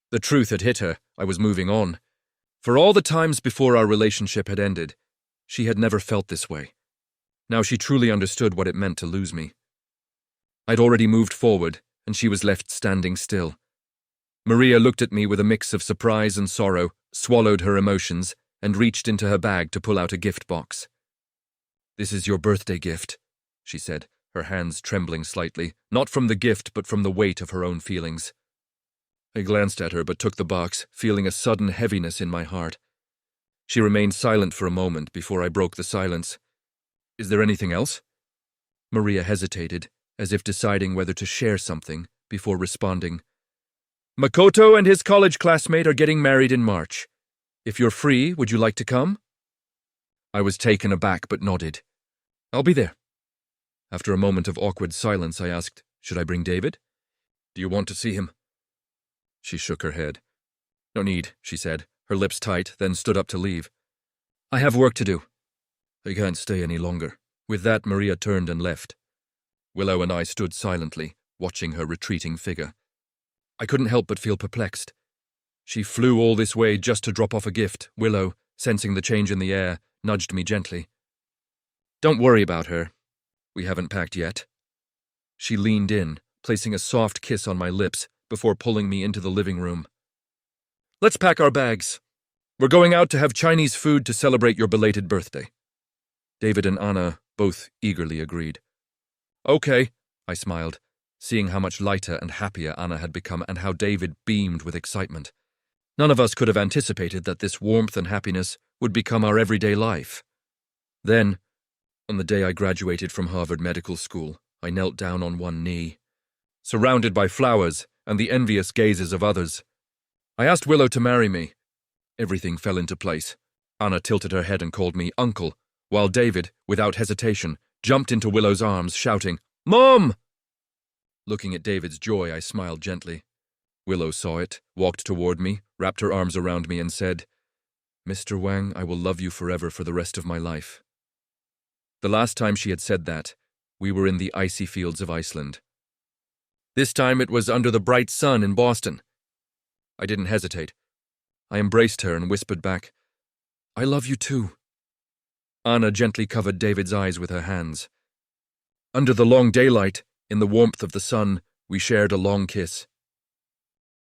The truth had hit her. I was moving on. For all the times before our relationship had ended, she had never felt this way. Now she truly understood what it meant to lose me. I'd already moved forward, and she was left standing still. Maria looked at me with a mix of surprise and sorrow, swallowed her emotions, and reached into her bag to pull out a gift box. This is your birthday gift, she said, her hands trembling slightly, not from the gift but from the weight of her own feelings. I glanced at her but took the box, feeling a sudden heaviness in my heart. She remained silent for a moment before I broke the silence. Is there anything else? Maria hesitated, as if deciding whether to share something, before responding. Makoto and his college classmate are getting married in March. If you're free, would you like to come? I was taken aback but nodded. I'll be there. After a moment of awkward silence, I asked, should I bring David? Do you want to see him? She shook her head. No need, she said, her lips tight, then stood up to leave. I have work to do. I can't stay any longer. With that, Maria turned and left. Willow and I stood silently, watching her retreating figure. I couldn't help but feel perplexed. She flew all this way just to drop off a gift. Willow, sensing the change in the air, nudged me gently. Don't worry about her. We haven't packed yet. She leaned in, placing a soft kiss on my lips before pulling me into the living room. Let's pack our bags. We're going out to have Chinese food to celebrate your belated birthday. David and Anna both eagerly agreed. Okay, I smiled, seeing how much lighter and happier Anna had become and how David beamed with excitement. None of us could have anticipated that this warmth and happiness would become our everyday life. Then, on the day I graduated from Harvard Medical School, I knelt down on one knee. Surrounded by flowers and the envious gazes of others, I asked Willow to marry me. Everything fell into place. Anna tilted her head and called me Uncle, while David, without hesitation, jumped into Willow's arms, shouting, Mom! Looking at David's joy, I smiled gently. Willow saw it, walked toward me, wrapped her arms around me, and said, Mr. Wang, I will love you forever for the rest of my life. The last time she had said that, we were in the icy fields of Iceland. This time it was under the bright sun in Boston. I didn't hesitate. I embraced her and whispered back, I love you too. Anna gently covered David's eyes with her hands. Under the long daylight, in the warmth of the sun, we shared a long kiss.